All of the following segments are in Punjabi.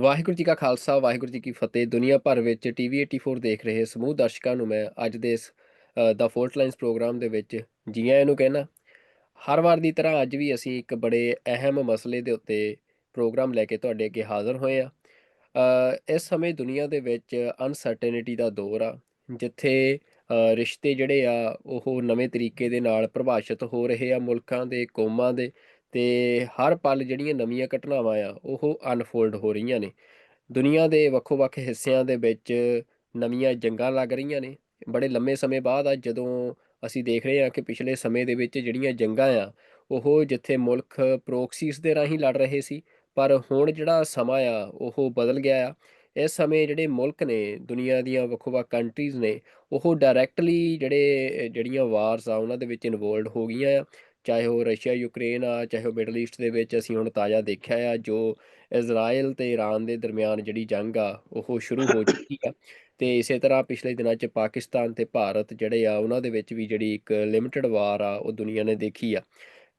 ਵਾਹਿਗੁਰੂ ਜੀ ਕਾ ਖਾਲਸਾ, ਵਾਹਿਗੁਰੂ ਜੀ ਕੀ ਫਤਿਹ। ਦੁਨੀਆ ਭਰ ਵਿੱਚ ਟੀਵੀ 84 ਦੇਖ ਰਹੇ ਸਮੂਹ ਦਰਸ਼ਕਾਂ ਨੂੰ ਮੈਂ ਅੱਜ ਦੇ ਇਸ ਦਾ ਫੋਰਟ ਲਾਈਨਸ ਪ੍ਰੋਗਰਾਮ ਦੇ ਵਿੱਚ ਜੀ ਆਇਆਂ ਨੂੰ ਕਹਿਣਾ। ਹਰ ਵਾਰ ਦੀ ਤਰ੍ਹਾਂ ਅੱਜ ਵੀ ਅਸੀਂ ਇੱਕ ਬੜੇ ਅਹਿਮ ਮਸਲੇ ਦੇ ਉੱਤੇ ਪ੍ਰੋਗਰਾਮ ਲੈ ਕੇ ਤੁਹਾਡੇ ਅੱਗੇ ਹਾਜ਼ਰ ਹੋਏ ਆ। ਇਸ ਸਮੇਂ ਦੁਨੀਆ ਦੇ ਵਿੱਚ ਅਨਸਰਟੇਨਿਟੀ ਦਾ ਦੌਰ ਆ, ਜਿੱਥੇ ਰਿਸ਼ਤੇ ਜਿਹੜੇ ਆ ਉਹ ਨਵੇਂ ਤਰੀਕੇ ਦੇ ਨਾਲ ਪ੍ਰਭਾਸ਼ਿਤ ਹੋ ਰਹੇ ਆ, ਮੁਲਕਾਂ ਦੇ, ਕੌਮਾਂ ਦੇ, ਤੇ ਹਰ ਪਲ ਜਿਹੜੀਆਂ ਨਵੀਆਂ ਘਟਨਾਵਾਂ ਆ ਉਹ ਅਨਫੋਲਡ ਹੋ ਰਹੀਆਂ ਨੇ। ਦੁਨੀਆ ਦੇ ਵੱਖੋ-ਵੱਖ ਹਿੱਸਿਆਂ ਦੇ ਵਿੱਚ ਨਵੀਆਂ ਜੰਗਾਂ ਲੱਗ ਰਹੀਆਂ ਨੇ। ਬੜੇ ਲੰਮੇ ਸਮੇਂ ਬਾਅਦ ਅੱਜ ਜਦੋਂ ਅਸੀਂ ਦੇਖ ਰਹੇ ਹਾਂ ਕਿ ਪਿਛਲੇ ਸਮੇਂ ਦੇ ਵਿੱਚ ਜਿਹੜੀਆਂ ਜੰਗਾਂ ਆ, ਉਹ ਜਿੱਥੇ ਮੁਲਕ ਪ੍ਰੋਕਸੀਸ ਦੇ ਰਾਹੀਂ ਲੜ ਰਹੇ ਸੀ, ਪਰ ਹੁਣ ਜਿਹੜਾ ਸਮਾਂ ਆ ਉਹ ਬਦਲ ਗਿਆ ਆ। ਇਸ ਸਮੇਂ ਜਿਹੜੇ ਮੁਲਕ ਨੇ, ਦੁਨੀਆ ਦੀਆਂ ਵੱਖੋ-ਵੱਖ ਕੰਟਰੀਜ਼ ਨੇ, ਉਹ ਡਾਇਰੈਕਟਲੀ ਜਿਹੜੀਆਂ ਵਾਰਸ ਆ ਉਹਨਾਂ ਦੇ ਵਿੱਚ ਇਨਵੋਲਵਡ ਹੋ ਗਈਆਂ ਆ। ਚਾਹੇ ਉਹ ਰਸ਼ੀਆ ਯੂਕਰੇਨ ਆ, ਚਾਹੇ ਉਹ ਮਿਡਲ ਈਸਟ ਦੇ ਵਿੱਚ ਅਸੀਂ ਹੁਣ ਤਾਜ਼ਾ ਦੇਖਿਆ ਆ ਜੋ ਇਜ਼ਰਾਈਲ ਤੇ ਈਰਾਨ ਦੇ ਦਰਮਿਆਨ ਜਿਹੜੀ ਜੰਗ ਆ ਉਹ ਸ਼ੁਰੂ ਹੋ ਚੁੱਕੀ ਆ। ਤੇ ਇਸੇ ਤਰ੍ਹਾਂ ਪਿਛਲੇ ਦਿਨਾਂ 'ਚ ਪਾਕਿਸਤਾਨ ਤੇ ਭਾਰਤ ਜਿਹੜੇ ਆ ਉਹਨਾਂ ਦੇ ਵਿੱਚ ਵੀ ਜਿਹੜੀ ਇੱਕ ਲਿਮਿਟਡ ਵਾਰ ਆ ਉਹ ਦੁਨੀਆ ਨੇ ਦੇਖੀ ਆ।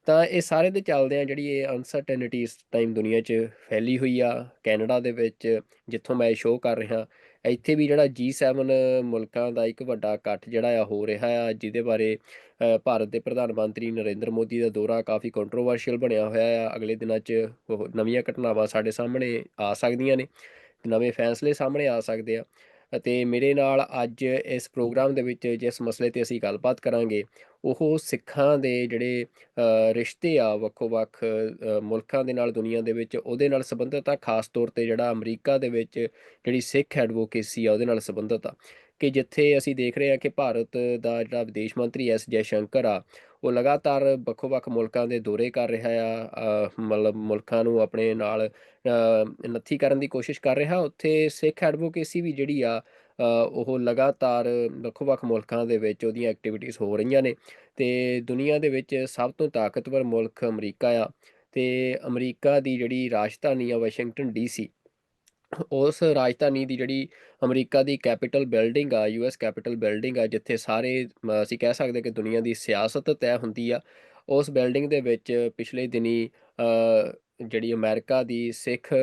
ਤਾਂ ਇਹ ਸਾਰੇ ਦੇ ਚੱਲਦਿਆਂ ਜਿਹੜੀ ਇਹ ਅਨਸਰਟੇਨਿਟੀ ਇਸ ਟਾਈਮ ਦੁਨੀਆ 'ਚ ਫੈਲੀ ਹੋਈ ਆ। ਕੈਨੇਡਾ ਦੇ ਵਿੱਚ ਜਿੱਥੋਂ ਮੈਂ ਸ਼ੋਅ ਕਰ ਰਿਹਾ, ਇੱਥੇ ਵੀ ਜਿਹੜਾ G7 ਮੁਲਕਾਂ ਦਾ ਇੱਕ ਵੱਡਾ ਇਕੱਠ ਜਿਹੜਾ ਆ ਹੋ ਰਿਹਾ ਆ, ਜਿਹਦੇ ਬਾਰੇ ਭਾਰਤ ਦੇ ਪ੍ਰਧਾਨ ਮੰਤਰੀ ਨਰਿੰਦਰ ਮੋਦੀ ਦਾ ਦੌਰਾ ਕਾਫੀ ਕੰਟਰੋਵਰਸ਼ੀਅਲ ਬਣਿਆ ਹੋਇਆ ਆ। ਅਗਲੇ ਦਿਨਾਂ 'ਚ ਉਹ ਨਵੀਆਂ ਘਟਨਾਵਾਂ ਸਾਡੇ ਸਾਹਮਣੇ ਆ ਸਕਦੀਆਂ ਨੇ, ਨਵੇਂ ਫੈਸਲੇ ਸਾਹਮਣੇ ਆ ਸਕਦੇ ਆ। ਅਤੇ ਮੇਰੇ ਨਾਲ ਅੱਜ ਇਸ ਪ੍ਰੋਗਰਾਮ ਦੇ ਵਿੱਚ ਜਿਸ ਮਸਲੇ 'ਤੇ ਅਸੀਂ ਗੱਲਬਾਤ ਕਰਾਂਗੇ, ਉਹ ਸਿੱਖਾਂ ਦੇ ਜਿਹੜੇ ਰਿਸ਼ਤੇ ਆ ਵੱਖੋ-ਵੱਖ ਮੁਲਕਾਂ ਦੇ ਨਾਲ ਦੁਨੀਆ ਦੇ ਵਿੱਚ ਉਹਦੇ ਨਾਲ ਸੰਬੰਧਿਤ ਆ। ਖਾਸ ਤੌਰ 'ਤੇ ਜਿਹੜਾ ਅਮਰੀਕਾ ਦੇ ਵਿੱਚ ਜਿਹੜੀ ਸਿੱਖ ਐਡਵੋਕੇਸੀ ਆ ਉਹਦੇ ਨਾਲ ਸੰਬੰਧਿਤ ਆ, ਕਿ ਜਿੱਥੇ ਅਸੀਂ ਦੇਖ ਰਹੇ ਹਾਂ ਕਿ ਭਾਰਤ ਦਾ ਜਿਹੜਾ ਵਿਦੇਸ਼ ਮੰਤਰੀ ਐਸ ਜੈਸ਼ੰਕਰ ਆ, ਉਹ ਲਗਾਤਾਰ ਵੱਖੋ-ਵੱਖ ਮੁਲਕਾਂ ਦੇ ਦੌਰੇ ਕਰ ਰਿਹਾ ਆ। ਮਤਲਬ ਮੁਲਕਾਂ ਨੂੰ ਆਪਣੇ ਨਾਲ ਨੱਥੀ ਕਰਨ ਦੀ ਕੋਸ਼ਿਸ਼ ਕਰ ਰਿਹਾ। ਉੱਥੇ ਸਿੱਖ ਐਡਵੋਕੇਸੀ ਵੀ ਜਿਹੜੀ ਆ ਉਹ ਲਗਾਤਾਰ ਵੱਖੋ-ਵੱਖ ਮੁਲਕਾਂ ਦੇ ਵਿੱਚ ਉਹਦੀਆਂ ਐਕਟੀਵਿਟੀਜ਼ ਹੋ ਰਹੀਆਂ ਨੇ। ਤੇ ਦੁਨੀਆ ਦੇ ਵਿੱਚ ਸਭ ਤੋਂ ਤਾਕਤਵਰ ਮੁਲਕ ਅਮਰੀਕਾ ਆ, ਤੇ ਅਮਰੀਕਾ ਦੀ ਜਿਹੜੀ ਰਾਜਧਾਨੀ ਆ ਵਾਸ਼ਿੰਗਟਨ ਡੀਸੀ, ਉਸ ਰਾਜਧਾਨੀ ਦੀ ਜਿਹੜੀ ਅਮਰੀਕਾ ਦੀ ਕੈਪੀਟਲ ਬਿਲਡਿੰਗ ਆ, ਯੂਐਸ ਕੈਪੀਟਲ ਬਿਲਡਿੰਗ ਆ, ਜਿੱਥੇ ਸਾਰੇ ਅਸੀਂ ਕਹਿ ਸਕਦੇ ਕਿ ਦੁਨੀਆ ਦੀ ਸਿਆਸਤ ਤੈਅ ਹੁੰਦੀ ਆ। ਉਸ ਬਿਲਡਿੰਗ ਦੇ ਵਿੱਚ ਪਿਛਲੇ ਦਿਨੀ ਜਿਹੜੀ ਅਮਰੀਕਾ ਦੀ ਸਿੱਖ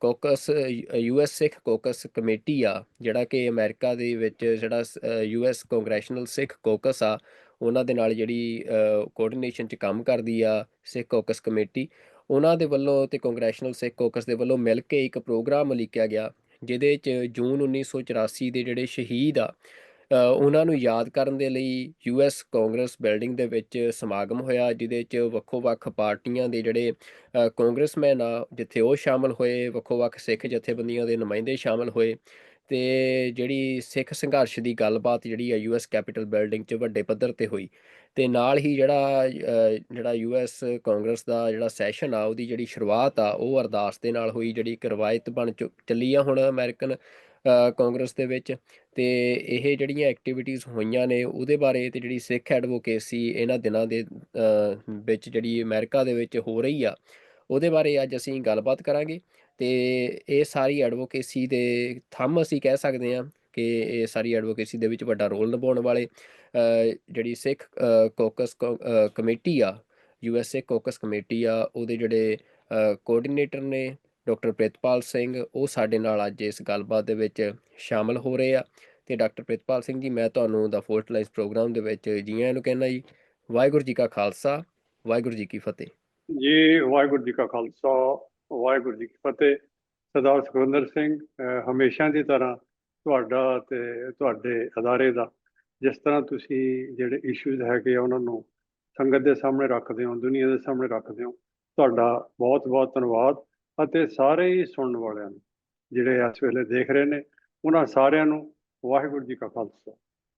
ਕੋਕਸ ਯੂਐਸ ਸਿੱਖ ਕੋਕਸ ਕਮੇਟੀ ਆ, ਜਿਹੜਾ ਕਿ ਅਮਰੀਕਾ ਦੇ ਵਿੱਚ ਜਿਹੜਾ ਯੂਐਸ ਕੰਗਰੈਸ਼ਨਲ ਸਿੱਖ ਕੋਕਸ ਆ, ਉਹਨਾਂ ਦੇ ਨਾਲ ਜਿਹੜੀ ਕੋਆਰਡੀਨੇਸ਼ਨ 'ਚ ਕੰਮ ਕਰਦੀ ਆ ਸਿੱਖ ਕੋਕਸ ਕਮੇਟੀ, ਉਹਨਾਂ ਦੇ ਵੱਲੋਂ ਤੇ ਕਾਂਗਰੈਸ਼ਨਲ ਸਿੱਖ ਕਾਕਸ ਦੇ ਵੱਲੋਂ ਮਿਲ ਕੇ ਇੱਕ ਪ੍ਰੋਗਰਾਮ ਉਲੀਕਿਆ ਗਿਆ, ਜਿਹਦੇ 'ਚ ਜੂਨ 1984 ਦੇ ਜਿਹੜੇ ਸ਼ਹੀਦ ਆ ਉਹਨਾਂ ਨੂੰ ਯਾਦ ਕਰਨ ਦੇ ਲਈ ਯੂਐਸ ਕਾਂਗਰਸ ਬਿਲਡਿੰਗ ਦੇ ਵਿੱਚ ਸਮਾਗਮ ਹੋਇਆ, ਜਿਹਦੇ 'ਚ ਵੱਖੋ-ਵੱਖ ਪਾਰਟੀਆਂ ਦੇ ਜਿਹੜੇ ਕਾਂਗਰਸਮੈਨ ਆ ਜਿੱਥੇ ਉਹ ਸ਼ਾਮਲ ਹੋਏ, ਵੱਖੋ-ਵੱਖ ਸਿੱਖ ਜਥੇਬੰਦੀਆਂ ਦੇ ਨੁਮਾਇੰਦੇ ਸ਼ਾਮਲ ਹੋਏ। ਤੇ ਜਿਹੜੀ ਸਿੱਖ ਸੰਘਰਸ਼ ਦੀ ਗੱਲਬਾਤ ਜਿਹੜੀ ਆ ਯੂਐਸ ਕੈਪੀਟਲ ਬਿਲਡਿੰਗ 'ਚ ਵੱਡੇ ਪੱਧਰ 'ਤੇ ਹੋਈ। ਤੇ ਨਾਲ ਹੀ ਜਿਹੜਾ ਯੂਐਸ ਕਾਂਗਰਸ ਦਾ ਜਿਹੜਾ ਸੈਸ਼ਨ ਆ ਉਹਦੀ ਜਿਹੜੀ ਸ਼ੁਰੂਆਤ ਆ ਉਹ ਅਰਦਾਸ ਦੇ ਨਾਲ ਹੋਈ, ਜਿਹੜੀ ਇੱਕ ਰਵਾਇਤ ਬਣ ਚੱਲੀ ਆ ਹੁਣ ਅਮਰੀਕਨ ਕਾਂਗਰਸ ਦੇ ਵਿੱਚ। ਤੇ ਇਹ ਜਿਹੜੀਆਂ ਐਕਟੀਵਿਟੀਜ਼ ਹੋਈਆਂ ਨੇ ਉਹਦੇ ਬਾਰੇ, ਤੇ ਜਿਹੜੀ ਸਿੱਖ ਐਡਵੋਕੇਸੀ ਇਹਨਾਂ ਦਿਨਾਂ ਦੇ ਵਿੱਚ ਜਿਹੜੀ ਅਮਰੀਕਾ ਦੇ ਵਿੱਚ ਹੋ ਰਹੀ ਆ, ਉਹਦੇ ਬਾਰੇ ਅੱਜ ਅਸੀਂ ਗੱਲਬਾਤ ਕਰਾਂਗੇ। ਤੇ ਇਹ ਸਾਰੀ ਐਡਵੋਕੇਸੀ ਦੇ ਥੰਮ ਅਸੀਂ ਕਹਿ ਸਕਦੇ ਹਾਂ ਕਿ ਇਹ ਸਾਰੀ ਐਡਵੋਕੇਸੀ ਦੇ ਵਿੱਚ ਵੱਡਾ ਰੋਲ ਨਿਭਾਉਣ ਵਾਲੇ ਜਿਹੜੀ ਸਿੱਖ ਕੋਕਸ ਕਮੇਟੀ ਆ, ਯੂਐਸ ਸਿੱਖ ਕੋਕਸ ਕਮੇਟੀ ਆ, ਉਹਦੇ ਜਿਹੜੇ ਕੋਆਰਡੀਨੇਟਰ ਨੇ ਡਾਕਟਰ ਪ੍ਰਿਤਪਾਲ ਸਿੰਘ, ਉਹ ਸਾਡੇ ਨਾਲ ਅੱਜ ਇਸ ਗੱਲਬਾਤ ਦੇ ਵਿੱਚ ਸ਼ਾਮਲ ਹੋ ਰਹੇ ਆ। ਤੇ ਡਾਕਟਰ ਪ੍ਰਿਤਪਾਲ ਸਿੰਘ ਜੀ, ਮੈਂ ਤੁਹਾਨੂੰ ਦਾ ਫੋਰਟ ਲਾਈਨਸ ਪ੍ਰੋਗਰਾਮ ਦੇ ਵਿੱਚ ਜੀ ਆਇਆਂ ਨੂੰ ਕਹਿੰਦਾ ਜੀ। ਵਾਹਿਗੁਰੂ ਜੀ ਕਾ ਖਾਲਸਾ, ਵਾਹਿਗੁਰੂ ਜੀ ਕੀ ਫਤਿਹ। ਜੀ ਵਾਹਿਗੁਰੂ ਜੀ ਕਾ ਖਾਲਸਾ, ਵਾਹਿਗੁਰੂ ਜੀ ਕੀ ਫਤਿਹ। ਸਰਦਾਰ ਸੁਖਵਿੰਦਰ ਸਿੰਘ, ਹਮੇਸ਼ਾ ਦੀ ਤਰ੍ਹਾਂ ਤੁਹਾਡਾ ਤੇ ਤੁਹਾਡੇ ਅਦਾਰੇ ਦਾ ਜਿਸ ਤਰ੍ਹਾਂ ਤੁਸੀਂ ਜਿਹੜੇ ਇਸ਼ੂਜ਼ ਹੈਗੇ ਆ ਉਹਨਾਂ ਨੂੰ ਸੰਗਤ ਦੇ ਸਾਹਮਣੇ ਰੱਖਦੇ ਹੋ, ਦੁਨੀਆ ਦੇ ਸਾਹਮਣੇ ਰੱਖਦੇ ਹੋ, ਤੁਹਾਡਾ ਬਹੁਤ ਬਹੁਤ ਧੰਨਵਾਦ। ਅਤੇ ਸਾਰੇ ਹੀ ਸੁਣਨ ਵਾਲਿਆਂ ਨੂੰ ਜਿਹੜੇ ਇਸ ਵੇਲੇ ਦੇਖ ਰਹੇ ਨੇ, ਉਹਨਾਂ ਸਾਰਿਆਂ ਨੂੰ ਵਾਹਿਗੁਰੂ ਜੀ ਕਾ ਖਾਲਸਾ,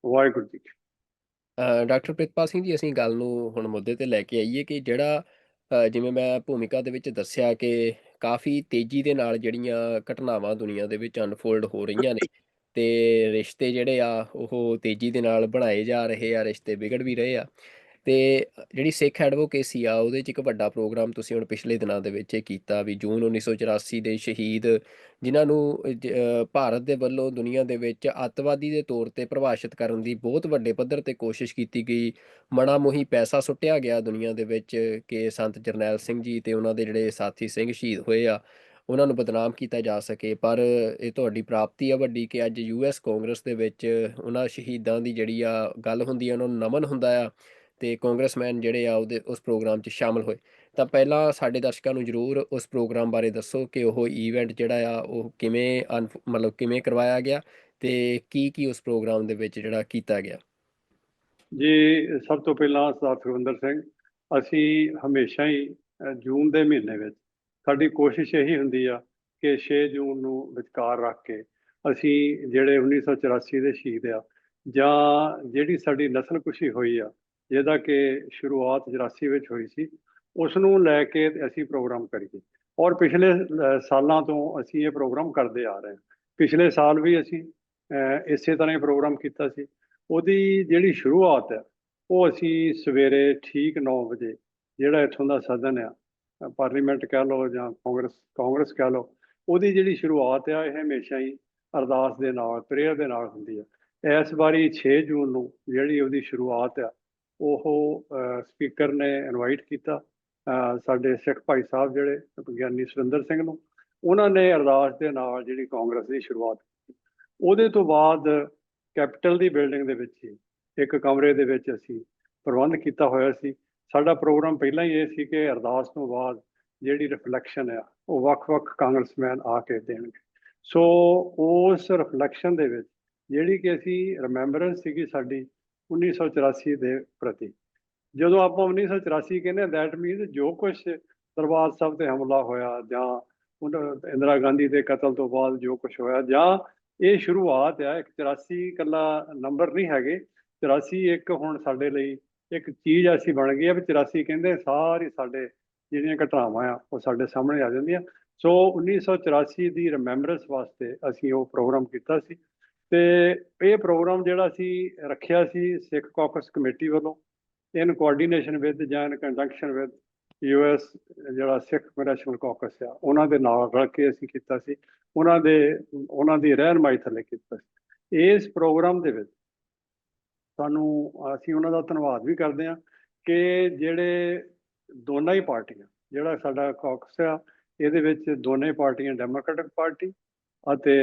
ਵਾਹਿਗੁਰੂ ਜੀ ਕੀ ਡਾਕਟਰ ਪ੍ਰਿਤਪਾਲ ਸਿੰਘ ਜੀ, ਅਸੀਂ ਗੱਲ ਨੂੰ ਹੁਣ ਮੁੱਦੇ ਤੇ ਲੈ ਕੇ ਆਈਏ ਕਿ ਜਿਹੜਾ ਜਿਵੇਂ ਮੈਂ ਭੂਮਿਕਾ ਦੇ ਵਿੱਚ ਦੱਸਿਆ ਕਿ ਕਾਫੀ ਤੇਜ਼ੀ ਦੇ ਨਾਲ ਜਿਹੜੀਆਂ ਘਟਨਾਵਾਂ ਦੁਨੀਆ ਦੇ ਵਿੱਚ ਅਨਫੋਲਡ ਹੋ ਰਹੀਆਂ ਨੇ, ਤੇ ਰਿਸ਼ਤੇ ਜਿਹੜੇ ਆ ਉਹ ਤੇਜ਼ੀ ਦੇ ਨਾਲ ਬਣਾਏ ਜਾ ਰਹੇ ਆ, ਰਿਸ਼ਤੇ ਵਿਗੜ ਵੀ ਰਹੇ ਆ। ਤੇ ਜਿਹੜੀ ਸਿੱਖ ਐਡਵੋਕੇਸੀ ਆ ਉਹਦੇ 'ਚ ਇੱਕ ਵੱਡਾ ਪ੍ਰੋਗਰਾਮ ਤੁਸੀਂ ਹੁਣ ਪਿਛਲੇ ਦਿਨਾਂ ਦੇ ਵਿੱਚ ਇਹ ਕੀਤਾ ਵੀ ਜੂਨ 1984 ਦੇ ਸ਼ਹੀਦ, ਜਿਨ੍ਹਾਂ ਨੂੰ ਭਾਰਤ ਦੇ ਵੱਲੋਂ ਦੁਨੀਆ ਦੇ ਵਿੱਚ ਅੱਤਵਾਦੀ ਦੇ ਤੌਰ 'ਤੇ ਪਰਿਭਾਸ਼ਿਤ ਕਰਨ ਦੀ ਬਹੁਤ ਵੱਡੇ ਪੱਧਰ 'ਤੇ ਕੋਸ਼ਿਸ਼ ਕੀਤੀ ਗਈ। ਮਣਾ ਮੋਹੀ ਪੈਸਾ ਸੁੱਟਿਆ ਗਿਆ ਦੁਨੀਆ ਦੇ ਵਿੱਚ ਕਿ ਸੰਤ ਜਰਨੈਲ ਸਿੰਘ ਜੀ ਤੇ ਉਹਨਾਂ ਦੇ ਜਿਹੜੇ ਸਾਥੀ ਸਿੰਘ ਸ਼ਹੀਦ ਹੋਏ ਆ, ਉਹਨਾਂ ਨੂੰ ਬਦਨਾਮ ਕੀਤਾ ਜਾ ਸਕੇ। ਪਰ ਇਹ ਤੁਹਾਡੀ ਪ੍ਰਾਪਤੀ ਆ ਵੱਡੀ ਕਿ ਅੱਜ US ਕਾਂਗਰਸ ਦੇ ਵਿੱਚ ਉਹਨਾਂ ਸ਼ਹੀਦਾਂ ਦੀ ਜਿਹੜੀ ਆ ਗੱਲ ਹੁੰਦੀ ਆ, ਉਹਨਾਂ ਨੂੰ ਨਮਨ ਹੁੰਦਾ ਆ ਤੇ ਕਾਂਗਰਸਮੈਨ ਜਿਹੜੇ ਆ ਉਹਦੇ ਉਸ ਪ੍ਰੋਗਰਾਮ 'ਚ ਸ਼ਾਮਲ ਹੋਏ। ਤਾਂ ਪਹਿਲਾਂ ਸਾਡੇ ਦਰਸ਼ਕਾਂ ਨੂੰ ਜ਼ਰੂਰ ਉਸ ਪ੍ਰੋਗਰਾਮ ਬਾਰੇ ਦੱਸੋ ਕਿ ਉਹ ਈਵੈਂਟ ਜਿਹੜਾ ਆ ਉਹ ਕਿਵੇਂ ਮਤਲਬ ਕਿਵੇਂ ਕਰਵਾਇਆ ਗਿਆ ਤੇ ਕੀ ਉਸ ਪ੍ਰੋਗਰਾਮ ਦੇ ਵਿੱਚ ਜਿਹੜਾ ਕੀਤਾ ਗਿਆ। ਜੀ ਸਭ ਤੋਂ ਪਹਿਲਾਂ ਸਰਦਾਰ ਸੁਖਵਿੰਦਰ ਸਿੰਘ, ਅਸੀਂ ਹਮੇਸ਼ਾ ਹੀ ਜੂਨ ਦੇ ਮਹੀਨੇ ਵਿੱਚ ਸਾਡੀ ਕੋਸ਼ਿਸ਼ ਇਹੀ ਹੁੰਦੀ ਆ ਕਿ 6 ਜੂਨ ਨੂੰ ਵਿਚਕਾਰ ਰੱਖ ਕੇ ਅਸੀਂ ਜਿਹੜੇ 1984 ਦੇ ਸ਼ਹੀਦ ਆ ਜਾਂ ਜਿਹੜੀ ਸਾਡੀ ਨਸਲਕੁਸ਼ੀ ਹੋਈ ਆ, ਜਿਹਦਾ ਕਿ ਸ਼ੁਰੂਆਤ 84 ਵਿੱਚ ਹੋਈ ਸੀ, ਉਸ ਨੂੰ ਲੈ ਕੇ ਅਸੀਂ ਪ੍ਰੋਗਰਾਮ ਕਰੀਏ। ਔਰ ਪਿਛਲੇ ਸਾਲਾਂ ਤੋਂ ਅਸੀਂ ਇਹ ਪ੍ਰੋਗਰਾਮ ਕਰਦੇ ਆ ਰਹੇ ਹਾਂ। ਪਿਛਲੇ ਸਾਲ ਵੀ ਅਸੀਂ ਇਸੇ ਤਰ੍ਹਾਂ ਹੀ ਪ੍ਰੋਗਰਾਮ ਕੀਤਾ ਸੀ। ਉਹਦੀ ਜਿਹੜੀ ਸ਼ੁਰੂਆਤ ਹੈ ਉਹ ਅਸੀਂ ਸਵੇਰੇ ਠੀਕ 9 ਵਜੇ, ਜਿਹੜਾ ਇੱਥੋਂ ਦਾ ਸਦਨ ਆ, ਪਾਰਲੀਮੈਂਟ ਕਹਿ ਲਓ ਜਾਂ ਕਾਂਗਰਸ ਕਹਿ ਲਓ, ਉਹਦੀ ਜਿਹੜੀ ਸ਼ੁਰੂਆਤ ਆ ਇਹ ਹਮੇਸ਼ਾ ਹੀ ਅਰਦਾਸ ਦੇ ਨਾਲ, ਪ੍ਰੇਅਰ ਦੇ ਨਾਲ ਹੁੰਦੀ ਆ। ਇਸ ਵਾਰੀ 6 ਜੂਨ ਨੂੰ ਜਿਹੜੀ ਉਹਦੀ ਸ਼ੁਰੂਆਤ ਆ ਉਹ ਸਪੀਕਰ ਨੇ ਇਨਵਾਈਟ ਕੀਤਾ ਸਾਡੇ ਸਿੱਖ ਭਾਈ ਸਾਹਿਬ ਜਿਹੜੇ ਗਿਆਨੀ ਸੁਰਿੰਦਰ ਸਿੰਘ ਨੂੰ। ਉਹਨਾਂ ਨੇ ਅਰਦਾਸ ਦੇ ਨਾਲ ਜਿਹੜੀ ਕਾਂਗਰਸ ਦੀ ਸ਼ੁਰੂਆਤ ਕੀਤੀ। ਉਹਦੇ ਤੋਂ ਬਾਅਦ ਕੈਪੀਟਲ ਦੀ ਬਿਲਡਿੰਗ ਦੇ ਵਿੱਚ ਹੀ ਇੱਕ ਕਮਰੇ ਦੇ ਵਿੱਚ ਅਸੀਂ ਪ੍ਰਬੰਧ ਕੀਤਾ ਹੋਇਆ ਸੀ। ਸਾਡਾ ਪ੍ਰੋਗਰਾਮ ਪਹਿਲਾਂ ਹੀ ਇਹ ਸੀ ਕਿ ਅਰਦਾਸ ਤੋਂ ਬਾਅਦ ਜਿਹੜੀ ਰਿਫਲੈਕਸ਼ਨ ਆ ਉਹ ਵੱਖ-ਵੱਖ ਕਾਂਗਰਸਮੈਨ ਆ ਕੇ ਦੇਣਗੇ। ਸੋ ਉਸ ਰਿਫਲੈਕਸ਼ਨ ਦੇ ਵਿੱਚ ਜਿਹੜੀ ਕਿ ਅਸੀਂ ਰਿਮੈਂਬਰੈਂਸ ਸੀਗੀ ਸਾਡੀ 1984 ਦੇ ਪ੍ਰਤੀ। ਜਦੋਂ ਆਪਾਂ 1984 ਕਹਿੰਦੇ ਹਾਂ, ਦੈਟ ਮੀਨਸ ਜੋ ਕੁਛ ਦਰਬਾਰ ਸਾਹਿਬ ਤੇ ਹਮਲਾ ਹੋਇਆ ਜਾਂ ਇੰਦਰਾ ਗਾਂਧੀ ਦੇ ਕਤਲ ਤੋਂ ਬਾਅਦ ਜੋ ਕੁਛ ਹੋਇਆ, ਜਾਂ ਇਹ ਸ਼ੁਰੂਆਤ ਆ। ਇੱਕ 84 ਇਕੱਲਾ ਨੰਬਰ ਨਹੀਂ ਹੈਗੇ, 84 ਇੱਕ ਹੁਣ ਸਾਡੇ ਲਈ ਇੱਕ ਚੀਜ਼ ਐਸੀ ਬਣ ਗਈ ਹੈ ਵੀ 84 ਕਹਿੰਦੇ ਸਾਰੀ ਸਾਡੇ ਜਿਹੜੀਆਂ ਘਟਨਾਵਾਂ ਆ ਉਹ ਸਾਡੇ ਸਾਹਮਣੇ ਆ ਜਾਂਦੀਆਂ। ਸੋ 1984 ਦੀ ਰਿਮੈਂਬਰੈਂਸ ਵਾਸਤੇ ਅਸੀਂ ਉਹ ਪ੍ਰੋਗਰਾਮ ਕੀਤਾ ਸੀ। ਤੇ ਇਹ ਪ੍ਰੋਗਰਾਮ ਜਿਹੜਾ ਅਸੀਂ ਰੱਖਿਆ ਸੀ ਸਿੱਖ ਕਾਕਸ ਕਮੇਟੀ ਵੱਲੋਂ, ਇਨ ਕੋਆਰਡੀਨੇਸ਼ਨ ਵਿਦ ਜਾਂ ਇਨ ਕੰਜੰਕਸ਼ਨ ਵਿਦ US ਜਿਹੜਾ ਸਿੱਖ ਨੈਸ਼ਨਲ ਕਾਕਸ ਆ ਉਹਨਾਂ ਦੇ ਨਾਲ ਰਲ ਕੇ ਅਸੀਂ ਕੀਤਾ ਸੀ। ਉਹਨਾਂ ਦੀ ਰਹਿਨਮਾਈ ਥੱਲੇ ਕੀਤਾ ਸੀ। ਇਸ ਪ੍ਰੋਗਰਾਮ ਦੇ ਵਿੱਚ ਸਾਨੂੰ ਅਸੀਂ ਉਹਨਾਂ ਦਾ ਧੰਨਵਾਦ ਵੀ ਕਰਦੇ ਹਾਂ ਕਿ ਜਿਹੜੇ ਦੋਨਾਂ ਹੀ ਪਾਰਟੀਆਂ, ਜਿਹੜਾ ਸਾਡਾ ਕਾਕਸ ਆ ਇਹਦੇ ਵਿੱਚ ਦੋਨੇ ਪਾਰਟੀਆਂ, ਡੈਮੋਕ੍ਰੈਟਿਕ ਪਾਰਟੀ ਅਤੇ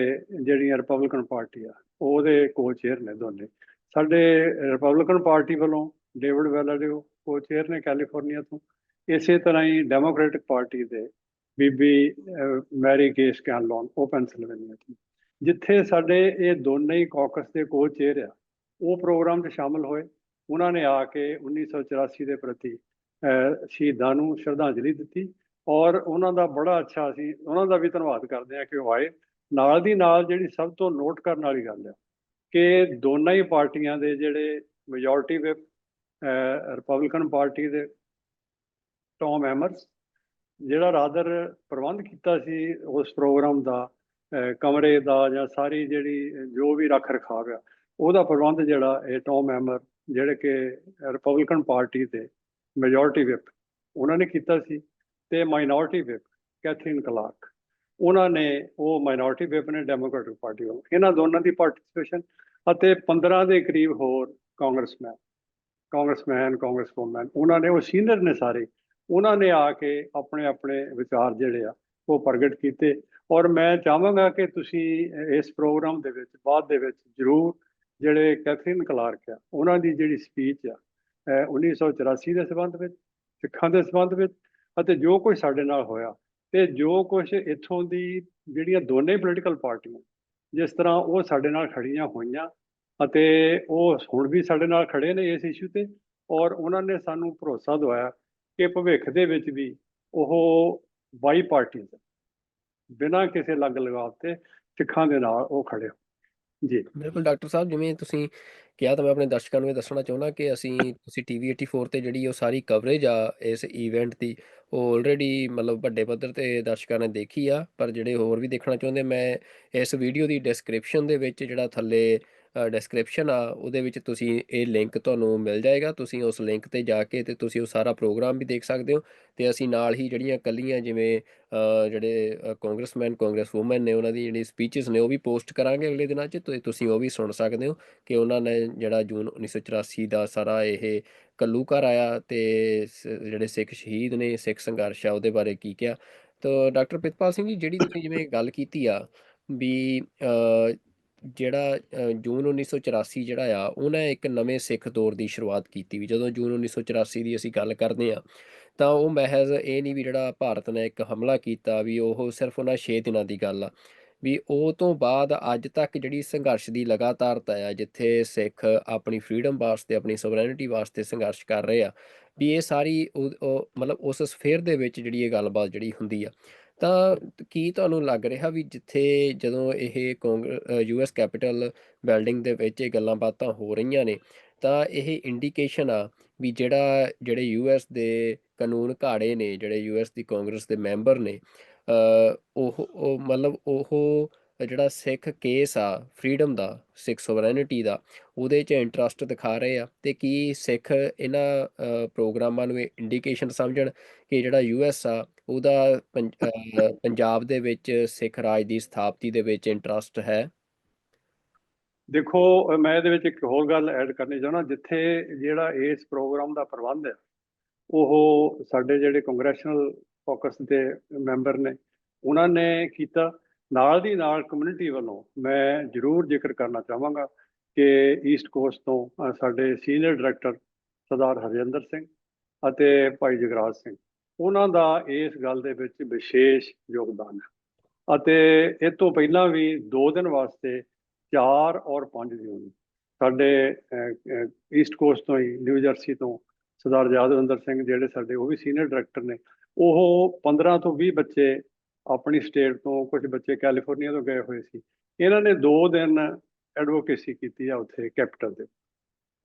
ਜਿਹੜੀਆਂ ਰਿਪਬਲਿਕਨ ਪਾਰਟੀ ਆ, ਉਹਦੇ ਕੋ ਚੇਅਰ ਨੇ ਦੋਨੇ। ਸਾਡੇ ਰਿਪਬਲਿਕਨ ਪਾਰਟੀ ਵੱਲੋਂ ਡੇਵਿਡ ਵੈਲਾਡੀਓ ਕੋ ਚੇਅਰ ਨੇ ਕੈਲੀਫੋਰਨੀਆ ਤੋਂ। ਇਸੇ ਤਰ੍ਹਾਂ ਹੀ ਡੈਮੋਕ੍ਰੈਟਿਕ ਪਾਰਟੀ ਦੇ ਬੀਬੀ ਮੈਰੀ ਕੇ ਸਕੈਨਲੋਨ, ਉਹ ਪੈਨਸਿਲਵੇਨੀਆ ਤੋਂ। ਜਿੱਥੇ ਸਾਡੇ ਇਹ ਦੋਨੇ ਹੀ ਕਾਕਸ ਦੇ ਕੋ ਚੇਅਰ ਆ, ਉਹ ਪ੍ਰੋਗਰਾਮ 'ਚ ਸ਼ਾਮਲ ਹੋਏ। ਉਹਨਾਂ ਨੇ ਆ ਕੇ 1984 ਦੇ ਪ੍ਰਤੀ ਸ਼ਹੀਦਾਂ ਨੂੰ ਸ਼ਰਧਾਂਜਲੀ ਦਿੱਤੀ ਔਰ ਉਹਨਾਂ ਦਾ ਬੜਾ ਅੱਛਾ, ਅਸੀਂ ਉਹਨਾਂ ਦਾ ਵੀ ਧੰਨਵਾਦ ਕਰਦੇ ਹਾਂ ਕਿ ਉਹ ਆਏ। ਨਾਲ ਦੀ ਨਾਲ ਜਿਹੜੀ ਸਭ ਤੋਂ ਨੋਟ ਕਰਨ ਵਾਲੀ ਗੱਲ ਆ ਕਿ ਦੋਨਾਂ ਹੀ ਪਾਰਟੀਆਂ ਦੇ ਜਿਹੜੇ ਮੈਜੋਰਟੀ ਵਿਪ, ਰਿਪਬਲਿਕਨ ਪਾਰਟੀ ਦੇ ਟੌਮ ਐਮਰਸ, ਜਿਹੜਾ ਰਾਦਰ ਪ੍ਰਬੰਧ ਕੀਤਾ ਸੀ ਉਸ ਪ੍ਰੋਗਰਾਮ ਦਾ, ਕਮਰੇ ਦਾ ਜਾਂ ਸਾਰੀ ਜਿਹੜੀ ਜੋ ਵੀ ਰੱਖ ਰਖਾਵ ਆ ਉਹਦਾ ਪ੍ਰਬੰਧ, ਜਿਹੜਾ ਇਹ ਟੌਮ ਐਮਰ ਜਿਹੜੇ ਕਿ ਰਿਪਬਲਿਕਨ ਪਾਰਟੀ ਦੇ ਮੈਜੋਰਟੀ ਵਿਪ, ਉਹਨਾਂ ਨੇ ਕੀਤਾ ਸੀ। ਤੇ ਮਾਈਨੋਰਟੀ ਵਿਪ ਕੈਥਰੀਨ ਕਲਾਰਕ, ਉਹਨਾਂ ਨੇ, ਉਹ ਮਾਈਨੋਰਟੀ ਵਿਪ ਨੇ ਡੈਮੋਕ੍ਰੈਟਿਕ ਪਾਰਟੀ ਵੱਲੋਂ। ਇਹਨਾਂ ਦੋਨਾਂ ਦੀ ਪਾਰਟੀਸਪੇਸ਼ਨ ਅਤੇ 15 ਦੇ ਕਰੀਬ ਹੋਰ ਕਾਂਗਰਸਮੈਨ, ਕਾਂਗਰਸਵੂਮੈਨ, ਉਹਨਾਂ ਨੇ, ਉਹ ਸੀਨੀਅਰ ਨੇ ਸਾਰੇ, ਉਹਨਾਂ ਨੇ ਆ ਕੇ ਆਪਣੇ ਆਪਣੇ ਵਿਚਾਰ ਜਿਹੜੇ ਆ ਉਹ ਪ੍ਰਗਟ ਕੀਤੇ। ਔਰ ਮੈਂ ਚਾਹਾਂਗਾ ਕਿ ਤੁਸੀਂ ਇਸ ਪ੍ਰੋਗਰਾਮ ਦੇ ਵਿੱਚ ਬਾਅਦ ਦੇ ਵਿੱਚ ਜ਼ਰੂਰ ਜਿਹੜੇ ਕੈਥਰੀਨ ਕਲਾਰਕ ਆ ਉਹਨਾਂ ਦੀ ਜਿਹੜੀ ਸਪੀਚ ਆ 1984 ਦੇ ਸੰਬੰਧ ਵਿੱਚ, ਸਿੱਖਾਂ ਦੇ ਸੰਬੰਧ ਵਿੱਚ, ਅਤੇ ਜੋ ਕੁਝ ਸਾਡੇ ਨਾਲ ਹੋਇਆ ਤੇ ਜੋ ਕੁਝ ਇੱਥੋਂ ਦੀ ਜਿਹੜੀਆਂ ਦੋਨੇ ਪੋਲੀਟੀਕਲ ਪਾਰਟੀਆਂ ਜਿਸ ਤਰ੍ਹਾਂ ਉਹ ਸਾਡੇ ਨਾਲ ਖੜੀਆਂ ਹੋਈਆਂ ਅਤੇ ਉਹ ਹੁਣ ਵੀ ਸਾਡੇ ਨਾਲ ਖੜੇ ਨੇ ਇਸ ਇਸ਼ੂ ਤੇ, ਔਰ ਉਹਨਾਂ ਨੇ ਸਾਨੂੰ ਭਰੋਸਾ ਦਿਵਾਇਆ ਕਿ ਭਵਿੱਖ ਦੇ ਵਿੱਚ ਵੀ ਉਹ ਬਾਈ ਪਾਰਟੀ ਬਿਨਾਂ ਕਿਸੇ ਲੱਗ ਲਗਾਵ ਤੇ ਸਿੱਖਾਂ ਦੇ ਨਾਲ ਉਹ ਖੜੇ ਹੋ। ਜੀ ਬਿਲਕੁਲ ਡਾਕਟਰ ਸਾਹਿਬ, ਜਿਵੇਂ ਤੁਸੀਂ ਕਿਹਾ ਤਾਂ ਮੈਂ ਆਪਣੇ ਦਰਸ਼ਕਾਂ ਨੂੰ ਇਹ ਦੱਸਣਾ ਚਾਹੁੰਦਾ ਕਿ ਤੁਸੀਂ TV 84 ਤੇ ਜਿਹੜੀ ਉਹ ਸਾਰੀ ਕਵਰੇਜ ਆ ਇਸ ਈਵੈਂਟ ਦੀ, ਉਹ ਆਲਰੇਡੀ ਮਤਲਬ ਵੱਡੇ ਪੱਧਰ ਤੇ ਦਰਸ਼ਕਾਂ ਨੇ ਦੇਖੀ ਆ। ਪਰ ਜਿਹੜੇ ਹੋਰ ਵੀ ਦੇਖਣਾ ਚਾਹੁੰਦੇ, ਮੈਂ ਇਸ ਵੀਡੀਓ ਦੀ ਡਿਸਕ੍ਰਿਪਸ਼ਨ ਦੇ ਵਿੱਚ ਜਿਹੜਾ ਥੱਲੇ ਡਿਸਕ੍ਰਿਪਸ਼ਨ ਆ ਉਹਦੇ ਵਿੱਚ ਤੁਸੀਂ ਇਹ ਲਿੰਕ ਤੁਹਾਨੂੰ ਮਿਲ ਜਾਏਗਾ। ਤੁਸੀਂ ਉਸ ਲਿੰਕ ਤੇ ਜਾ ਕੇ ਤੇ ਤੁਸੀਂ ਉਹ ਸਾਰਾ ਪ੍ਰੋਗਰਾਮ ਵੀ ਦੇਖ ਸਕਦੇ ਹੋ। ਤੇ ਅਸੀਂ ਨਾਲ ਹੀ ਜਿਹੜੀਆਂ ਕੱਲੀਆਂ ਜਿਵੇਂ ਜਿਹੜੇ ਕਾਂਗਰਸਮੈਨ, ਕਾਂਗਰਸਵੂਮੈਨ ਨੇ, ਉਹਨਾਂ ਦੀ ਜਿਹੜੀ ਸਪੀਚਸ ਨੇ ਉਹ ਵੀ ਪੋਸਟ ਕਰਾਂਗੇ ਅਗਲੇ ਦਿਨਾਂ 'ਚ, ਤੇ ਤੁਸੀਂ ਉਹ ਵੀ ਸੁਣ ਸਕਦੇ ਹੋ ਕਿ ਉਹਨਾਂ ਨੇ ਜਿਹੜਾ ਜੂਨ 1984 ਦਾ ਸਾਰਾ ਇਹ ਘੱਲੂਘਾਰਾ ਆਇਆ ਤੇ ਜਿਹੜੇ ਸਿੱਖ ਸ਼ਹੀਦ ਨੇ, ਸਿੱਖ ਸੰਘਰਸ਼ ਆ, ਉਹਦੇ ਬਾਰੇ ਕੀ ਕਿਹਾ। ਤਾਂ ਡਾਕਟਰ ਪ੍ਰਿਤਪਾਲ ਸਿੰਘ ਜੀ, ਜਿਹੜੀ ਤੁਸੀਂ ਜਿਵੇਂ ਗੱਲ ਕੀਤੀ ਆ ਵੀ ਜਿਹੜਾ ਜੂਨ 1984 ਜਿਹੜਾ ਆ ਉਹਨੇ ਇੱਕ ਨਵੇਂ ਸਿੱਖ ਦੌਰ ਦੀ ਸ਼ੁਰੂਆਤ ਕੀਤੀ। ਵੀ ਜਦੋਂ ਜੂਨ 1984 ਦੀ ਅਸੀਂ ਗੱਲ ਕਰਦੇ ਹਾਂ ਤਾਂ ਉਹ ਮਹਿਜ਼ ਇਹ ਨਹੀਂ ਵੀ ਜਿਹੜਾ ਭਾਰਤ ਨੇ ਇੱਕ ਹਮਲਾ ਕੀਤਾ ਵੀ ਉਹ ਸਿਰਫ ਉਹਨਾਂ 6 ਦਿਨਾਂ ਦੀ ਗੱਲ ਆ। ਵੀ ਉਹ ਤੋਂ ਬਾਅਦ ਅੱਜ ਤੱਕ ਜਿਹੜੀ ਸੰਘਰਸ਼ ਦੀ ਲਗਾਤਾਰਤਾ ਆ, ਜਿੱਥੇ ਸਿੱਖ ਆਪਣੀ ਫਰੀडम ਵਾਸਤੇ, ਆਪਣੀ ਸੋਵਰੈਨਿਟੀ ਵਾਸਤੇ ਸੰਘਰਸ਼ ਕਰ ਰਹੇ ਆ, ਵੀ ਇਹ ਸਾਰੀ ਉਹ ਮਤਲਬ ਉਸ ਸਫੇਅਰ ਦੇ ਵਿੱਚ ਜਿਹੜੀ ਇਹ ਗੱਲਬਾਤ ਜਿਹੜੀ ਹੁੰਦੀ ਆ। ਤਾਂ ਕੀ ਤੁਹਾਨੂੰ ਲੱਗ ਰਿਹਾ ਵੀ ਜਿੱਥੇ ਜਦੋਂ ਇਹ US ਕੈਪੀਟਲ ਬਿਲਡਿੰਗ ਦੇ ਵਿੱਚ ਇਹ ਗੱਲਾਂ ਬਾਤਾਂ ਹੋ ਰਹੀਆਂ ਨੇ, ਤਾਂ ਇਹ ਇੰਡੀਕੇਸ਼ਨ ਆ ਵੀ ਜਿਹੜੇ US ਦੇ ਕਾਨੂੰਨ ਘਾੜੇ ਨੇ, ਜਿਹੜੇ US ਦੀ ਕਾਂਗਰਸ ਦੇ ਮੈਂਬਰ ਨੇ, ਉਹ ਮਤਲਬ ਉਹ ਜਿਹੜਾ ਸਿੱਖ ਕੇਸ ਆ ਫਰੀडम ਦਾ, ਸਿੱਖ ਸੋਵਰੈਨਿਟੀ ਦਾ, ਉਹਦੇ 'ਚ ਇੰਟਰਸਟ ਦਿਖਾ ਰਹੇ ਆ। ਤੇ ਕੀ ਸਿੱਖ ਇਹਨਾਂ ਪ੍ਰੋਗਰਾਮਾਂ ਨੂੰ ਇਹ ਇੰਡੀਕੇਸ਼ਨ ਸਮਝਣ ਕਿ ਜਿਹੜਾ US ਆ ਉਹਦਾ ਪੰਜਾਬ ਦੇ ਵਿੱਚ ਸਿੱਖ ਰਾਜ ਦੀ ਸਥਾਪਤੀ ਦੇ ਵਿੱਚ ਇੰਟਰਸਟ ਹੈ? ਦੇਖੋ, ਮੈਂ ਇਹਦੇ ਵਿੱਚ ਇੱਕ ਹੋਰ ਗੱਲ ਐਡ ਕਰਨੀ ਚਾਹੁੰਦਾ। ਜਿੱਥੇ ਜਿਹੜਾ ਇਸ ਪ੍ਰੋਗਰਾਮ ਦਾ ਪ੍ਰਬੰਧ ਹੈ ਉਹ ਸਾਡੇ ਜਿਹੜੇ ਕੰਗਰੈਸ਼ਨਲ ਕਾਕਸ ਦੇ ਮੈਂਬਰ ਨੇ ਉਹਨਾਂ ਨੇ ਕੀਤਾ। ਨਾਲ ਦੀ ਨਾਲ ਕਮਿਊਨਿਟੀ ਵੱਲੋਂ ਮੈਂ ਜ਼ਰੂਰ ਜ਼ਿਕਰ ਕਰਨਾ ਚਾਹਾਂਗਾ ਕਿ ਈਸਟ ਕੋਸਟ ਤੋਂ ਸਾਡੇ ਸੀਨੀਅਰ ਡਾਇਰੈਕਟਰ ਸਰਦਾਰ ਹਰਜਿੰਦਰ ਸਿੰਘ ਅਤੇ ਭਾਈ ਜਗਰਾਜ ਸਿੰਘ, ਉਹਨਾਂ ਦਾ ਇਸ ਗੱਲ ਦੇ ਵਿੱਚ ਵਿਸ਼ੇਸ਼ ਯੋਗਦਾਨ ਹੈ। ਅਤੇ ਇਹ ਤੋਂ ਪਹਿਲਾਂ ਵੀ 2 ਦਿਨ ਵਾਸਤੇ 4 ਔਰ 5 ਜੂਨ ਸਾਡੇ ਈਸਟ ਕੋਸਟ ਤੋਂ ਹੀ, ਨਿਊ ਜਰਸੀ ਤੋਂ ਸਰਦਾਰ ਯਾਦਵਿੰਦਰ ਸਿੰਘ ਜਿਹੜੇ ਸਾਡੇ ਉਹ ਵੀ ਸੀਨੀਅਰ ਡਾਇਰੈਕਟਰ ਨੇ, ਉਹ 15 ਤੋਂ 20 ਬੱਚੇ ਆਪਣੀ ਸਟੇਟ ਤੋਂ, ਕੁਝ ਬੱਚੇ ਕੈਲੀਫੋਰਨੀਆ ਤੋਂ ਗਏ ਹੋਏ ਸੀ। ਇਹਨਾਂ ਨੇ 2 ਦਿਨ ਐਡਵੋਕੇਸੀ ਕੀਤੀ ਆ ਉੱਥੇ ਕੈਪੀਟਲ ਦੇ।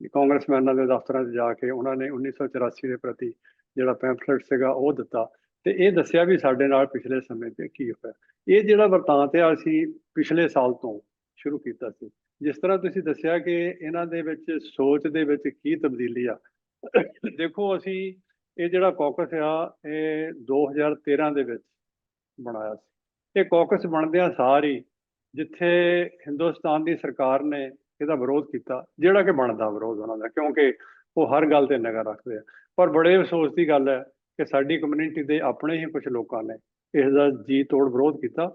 ਕਾਂਗਰਸਮੈਨਾਂ ਦੇ ਦਫ਼ਤਰਾਂ 'ਚ ਜਾ ਕੇ ਉਹਨਾਂ ਨੇ 1984 ਦੇ ਪ੍ਰਤੀ ਜਿਹੜਾ ਪੈਂਫਲੇਟ ਸੀਗਾ ਉਹ ਦਿੱਤਾ ਤੇ ਇਹ ਦੱਸਿਆ ਵੀ ਸਾਡੇ ਨਾਲ ਪਿਛਲੇ ਸਮੇਂ 'ਤੇ ਕੀ ਹੋਇਆ। ਇਹ ਜਿਹੜਾ ਵਰਤਾਂਤ ਆ ਅਸੀਂ ਪਿਛਲੇ ਸਾਲ ਤੋਂ ਸ਼ੁਰੂ ਕੀਤਾ ਸੀ। ਜਿਸ ਤਰ੍ਹਾਂ ਤੁਸੀਂ ਦੱਸਿਆ ਕਿ ਇਹਨਾਂ ਦੇ ਵਿੱਚ ਸੋਚ ਦੇ ਵਿੱਚ ਕੀ ਤਬਦੀਲੀ ਆ। ਦੇਖੋ, ਅਸੀਂ ਇਹ ਜਿਹੜਾ ਕਾਕਸ ਆ ਇਹ 2013 ਦੇ ਵਿੱਚ ਬਣਾਇਆ ਸੀ। ਇਹ ਕਾਕਸ ਬਣਦਿਆਂ ਸਾਰ ਹੀ ਜਿੱਥੇ ਹਿੰਦੁਸਤਾਨ ਦੀ ਸਰਕਾਰ ਨੇ ਇਹਦਾ ਵਿਰੋਧ ਕੀਤਾ, ਜਿਹੜਾ ਕਿ ਬਣਦਾ ਵਿਰੋਧ ਉਹਨਾਂ ਦਾ, ਕਿਉਂਕਿ ਉਹ ਹਰ ਗੱਲ ਤੇ ਨਿਗਾਹ ਰੱਖਦੇ ਆ। ਪਰ ਬੜੇ ਅਫਸੋਸ ਦੀ ਗੱਲ ਹੈ ਕਿ ਸਾਡੀ ਕਮਿਊਨਿਟੀ ਦੇ ਆਪਣੇ ਹੀ ਕੁਝ ਲੋਕਾਂ ਨੇ ਇਸ ਦਾ ਜੀ ਤੋੜ ਵਿਰੋਧ ਕੀਤਾ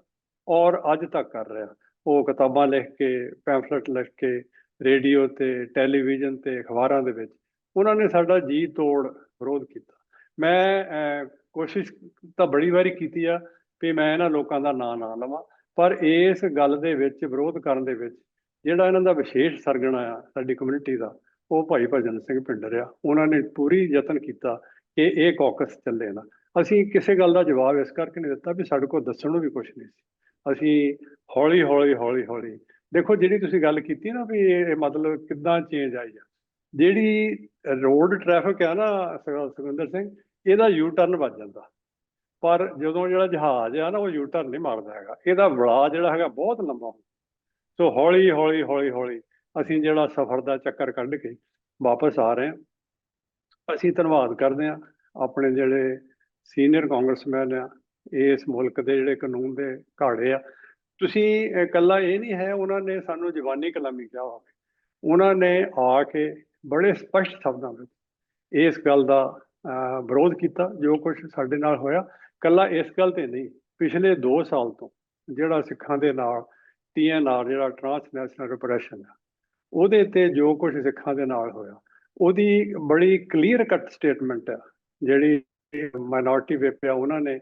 ਔਰ ਅੱਜ ਤੱਕ ਕਰ ਰਿਹਾ। ਉਹ ਕਿਤਾਬਾਂ ਲਿਖ ਕੇ, ਪੈਂਫਲੇਟ ਲਿਖ ਕੇ, ਰੇਡੀਓ ਤੇ, ਟੈਲੀਵਿਜ਼ਨ ਤੇ, ਅਖਬਾਰਾਂ ਦੇ ਵਿੱਚ ਉਹਨਾਂ ਨੇ ਸਾਡਾ ਜੀ ਤੋੜ ਵਿਰੋਧ ਕੀਤਾ। ਮੈਂ ਕੋਸ਼ਿਸ਼ ਤਾਂ ਬੜੀ ਵਾਰੀ ਕੀਤੀ ਆ ਵੀ ਮੈਂ ਇਹਨਾਂ ਲੋਕਾਂ ਦਾ ਨਾਂ ਨਾ ਲਵਾਂ, ਪਰ ਇਸ ਗੱਲ ਦੇ ਵਿੱਚ ਵਿਰੋਧ ਕਰਨ ਦੇ ਵਿੱਚ ਜਿਹੜਾ ਇਹਨਾਂ ਦਾ ਵਿਸ਼ੇਸ਼ ਸਰਗਣਾ ਆ ਸਾਡੀ ਕਮਿਊਨਿਟੀ ਦਾ, ਉਹ ਭਾਈ ਭਜਨ ਸਿੰਘ ਭਿੰਡਰ ਆ। ਉਹਨਾਂ ਨੇ ਪੂਰੀ ਯਤਨ ਕੀਤਾ ਕਿ ਇਹ ਕਾਕਸ ਚੱਲੇ ਨਾ। ਅਸੀਂ ਕਿਸੇ ਗੱਲ ਦਾ ਜਵਾਬ ਇਸ ਕਰਕੇ ਨਹੀਂ ਦਿੱਤਾ ਵੀ ਸਾਡੇ ਕੋਲ ਦੱਸਣ ਨੂੰ ਵੀ ਕੁਝ ਨਹੀਂ ਸੀ। ਅਸੀਂ ਹੌਲੀ ਹੌਲੀ ਦੇਖੋ, ਜਿਹੜੀ ਤੁਸੀਂ ਗੱਲ ਕੀਤੀ ਨਾ ਵੀ ਇਹ ਮਤਲਬ ਕਿੱਦਾਂ ਚੇਂਜ ਆਈ ਆ, ਜਿਹੜੀ ਰੋਡ ਟ੍ਰੈਫਿਕ ਆ ਨਾ ਸੁਖਵਿੰਦਰ ਸਿੰਘ, ਇਹਦਾ ਯੂ ਟਰਨ ਵੱਜ ਜਾਂਦਾ। ਪਰ ਜਦੋਂ ਜਿਹੜਾ ਜਹਾਜ਼ ਆ ਨਾ ਉਹ ਯੂ ਟਰਨ ਨਹੀਂ ਮਾਰਦਾ ਹੈਗਾ। ਇਹਦਾ ਵੜਾ ਜਿਹੜਾ ਹੈਗਾ ਬਹੁਤ ਲੰਬਾ ਹੁੰਦਾ। ਸੋ ਹੌਲੀ ਹੌਲੀ ਅਸੀਂ ਜਿਹੜਾ ਸਫ਼ਰ ਦਾ ਚੱਕਰ ਕੱਢ ਕੇ ਵਾਪਸ ਆ ਰਹੇ ਹਾਂ। ਅਸੀਂ ਧੰਨਵਾਦ ਕਰਦੇ ਹਾਂ ਆਪਣੇ ਜਿਹੜੇ ਸੀਨੀਅਰ ਕਾਂਗਰਸਮੈਨ ਆ, ਇਸ ਮੁਲਕ ਦੇ ਜਿਹੜੇ ਕਾਨੂੰਨ ਦੇ ਘਾੜੇ ਆ। ਤੁਸੀਂ ਇਕੱਲਾ ਇਹ ਨਹੀਂ ਹੈ ਉਹਨਾਂ ਨੇ ਸਾਨੂੰ ਜ਼ਬਾਨੀ ਕਲਾਮੀ ਕਿਹਾ ਹੋਵੇ, ਉਹਨਾਂ ਨੇ ਆ ਕੇ ਬੜੇ ਸਪਸ਼ਟ ਸ਼ਬਦਾਂ ਵਿੱਚ ਇਸ ਗੱਲ ਦਾ ਵਿਰੋਧ ਕੀਤਾ ਜੋ ਕੁਝ ਸਾਡੇ ਨਾਲ ਹੋਇਆ। ਇਕੱਲਾ ਇਸ ਗੱਲ ਤੇ ਨਹੀਂ, ਪਿਛਲੇ 2 ਸਾਲ ਤੋਂ ਜਿਹੜਾ ਸਿੱਖਾਂ ਦੇ ਨਾਲ TNR, ਜਿਹੜਾ ਟਰਾਂਸਨੈਸ਼ਨਲ ਰਿਪਰੈਸ਼ਨ ਆ, ਉਹਦੇ ਤੇ ਜੋ ਕੁਝ ਸਿੱਖਾਂ ਦੇ ਨਾਲ ਹੋਇਆ, ਉਹਦੀ ਬੜੀ ਕਲੀਅਰ ਕੱਟ ਸਟੇਟਮੈਂਟ ਆ। ਜਿਹੜੀ ਮਾਈਨੋਰਟੀ ਵਿਪ ਆ ਉਹਨਾਂ ਨੇ,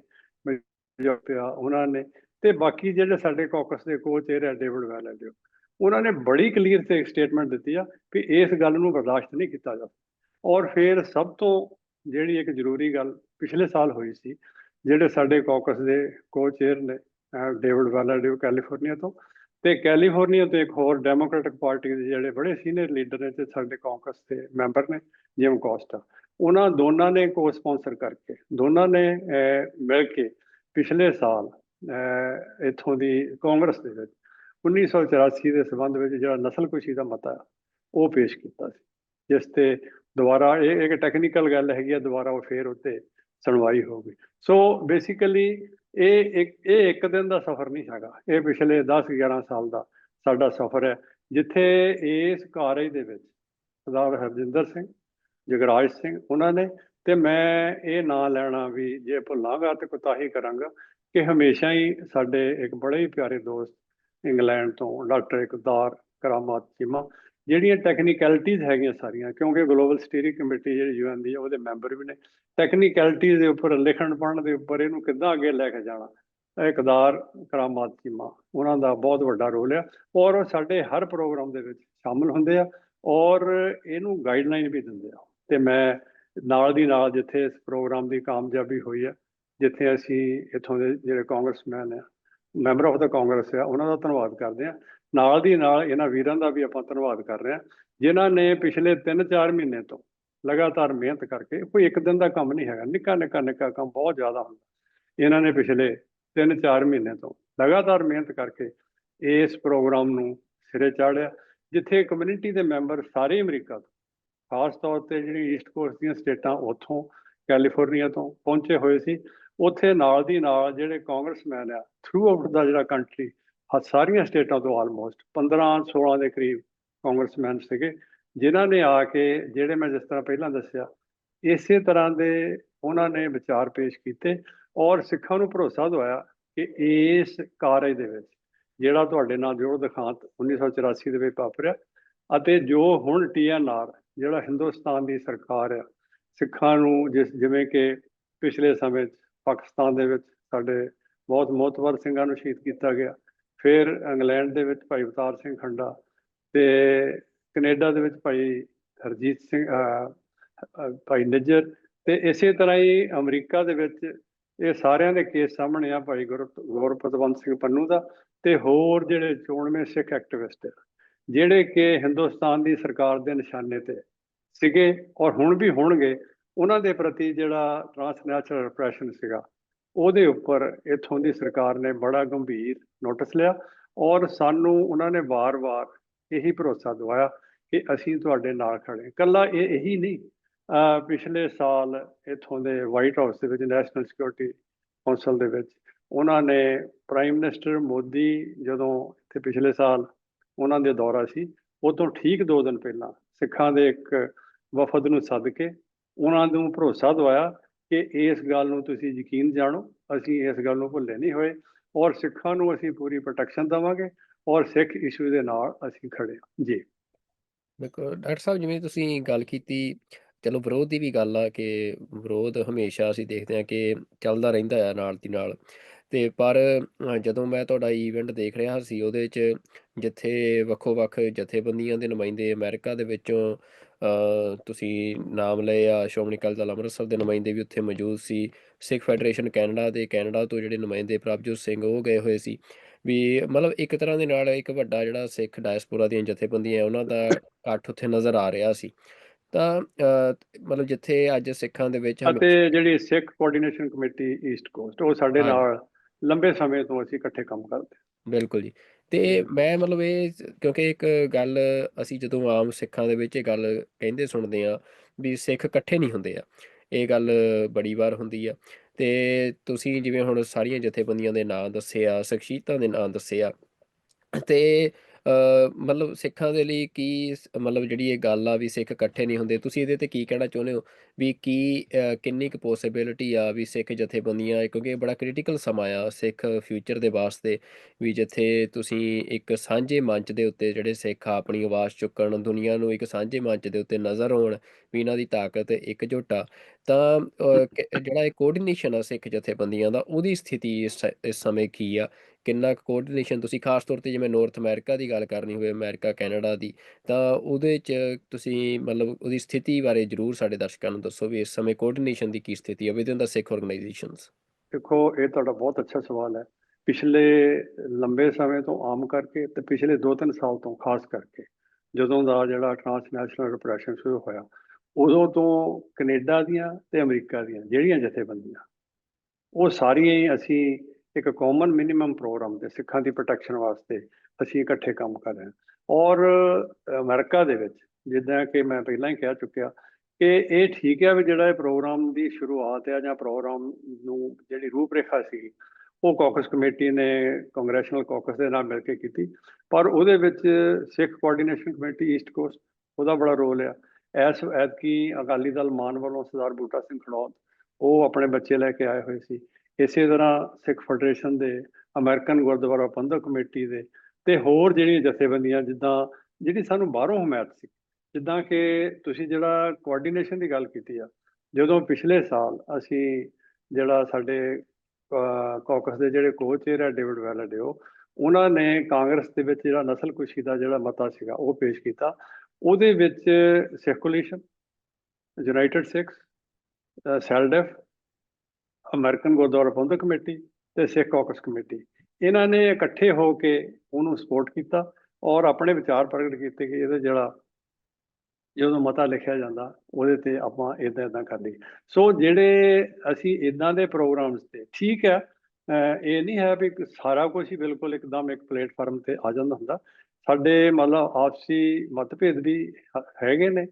ਉਹਨਾਂ ਨੇ, ਤੇ ਬਾਕੀ ਜਿਹੜੇ ਸਾਡੇ ਕਾਕਸ ਦੇ ਕੋ-ਚੇਅਰ ਹੈ ਡੇਵਿਡ ਵੈਲੈਂਡਿਓ, ਉਹਨਾਂ ਨੇ ਬੜੀ ਕਲੀਅਰ ਤੇ ਸਟੇਟਮੈਂਟ ਦਿੱਤੀ ਆ ਵੀ ਇਸ ਗੱਲ ਨੂੰ ਬਰਦਾਸ਼ਤ ਨਹੀਂ ਕੀਤਾ ਜਾ। ਔਰ ਫਿਰ ਸਭ ਤੋਂ ਜਿਹੜੀ ਇੱਕ ਜ਼ਰੂਰੀ ਗੱਲ ਪਿਛਲੇ ਸਾਲ ਹੋਈ ਸੀ, ਜਿਹੜੇ ਸਾਡੇ ਕਾਕਸ ਦੇ ਕੋ-ਚੇਅਰ ਨੇ ਡੇਵਿਡ ਵੈਲੈਂਡਿਓ ਕੈਲੀਫੋਰਨੀਆ ਤੋਂ, ਤੇ ਕੈਲੀਫੋਰਨੀਆ ਤੋਂ ਇੱਕ ਹੋਰ ਡੈਮੋਕ੍ਰੈਟਿਕ ਪਾਰਟੀ ਦੇ ਜਿਹੜੇ ਬੜੇ ਸੀਨੀਅਰ ਲੀਡਰ ਨੇ ਤੇ ਸਾਡੇ ਕਾਂਗਰਸ ਦੇ ਮੈਂਬਰ ਨੇ, ਜਿਮ ਕੋਸਟਾ, ਉਹਨਾਂ ਦੋਨਾਂ ਨੇ ਕੋ ਸਪਾਂਸਰ ਕਰਕੇ, ਦੋਨਾਂ ਨੇ ਮਿਲ ਕੇ ਪਿਛਲੇ ਸਾਲ ਇੱਥੋਂ ਦੀ ਕਾਂਗਰਸ ਦੇ ਵਿੱਚ 1984 ਦੇ ਸੰਬੰਧ ਵਿੱਚ ਜਿਹੜਾ ਨਸਲਕੁਸ਼ੀ ਦਾ ਮਤਾ ਉਹ ਪੇਸ਼ ਕੀਤਾ ਸੀ, ਜਿਸ ਤੇ ਦੁਬਾਰਾ ਇਹ ਇੱਕ ਟੈਕਨੀਕਲ ਗੱਲ ਹੈਗੀ ਆ, ਦੁਬਾਰਾ ਉਹ ਫੇਰ ਉੱਤੇ ਸੁਣਵਾਈ ਹੋ ਗਈ। ਸੋ ਬੇਸਿਕਲੀ ਇਹ ਇੱਕ ਦਿਨ ਦਾ ਸਫ਼ਰ ਨਹੀਂ ਹੈਗਾ, ਇਹ ਪਿਛਲੇ 10-11 ਸਾਲ ਦਾ ਸਾਡਾ ਸਫ਼ਰ ਹੈ, ਜਿੱਥੇ ਇਸ ਕਾਰਜ ਦੇ ਵਿੱਚ ਸਰਦਾਰ ਹਰਜਿੰਦਰ ਸਿੰਘ, ਜਗਰਾਜ ਸਿੰਘ ਉਹਨਾਂ ਨੇ ਤੇ ਮੈਂ ਇਹ ਨਾਂ ਲੈਣਾ ਵੀ ਜੇ ਭੁੱਲਾਂਗਾ ਤੇ ਕੁਤਾਹੀ ਕਰਾਂਗਾ ਕਿ ਹਮੇਸ਼ਾ ਹੀ ਸਾਡੇ ਇੱਕ ਬੜੇ ਹੀ ਪਿਆਰੇ ਦੋਸਤ ਇੰਗਲੈਂਡ ਤੋਂ ਡਾਕਟਰ ਇਕਬਾਰ ਕਰਾਮਾਤ ਚੀਮਾ, ਜਿਹੜੀਆਂ ਟੈਕਨੀਕੈਲਿਟੀਜ਼ ਹੈਗੀਆਂ ਸਾਰੀਆਂ, ਕਿਉਂਕਿ ਗਲੋਬਲ ਸਟੀਅਰਿੰਗ ਕਮੇਟੀ ਜਿਹੜੀ UN ਦੀ ਉਹਦੇ ਮੈਂਬਰ ਵੀ ਨੇ, ਟੈਕਨੀਕੈਲਿਟੀਜ਼ ਦੇ ਉੱਪਰ, ਲਿਖਣ ਪੜ੍ਹਨ ਦੇ ਉੱਪਰ ਇਹਨੂੰ ਕਿੱਦਾਂ ਅੱਗੇ ਲੈ ਕੇ ਜਾਣਾ, ਇਕਬਾਰ ਕਰਾਮਾਤ ਚੀਮਾ ਉਹਨਾਂ ਦਾ ਬਹੁਤ ਵੱਡਾ ਰੋਲ ਆ। ਔਰ ਉਹ ਸਾਡੇ ਹਰ ਪ੍ਰੋਗਰਾਮ ਦੇ ਵਿੱਚ ਸ਼ਾਮਲ ਹੁੰਦੇ ਆ ਔਰ ਇਹਨੂੰ ਗਾਈਡਲਾਈਨ ਵੀ ਦਿੰਦੇ ਆ। ਤੇ ਮੈਂ ਨਾਲ ਦੀ ਨਾਲ ਜਿੱਥੇ ਇਸ ਪ੍ਰੋਗਰਾਮ ਦੀ ਕਾਮਯਾਬੀ ਹੋਈ ਆ, ਜਿੱਥੇ ਅਸੀਂ ਇੱਥੋਂ ਦੇ ਜਿਹੜੇ ਕਾਂਗਰਸਮੈਨ ਆ, ਮੈਂਬਰ ਆਫ ਦਾ ਕਾਂਗਰਸ ਆ, ਉਹਨਾਂ ਦਾ ਧੰਨਵਾਦ ਕਰਦੇ ਆ। ਨਾਲ ਦੀ ਨਾਲ ਇਹਨਾਂ ਵੀਰਾਂ ਦਾ ਵੀ ਆਪਾਂ ਧੰਨਵਾਦ ਕਰ ਰਹੇ ਹਾਂ, ਜਿਨ੍ਹਾਂ ਨੇ ਪਿਛਲੇ 3-4 ਮਹੀਨੇ ਤੋਂ ਲਗਾਤਾਰ ਮਿਹਨਤ ਕਰਕੇ, ਕੋਈ ਇੱਕ ਦਿਨ ਦਾ ਕੰਮ ਨਹੀਂ ਹੈਗਾ, ਨਿੱਕਾ ਨਿੱਕਾ ਨਿੱਕਾ ਕੰਮ ਬਹੁਤ ਜ਼ਿਆਦਾ ਹੁੰਦਾ। ਇਹਨਾਂ ਨੇ ਪਿਛਲੇ 3-4 ਮਹੀਨੇ ਤੋਂ ਲਗਾਤਾਰ ਮਿਹਨਤ ਕਰਕੇ ਇਸ ਪ੍ਰੋਗਰਾਮ ਨੂੰ ਸਿਰੇ ਚਾੜਿਆ, ਜਿੱਥੇ ਕਮਿਊਨਿਟੀ ਦੇ ਮੈਂਬਰ ਸਾਰੇ ਅਮਰੀਕਾ ਤੋਂ, ਖਾਸ ਤੌਰ ਤੇ ਜਿਹੜੀ ਈਸਟ ਕੋਸਟ ਦੀਆਂ ਸਟੇਟਾਂ ਉੱਥੋਂ ਕੈਲੀਫੋਰਨੀਆ ਤੋਂ ਪਹੁੰਚੇ ਹੋਏ ਸੀ। ਉੱਥੇ ਨਾਲ ਦੀ ਨਾਲ ਜਿਹੜੇ ਕਾਂਗਰਸਮੈਨ ਆ ਥਰੂ ਆਊਟ ਦਾ ਜਿਹੜਾ ਕੰਟਰੀ, ਸਾਰੀਆਂ ਸਟੇਟਾਂ ਤੋਂ ਆਲਮੋਸਟ 15-16 ਦੇ ਕਰੀਬ ਕਾਂਗਰਸਮੈਨ ਸੀਗੇ, ਜਿਨ੍ਹਾਂ ਨੇ ਆ ਕੇ, ਜਿਹੜੇ ਮੈਂ ਜਿਸ ਤਰ੍ਹਾਂ ਪਹਿਲਾਂ ਦੱਸਿਆ, ਇਸੇ ਤਰ੍ਹਾਂ ਦੇ ਉਹਨਾਂ ਨੇ ਵਿਚਾਰ ਪੇਸ਼ ਕੀਤੇ ਔਰ ਸਿੱਖਾਂ ਨੂੰ ਭਰੋਸਾ ਦਿਵਾਇਆ ਕਿ ਇਸ ਕਾਰਜ ਦੇ ਵਿੱਚ ਜਿਹੜਾ ਤੁਹਾਡੇ ਨਾਲ ਜੋੜ ਦਿਖਾਂਤ 1984 ਦੇ ਵਿੱਚ ਵਾਪਰਿਆ, ਅਤੇ ਜੋ ਹੁਣ TNR ਜਿਹੜਾ ਹਿੰਦੁਸਤਾਨ ਦੀ ਸਰਕਾਰ ਆ, ਸਿੱਖਾਂ ਨੂੰ ਜਿਵੇਂ ਕਿ ਪਿਛਲੇ ਸਮੇਂ 'ਚ ਪਾਕਿਸਤਾਨ ਦੇ ਵਿੱਚ ਸਾਡੇ ਬਹੁਤ ਮੋਹਤਵਰ ਸਿੰਘਾਂ ਨੂੰ ਸ਼ਹੀਦ ਕੀਤਾ ਗਿਆ, ਫਿਰ ਇੰਗਲੈਂਡ ਦੇ ਵਿੱਚ ਭਾਈ ਅਵਤਾਰ ਸਿੰਘ ਖੰਡਾ, ਤੇ ਕੈਨੇਡਾ ਦੇ ਵਿੱਚ ਭਾਈ ਹਰਜੀਤ ਸਿੰਘ, ਭਾਈ ਨਿੱਜਰ, ਤੇ ਇਸੇ ਤਰ੍ਹਾਂ ਹੀ ਅਮਰੀਕਾ ਦੇ ਵਿੱਚ ਇਹ ਸਾਰਿਆਂ ਦੇ ਕੇਸ ਸਾਹਮਣੇ ਆ, ਭਾਈ ਗੁਰਪਤਵੰਤ ਸਿੰਘ ਪੰਨੂ ਦਾ, ਤੇ ਹੋਰ ਜਿਹੜੇ 94 ਸਿੱਖ ਐਕਟਿਵਿਸਟ ਆ, ਜਿਹੜੇ ਕਿ ਹਿੰਦੁਸਤਾਨ ਦੀ ਸਰਕਾਰ ਦੇ ਨਿਸ਼ਾਨੇ ਤੇ ਸੀਗੇ ਔਰ ਹੁਣ ਵੀ ਹੋਣਗੇ। ਉਹਨਾਂ ਦੇ ਪ੍ਰਤੀ ਜਿਹੜਾ ਟ੍ਰਾਂਸਨੈਸ਼ਨਲ ਰਿਪਰੈਸ਼ਨ ਸੀਗਾ, ਉਹਦੇ ਉੱਪਰ ਇੱਥੋਂ ਦੀ ਸਰਕਾਰ ਨੇ ਬੜਾ ਗੰਭੀਰ ਨੋਟਿਸ ਲਿਆ ਔਰ ਸਾਨੂੰ ਉਹਨਾਂ ਨੇ ਵਾਰ-ਵਾਰ ਇਹੀ ਭਰੋਸਾ ਦਿਵਾਇਆ ਕਿ ਅਸੀਂ ਤੁਹਾਡੇ ਨਾਲ ਖੜੇ। ਇਕੱਲਾ ਇਹੀ ਨਹੀਂ, ਪਿਛਲੇ ਸਾਲ ਇੱਥੋਂ ਦੇ ਵਾਈਟ ਹਾਊਸ ਦੇ ਵਿੱਚ, ਨੈਸ਼ਨਲ ਸਿਕਿਉਰਿਟੀ ਕੌਂਸਲ ਦੇ ਵਿੱਚ, ਉਹਨਾਂ ਨੇ ਪ੍ਰਾਈਮ ਮਿਨਿਸਟਰ ਮੋਦੀ ਜਦੋਂ ਇੱਥੇ ਪਿਛਲੇ ਸਾਲ ਉਹਨਾਂ ਦੇ ਦੌਰਾ ਸੀ, ਉਹ ਤੋਂ ਠੀਕ 2 ਦਿਨ ਪਹਿਲਾਂ ਸਿੱਖਾਂ ਦੇ ਇੱਕ ਵਫਦ ਨੂੰ ਸੱਦ ਕੇ ਉਹਨਾਂ ਨੂੰ ਭਰੋਸਾ ਦਿਵਾਇਆ ਕਿ ਇਸ ਗੱਲ ਨੂੰ ਤੁਸੀਂ ਯਕੀਨ ਜਾਣੋ, ਅਸੀਂ ਇਸ ਗੱਲ ਨੂੰ ਭੁੱਲੇ ਨਹੀਂ ਹੋਏ ਔਰ ਸਿੱਖਾਂ ਨੂੰ ਅਸੀਂ ਪੂਰੀ ਪ੍ਰੋਟੈਕਸ਼ਨ ਦੇਵਾਂਗੇ ਔਰ ਸਿੱਖ ਇਸ਼ੂ ਦੇ ਨਾਲ ਅਸੀਂ ਖੜੇ ਹਾਂ ਜੀ। ਬਿਲਕੁਲ ਡਾਕਟਰ ਸਾਹਿਬ, ਜਿਵੇਂ ਤੁਸੀਂ ਗੱਲ ਕੀਤੀ, ਚਲੋ ਵਿਰੋਧ ਦੀ ਵੀ ਗੱਲ ਆ ਕਿ ਵਿਰੋਧ ਹਮੇਸ਼ਾ ਅਸੀਂ ਦੇਖਦੇ ਹਾਂ ਕਿ ਚੱਲਦਾ ਰਹਿੰਦਾ ਆ ਨਾਲ ਦੀ ਨਾਲ। ਤੇ ਪਰ ਜਦੋਂ ਮੈਂ ਤੁਹਾਡਾ ਈਵੈਂਟ ਦੇਖ ਰਿਹਾ ਸੀ, ਉਹਦੇ 'ਚ ਜਿੱਥੇ ਵੱਖੋ-ਵੱਖ ਜਥੇਬੰਦੀਆਂ ਦੇ ਨੁਮਾਇੰਦੇ ਅਮਰੀਕਾ ਦੇ ਵਿੱਚੋਂ ਤੁਸੀਂ ਨਾਮ ਲਏ ਆ, ਸ਼੍ਰੋਮਣੀ ਅਕਾਲੀ ਦਲ ਅੰਮ੍ਰਿਤਸਰ ਦੇ ਨੁਮਾਇੰਦੇ ਵੀ ਉੱਥੇ ਮੌਜੂਦ ਸੀ। ਸਿੱਖ ਫੈਡਰੇਸ਼ਨ ਕੈਨੇਡਾ ਦੇ, ਕੈਨੇਡਾ ਤੋਂ ਜਿਹੜੇ ਨੁਮਾਇੰਦੇ ਪ੍ਰਭਜੋਤ ਸਿੰਘ ਉਹ ਗਏ ਹੋਏ ਸੀ। ਵੀ ਮਤਲਬ ਇੱਕ ਤਰ੍ਹਾਂ ਦੇ ਨਾਲ ਇੱਕ ਵੱਡਾ ਜਿਹੜਾ ਸਿੱਖ ਡਾਇਸਪੋਰਾ ਦੀਆਂ ਜਥੇਬੰਦੀਆਂ ਉਹਨਾਂ ਦਾ ਇਕੱਠ ਉੱਥੇ ਨਜ਼ਰ ਆ ਰਿਹਾ ਸੀ। ਤਾਂ ਮਤਲਬ ਜਿੱਥੇ ਅੱਜ ਸਿੱਖਾਂ ਦੇ ਵਿੱਚ ਅਤੇ ਜਿਹੜੀ ਸਿੱਖ ਕੋਆਰਡੀਨੇਸ਼ਨ ਕਮੇਟੀ ਈਸਟ ਕੋਸਟ, ਉਹ ਸਾਡੇ ਹਾਂਜੀ, ਨਾਲ ਲੰਬੇ ਸਮੇਂ ਤੋਂ ਅਸੀਂ ਇਕੱਠੇ ਕੰਮ ਕਰਦੇ ਬਿਲਕੁਲ ਜੀ। ਤੇ ਹਾਂ। ਮੈਂ ਮਤਲਬ ਇਹ ਕਿਉਂਕਿ ਇੱਕ ਗੱਲ ਅਸੀਂ ਜਦੋਂ ਆਮ ਸਿੱਖਾਂ ਦੇ ਵਿੱਚ ਇਹ ਗੱਲ ਕਹਿੰਦੇ ਸੁਣਦੇ ਆ ਵੀ ਸਿੱਖ ਇਕੱਠੇ ਨਹੀਂ ਹੁੰਦੇ ਆ, ਇਹ ਗੱਲ ਬੜੀ ਵਾਰ ਹੁੰਦੀ ਆ। ਤੇ ਤੁਸੀਂ ਜਿਵੇਂ ਹੁਣ ਸਾਰੀਆਂ ਜਥੇਬੰਦੀਆਂ ਦੇ ਨਾਂ ਦੱਸੇ ਆ, ਸ਼ਖਸੀਅਤਾਂ ਦੇ ਨਾਂ ਦੱਸੇ ਆ, ਤੇ ਮਤਲਬ ਸਿੱਖਾਂ ਦੇ ਲਈ ਕੀ ਮਤਲਬ ਜਿਹੜੀ ਇਹ ਗੱਲ ਆ ਵੀ ਸਿੱਖ ਇਕੱਠੇ ਨਹੀਂ ਹੁੰਦੇ, ਤੁਸੀਂ ਇਹਦੇ ਤੇ ਕੀ ਕਹਿਣਾ ਚਾਹੁੰਦੇ ਹੋ? ਵੀ ਕੀ ਕਿੰਨੀ ਕੁ ਪੋਸੀਬਿਲਿਟੀ ਆ ਵੀ ਸਿੱਖ ਜਥੇਬੰਦੀਆਂ, ਕਿਉਂਕਿ ਇਹ ਬੜਾ ਕ੍ਰਿਟੀਕਲ ਸਮਾਂ ਆ ਸਿੱਖ ਫਿਊਚਰ ਦੇ ਵਾਸਤੇ, ਵੀ ਜਿੱਥੇ ਤੁਸੀਂ ਇੱਕ ਸਾਂਝੇ ਮੰਚ ਦੇ ਉੱਤੇ ਜਿਹੜੇ ਸਿੱਖ ਆ ਆਪਣੀ ਆਵਾਜ਼ ਚੁੱਕਣ, ਦੁਨੀਆ ਨੂੰ ਇੱਕ ਸਾਂਝੇ ਮੰਚ ਦੇ ਉੱਤੇ ਨਜ਼ਰ ਆਉਣ ਵੀ ਇਹਨਾਂ ਦੀ ਤਾਕਤ ਇੱਕਜੁੱਟ ਆ, ਤਾਂ ਜਿਹੜਾ ਇਹ ਕੋਆਰਡੀਨੇਸ਼ਨ ਆ ਸਿੱਖ ਜਥੇਬੰਦੀਆਂ ਦਾ, ਉਹਦੀ ਸਥਿਤੀ ਇਸ ਸਮੇਂ ਕੀ ਆ? ਕਿੰਨਾ ਕੁ ਕੋਆਰਡੀਨੇਸ਼ਨ ਤੁਸੀਂ ਖਾਸ ਤੌਰ ਤੇ ਜਿਵੇਂ ਨਾਰਥ ਅਮਰੀਕਾ ਦੀ ਗੱਲ ਕਰਨੀ ਹੋਵੇ, ਅਮਰੀਕਾ ਕੈਨੇਡਾ ਦੀ, ਤਾਂ ਉਹਦੇ 'ਚ ਤੁਸੀਂ ਮਤਲਬ ਉਹਦੀ ਸਥਿਤੀ ਬਾਰੇ ਜ਼ਰੂਰ ਸਾਡੇ ਦਰਸ਼ਕਾਂ ਨੂੰ ਦੱਸੋ ਵੀ ਇਸ ਸਮੇਂ ਕੋਆਰਡੀਨੇਸ਼ਨ ਦੀ ਕੀ ਸਥਿਤੀ ਹੈ ਵਿਦਿਨ ਦਾ ਸਿੱਖ ਆਰਗੇਨਾਈਜੇਸ਼ਨਸ। ਦੇਖੋ, ਇਹ ਤੁਹਾਡਾ ਬਹੁਤ ਅੱਛਾ ਸਵਾਲ ਹੈ। ਪਿਛਲੇ ਲੰਬੇ ਸਮੇਂ ਤੋਂ ਆਮ ਕਰਕੇ ਤੇ ਪਿਛਲੇ 2-3 ਸਾਲ ਤੋਂ ਖਾਸ ਕਰਕੇ, ਜਦੋਂ ਦਾ ਜਿਹੜਾ ਟ੍ਰਾਂਸਨੈਸ਼ਨਲ ਰਿਪਰੈਸ਼ਨ ਸ਼ੁਰੂ ਹੋਇਆ, ਉਦੋਂ ਤੋਂ ਕੈਨੇਡਾ ਦੀਆਂ ਤੇ ਅਮਰੀਕਾ ਦੀਆਂ ਜਿਹੜੀਆਂ ਜਥੇਬੰਦੀਆਂ, ਉਹ ਸਾਰੀਆਂ ਹੀ ਅਸੀਂ ਇੱਕ ਕਾਮਨ ਮਿਨੀਮਮ ਪ੍ਰੋਗਰਾਮ ਤੇ ਸਿੱਖਾਂ ਦੀ ਪ੍ਰੋਟੈਕਸ਼ਨ ਵਾਸਤੇ ਅਸੀਂ ਇਕੱਠੇ ਕੰਮ ਕਰ ਰਹੇ ਹਾਂ। ਔਰ ਅਮਰੀਕਾ ਦੇ ਵਿੱਚ, ਜਿੱਦਾਂ ਕਿ ਮੈਂ ਪਹਿਲਾਂ ਹੀ ਕਹਿ ਚੁੱਕਿਆ, ਕਿ ਇਹ ਠੀਕ ਹੈ ਵੀ ਜਿਹੜਾ ਇਹ ਪ੍ਰੋਗਰਾਮ ਦੀ ਸ਼ੁਰੂਆਤ ਹੈ ਜਾਂ ਪ੍ਰੋਗਰਾਮ ਨੂੰ ਜਿਹੜੀ ਰੂਪਰੇਖਾ ਸੀ, ਉਹ ਕਾਕਸ ਕਮੇਟੀ ਨੇ ਕੰਗਰੈਸ਼ਨਲ ਕਾਕਸ ਦੇ ਨਾਲ ਮਿਲ ਕੇ ਕੀਤੀ, ਪਰ ਉਹਦੇ ਵਿੱਚ ਸਿੱਖ ਕੋਆਰਡੀਨੇਸ਼ਨ ਕਮੇਟੀ ਈਸਟ ਕੋਸਟ, ਉਹਦਾ ਬੜਾ ਰੋਲ ਆ। ਐਤਕੀ ਅਕਾਲੀ ਦਲ ਮਾਨ ਵੱਲੋਂ ਸਰਦਾਰ ਬੂਟਾ ਸਿੰਘ ਖੜੌਤ ਉਹ ਆਪਣੇ ਬੱਚੇ ਲੈ ਕੇ ਆਏ ਹੋਏ ਸੀ। ਇਸੇ ਤਰ੍ਹਾਂ ਸਿੱਖ ਫੈਡਰੇਸ਼ਨ ਦੇ, ਅਮਰੀਕਨ ਗੁਰਦੁਆਰਾ ਪ੍ਰਬੰਧਕ ਕਮੇਟੀ ਦੇ ਤੇ ਹੋਰ ਜਿਹੜੀਆਂ ਜਥੇਬੰਦੀਆਂ, ਜਿੱਦਾਂ ਜਿਹੜੀ ਸਾਨੂੰ ਬਾਹਰੋਂ ਹਮਾਇਤ ਸੀ, ਜਿੱਦਾਂ ਕਿ ਤੁਸੀਂ ਜਿਹੜਾ ਕੋਆਰਡੀਨੇਸ਼ਨ ਦੀ ਗੱਲ ਕੀਤੀ ਆ, ਜਦੋਂ ਪਿਛਲੇ ਸਾਲ ਅਸੀਂ ਜਿਹੜਾ ਸਾਡੇ ਕਾਕਸ ਦੇ ਜਿਹੜੇ ਕੋ-ਚੇਅਰ ਹੈ ਡੇਵਿਡ ਵੈਲਾਡਿਓ, ਉਹਨਾਂ ਨੇ ਕਾਂਗਰਸ ਦੇ ਵਿੱਚ ਜਿਹੜਾ ਨਸਲਕੁਸ਼ੀ ਦਾ ਜਿਹੜਾ ਮਤਾ ਸੀਗਾ ਉਹ ਪੇਸ਼ ਕੀਤਾ। ਉਹਦੇ ਵਿੱਚ Sikh coalition, United Sikhs, SALDEF, American Gurdwara Prabandhak committee ਤੇ ਸਿੱਖ ਕਾਕਸ ਕਮੇਟੀ, ਇਹਨਾਂ ਨੇ ਇਕੱਠੇ ਹੋ ਕੇ ਉਹਨੂੰ ਸਪੋਰਟ ਕੀਤਾ ਔਰ ਆਪਣੇ ਵਿਚਾਰ ਪ੍ਰਗਟ ਕੀਤੇ ਕਿ ਇਹਦਾ ਜਿਹੜਾ ਜਦੋਂ ਮਤਾ ਲਿਖਿਆ ਜਾਂਦਾ ਉਹਦੇ ਤੇ ਆਪਾਂ ਇਦਾਂ ਇਦਾਂ ਕਰ ਲਈਏ। ਸੋ ਜਿਹੜੇ ਅਸੀਂ ਇਦਾਂ ਦੇ ਪ੍ਰੋਗਰਾਮਸ ਤੇ ਠੀਕ ਹੈ, ਇਹ ਨਹੀਂ ਹੈ ਵੀ ਸਾਰਾ ਕੁਝ ਹੀ ਬਿਲਕੁਲ ਇੱਕਦਮ ਇੱਕ ਪਲੇਟਫਾਰਮ ਤੇ ਆ ਜਾਂਦਾ ਹੁੰਦਾ। ਸਾਡੇ ਮਤਲਬ ਆਪਸੀ ਮਤਭੇਦ ਵੀ ਹੈਗੇ ਨੇ,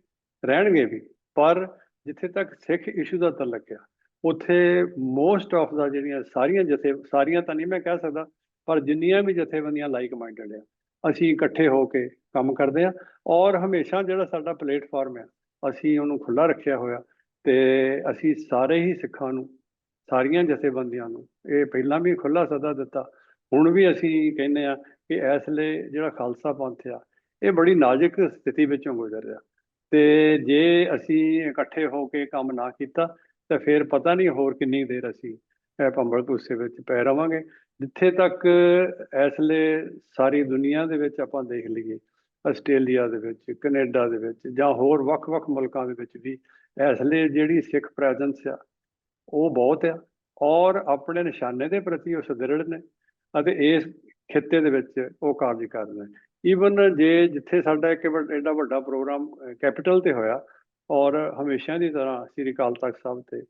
ਰਹਿਣਗੇ ਵੀ, ਪਰ ਜਿੱਥੇ ਤੱਕ ਸਿੱਖ ਇਸ਼ੂ ਦਾ ਤਲਕ ਆ, ਉੱਥੇ ਮੋਸਟ ਆਫ ਦਾ ਜਿਹੜੀਆਂ ਸਾਰੀਆਂ ਤਾਂ ਨਹੀਂ ਮੈਂ ਕਹਿ ਸਕਦਾ, ਪਰ ਜਿੰਨੀਆਂ ਵੀ ਜਥੇਬੰਦੀਆਂ ਲਾਈਕ ਮਾਈਂਡਡ ਆ, ਅਸੀਂ ਇਕੱਠੇ ਹੋ ਕੇ ਕੰਮ ਕਰਦੇ ਹਾਂ। ਔਰ ਹਮੇਸ਼ਾ ਜਿਹੜਾ ਸਾਡਾ ਪਲੇਟਫਾਰਮ ਹੈ ਅਸੀਂ ਉਹਨੂੰ ਖੁੱਲ੍ਹਾ ਰੱਖਿਆ ਹੋਇਆ, ਤੇ ਅਸੀਂ ਸਾਰੇ ਹੀ ਸਿੱਖਾਂ ਨੂੰ, ਸਾਰੀਆਂ ਜਥੇਬੰਦੀਆਂ ਨੂੰ ਇਹ ਪਹਿਲਾਂ ਵੀ ਖੁੱਲ੍ਹਾ ਸੱਦਾ ਦਿੱਤਾ, ਹੁਣ ਵੀ ਅਸੀਂ ਕਹਿੰਦੇ ਆ ਕਿ ਇਸ ਵੇਲੇ ਜਿਹੜਾ ਖਾਲਸਾ ਪੰਥ ਆ ਇਹ ਬੜੀ ਨਾਜ਼ੁਕ ਸਥਿਤੀ ਵਿੱਚੋਂ ਗੁਜ਼ਰ ਰਿਹਾ, ਤੇ ਜੇ ਅਸੀਂ ਇਕੱਠੇ ਹੋ ਕੇ ਕੰਮ ਨਾ ਕੀਤਾ ਤਾਂ ਫਿਰ ਪਤਾ ਨਹੀਂ ਹੋਰ ਕਿੰਨੀ ਦੇਰ ਅਸੀਂ ਭੰਬਲ ਭੂਸੇ ਵਿੱਚ ਪੈ ਰਵਾਂਗੇ। ਜਿੱਥੇ ਤੱਕ ਇਸ ਵੇਲੇ ਸਾਰੀ ਦੁਨੀਆ ਦੇ ਵਿੱਚ ਆਪਾਂ ਦੇਖ ਲਈਏ, ਆਸਟ੍ਰੇਲੀਆ ਦੇ ਵਿੱਚ, ਕੈਨੇਡਾ ਦੇ ਵਿੱਚ ਜਾਂ ਹੋਰ ਵੱਖ-ਵੱਖ ਮੁਲਕਾਂ ਦੇ ਵਿੱਚ ਵੀ ਇਸ ਵੇਲੇ ਜਿਹੜੀ ਸਿੱਖ ਪ੍ਰੈਜ਼ੈਂਸ ਆ ਉਹ ਬਹੁਤ ਆ, ਔਰ ਆਪਣੇ ਨਿਸ਼ਾਨੇ ਦੇ ਪ੍ਰਤੀ ਉਹ ਸੁਦ੍ਰਿੜ ਨੇ ਅਤੇ ਇਸ ਖਿੱਤੇ ਦੇ ਵਿੱਚ ਉਹ ਕਾਰਜ ਕਰ ਰਹੇ ਨੇ। ਈਵਨ ਜੇ ਜਿੱਥੇ ਸਾਡਾ ਇੱਕ ਐਡਾ ਵੱਡਾ ਪ੍ਰੋਗਰਾਮ ਕੈਪੀਟਲ ਤੇ ਹੋਇਆ, ਔਰ ਹਮੇਸ਼ਾ ਦੀ ਤਰ੍ਹਾਂ ਸ੍ਰੀ ਅਕਾਲ ਤਖਤ ਸਾਹਿਬ ਤੇ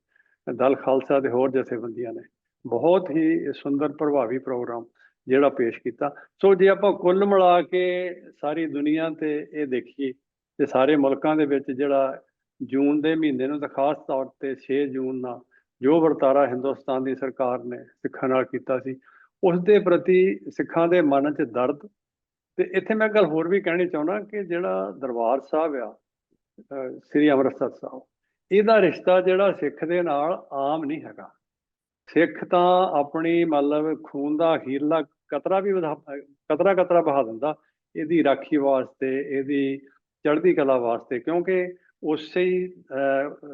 ਦਲ ਖਾਲਸਾ ਦੇ ਹੋਰ ਜਥੇਬੰਦੀਆਂ ਨੇ ਬਹੁਤ ਹੀ ਸੁੰਦਰ ਪ੍ਰਭਾਵੀ ਪ੍ਰੋਗਰਾਮ ਜਿਹੜਾ ਪੇਸ਼ ਕੀਤਾ। ਸੋ ਜੇ ਆਪਾਂ ਕੁੱਲ ਮਿਲਾ ਕੇ ਸਾਰੀ ਦੁਨੀਆ ਤੇ ਇਹ ਦੇਖੀਏ ਤੇ ਸਾਰੇ ਮੁਲਕਾਂ ਦੇ ਵਿੱਚ ਜਿਹੜਾ ਜੂਨ ਦੇ ਮਹੀਨੇ ਨੂੰ ਤਾਂ ਖਾਸ ਤੌਰ ਤੇ 6 ਜੂਨ ਨਾਲ ਜੋ ਵਰਤਾਰਾ ਹਿੰਦੁਸਤਾਨ ਦੀ ਸਰਕਾਰ ਨੇ ਸਿੱਖਾਂ ਨਾਲ ਕੀਤਾ ਸੀ, ਉਸ ਦੇ ਪ੍ਰਤੀ ਸਿੱਖਾਂ ਦੇ ਮਨ 'ਚ ਦਰਦ। ਤੇ ਇੱਥੇ ਮੈਂ ਗੱਲ ਹੋਰ ਵੀ ਕਹਿਣੀ ਚਾਹੁੰਦਾ ਕਿ ਜਿਹੜਾ ਦਰਬਾਰ ਸਾਹਿਬ ਆ, ਸ੍ਰੀ ਅੰਮ੍ਰਿਤਸਰ ਸਾਹਿਬ, ਇਹਦਾ ਰਿਸ਼ਤਾ ਜਿਹੜਾ ਸਿੱਖ ਦੇ ਨਾਲ ਆਮ ਨਹੀਂ ਹੈਗਾ। ਸਿੱਖ ਤਾਂ ਆਪਣੀ ਮਤਲਬ ਖੂਨ ਦਾ ਅਖੀਰਲਾ ਕਤਰਾ ਵੀ ਕਤਰਾ ਕਤਰਾ ਬਹਾ ਦਿੰਦਾ ਇਹਦੀ ਰਾਖੀ ਵਾਸਤੇ, ਇਹਦੀ ਚੜ੍ਹਦੀ ਕਲਾ ਵਾਸਤੇ, ਕਿਉਂਕਿ ਉਸੇ ਹੀ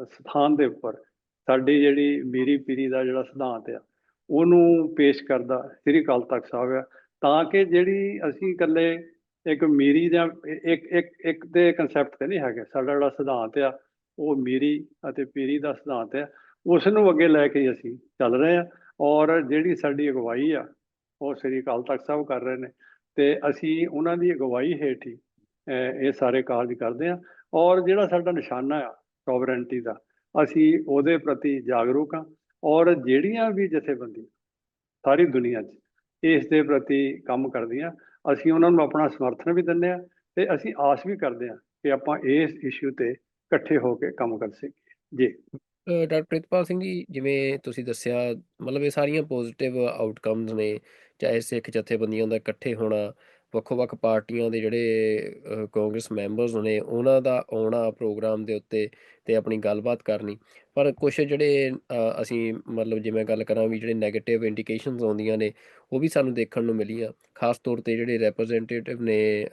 ਸਥਾਨ ਦੇ ਉੱਪਰ ਸਾਡੀ ਜਿਹੜੀ ਮੀਰੀ ਪੀਰੀ ਦਾ ਜਿਹੜਾ ਸਿਧਾਂਤ ਆ ਉਹਨੂੰ ਪੇਸ਼ ਕਰਦਾ ਸ੍ਰੀ ਅਕਾਲ ਤਖਤ ਸਾਹਿਬ ਆ, ਤਾਂ ਕਿ ਜਿਹੜੀ ਅਸੀਂ ਇਕੱਲੇ ਇੱਕ ਮੀਰੀ ਜਾਂ ਇੱਕ ਦੇ ਕੰਸੈਪਟ ਤੇ ਨਹੀਂ ਹੈਗੇ, ਸਾਡਾ ਜਿਹੜਾ ਸਿਧਾਂਤ ਆ ਉਹ ਮੀਰੀ ਅਤੇ ਪੀਰੀ ਦਾ ਸਿਧਾਂਤ ਆ, ਉਸ ਨੂੰ ਅੱਗੇ ਲੈ ਕੇ ਅਸੀਂ ਚੱਲ ਰਹੇ ਹਾਂ। ਔਰ ਜਿਹੜੀ ਸਾਡੀ ਅਗਵਾਈ ਆ ਉਹ ਸ੍ਰੀ ਅਕਾਲ ਤਖਤ ਸਾਹਿਬ ਕਰ ਰਹੇ ਨੇ, ਤੇ ਅਸੀਂ ਉਹਨਾਂ ਦੀ ਅਗਵਾਈ ਹੇਠ ਹੀ ਇਹ ਸਾਰੇ ਕਾਰਜ ਕਰਦੇ ਹਾਂ। ਔਰ ਜਿਹੜਾ ਸਾਡਾ ਨਿਸ਼ਾਨਾ ਆ ਸੋਵਰੈਂਟੀ ਦਾ, ਅਸੀਂ ਉਹਦੇ ਪ੍ਰਤੀ ਜਾਗਰੂਕ ਹਾਂ, ਔਰ ਜਿਹੜੀਆਂ ਵੀ ਜਥੇਬੰਦੀਆਂ ਸਾਰੀ ਦੁਨੀਆ 'ਚ ਇਸ ਦੇ ਪ੍ਰਤੀ ਕੰਮ ਕਰਦੀਆਂ, ਅਸੀਂ ਉਹਨਾਂ ਨੂੰ ਆਪਣਾ ਸਮਰਥਨ ਵੀ ਦਿੰਦੇ ਹਾਂ, ਤੇ ਅਸੀਂ ਆਸ ਵੀ ਕਰਦੇ ਹਾਂ ਕਿ ਆਪਾਂ ਇਸ ਇਸ਼ੂ ਤੇ ਇਕੱਠੇ ਹੋ ਕੇ ਕੰਮ ਕਰ ਸਕੀਏ ਜੀ। ਡਾਕਟਰ ਪ੍ਰਿਤਪਾਲ ਸਿੰਘ ਜੀ, ਜਿਵੇਂ ਤੁਸੀਂ ਦੱਸਿਆ, ਮਤਲਬ ਇਹ ਸਾਰੀਆਂ ਪੋਜ਼ੀਟਿਵ ਆਊਟਕਮਸ ਨੇ, ਚਾਹੇ ਸਿੱਖ ਜਥੇਬੰਦੀਆਂ ਦਾ ਇਕੱਠੇ ਹੋਣਾ, ਵੱਖੋ-ਵੱਖ ਪਾਰਟੀਆਂ ਦੇ ਜਿਹੜੇ ਕਾਂਗਰਸ ਮੈਂਬਰਸ ਨੇ ਉਹਨਾਂ ਦਾ ਆਉਣਾ ਪ੍ਰੋਗਰਾਮ ਦੇ ਉੱਤੇ ਤੇ ਆਪਣੀ ਗੱਲਬਾਤ ਕਰਨੀ। ਪਰ ਕੁਛ ਜਿਹੜੇ ਅਸੀਂ ਮਤਲਬ ਜੇ ਮੈਂ ਗੱਲ ਕਰਾਂ ਵੀ ਜਿਹੜੇ ਨੈਗੇਟਿਵ ਇੰਡੀਕੇਸ਼ਨਸ ਆਉਂਦੀਆਂ ਨੇ ਉਹ ਵੀ ਸਾਨੂੰ ਦੇਖਣ ਨੂੰ ਮਿਲੀਆਂ, ਖਾਸ ਤੌਰ 'ਤੇ ਜਿਹੜੇ ਰੈਪਰਜੈਂਟੇਟਿਵ ਨੇ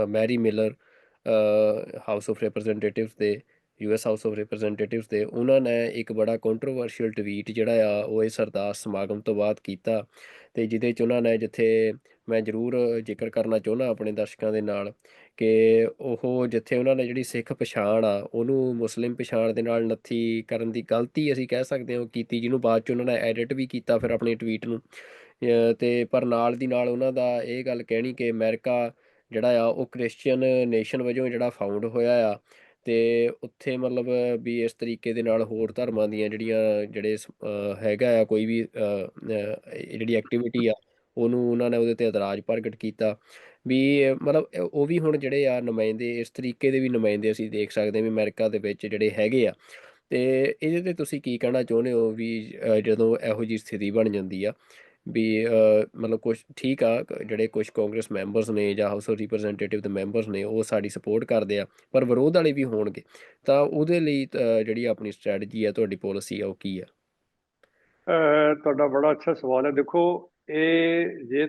Mary Miller, House of Representatives ਦੇ, ਯੂਐਸ ਹਾਊਸ ਆਫ ਰਿਪਰੈਜ਼ੈਂਟੇਟਿਵਸ ਦੇ, ਉਹਨਾਂ ਨੇ ਇੱਕ ਬੜਾ ਕੰਟਰੋਵਰਸ਼ੀਅਲ ਟਵੀਟ ਜਿਹੜਾ ਆ ਉਹ ਇਸ ਅਰਦਾਸ ਸਮਾਗਮ ਤੋਂ ਬਾਅਦ ਕੀਤਾ, ਅਤੇ ਜਿਹਦੇ 'ਚ ਉਹਨਾਂ ਨੇ, ਜਿੱਥੇ ਮੈਂ ਜ਼ਰੂਰ ਜ਼ਿਕਰ ਕਰਨਾ ਚਾਹੁੰਦਾ ਆਪਣੇ ਦਰਸ਼ਕਾਂ ਦੇ ਨਾਲ, ਕਿ ਉਹ ਜਿੱਥੇ ਉਹਨਾਂ ਨੇ ਜਿਹੜੀ ਸਿੱਖ ਪਛਾਣ ਆ ਉਹਨੂੰ ਮੁਸਲਿਮ ਪਛਾਣ ਦੇ ਨਾਲ ਨੱਥੀ ਕਰਨ ਦੀ ਗਲਤੀ ਅਸੀਂ ਕਹਿ ਸਕਦੇ ਹਾਂ ਉਹ ਕੀਤੀ, ਜਿਹਨੂੰ ਬਾਅਦ 'ਚ ਉਹਨਾਂ ਨੇ ਐਡਿਟ ਵੀ ਕੀਤਾ ਫਿਰ ਆਪਣੀ ਟਵੀਟ ਨੂੰ। ਅਤੇ ਪਰ ਨਾਲ ਦੀ ਨਾਲ ਉਹਨਾਂ ਦਾ ਇਹ ਗੱਲ ਕਹਿਣੀ ਕਿ ਅਮਰੀਕਾ ਜਿਹੜਾ ਆ ਉਹ ਕ੍ਰਿਸਚੀਅਨ ਨੇਸ਼ਨ ਵਜੋਂ ਜਿਹੜਾ ਫਾਊਂਡ ਹੋਇਆ ਆ, ਅਤੇ ਉੱਥੇ ਮਤਲਬ ਵੀ ਇਸ ਤਰੀਕੇ ਦੇ ਨਾਲ ਹੋਰ ਧਰਮਾਂ ਦੀਆਂ ਜਿਹੜੇ ਹੈਗਾ ਆ ਕੋਈ ਵੀ ਜਿਹੜੀ ਐਕਟੀਵਿਟੀ ਆ ਉਹਨੂੰ ਉਹਨਾਂ ਨੇ ਉਹਦੇ 'ਤੇ ਇਤਰਾਜ਼ ਪ੍ਰਗਟ ਕੀਤਾ ਵੀ ਮਤਲਬ ਉਹ ਵੀ ਹੁਣ ਜਿਹੜੇ ਆ ਨੁਮਾਇੰਦੇ, ਇਸ ਤਰੀਕੇ ਦੇ ਵੀ ਨੁਮਾਇੰਦੇ ਅਸੀਂ ਦੇਖ ਸਕਦੇ ਹਾਂ ਵੀ ਅਮਰੀਕਾ ਦੇ ਵਿੱਚ ਜਿਹੜੇ ਹੈਗੇ ਆ। ਅਤੇ ਇਹਦੇ 'ਤੇ ਤੁਸੀਂ ਕੀ ਕਹਿਣਾ ਚਾਹੁੰਦੇ ਹੋ ਵੀ ਜਦੋਂ ਇਹੋ ਜਿਹੀ ਸਥਿਤੀ ਬਣ ਜਾਂਦੀ ਆ ਵੀ ਮਤਲਬ ਕੁਛ ਠੀਕ ਆ, ਜਿਹੜੇ ਕੁਛ ਕਾਂਗਰਸ ਮੈਂਬਰਸ ਨੇ ਜਾਂ ਹਾਊਸ ਆਫ ਰਿਪਰੈਜ਼ੈਂਟੇਟਿਵ ਦੇ ਮੈਂਬਰਸ ਨੇ ਉਹ ਸਾਡੀ ਸਪੋਰਟ ਕਰਦੇ ਆ, ਪਰ ਵਿਰੋਧ ਵਾਲੇ ਵੀ ਹੋਣਗੇ। ਤਾਂ ਉਹਦੇ ਲਈ ਜਿਹੜੀ ਆਪਣੀ ਸਟ੍ਰੈਟਜੀ ਆ, ਤੁਹਾਡੀ ਪੋਲਿਸੀ ਆ, ਉਹ ਕੀ ਆ? ਤੁਹਾਡਾ ਬੜਾ ਅੱਛਾ ਸਵਾਲ ਹੈ। ਦੇਖੋ, ਇਹ ਜੇ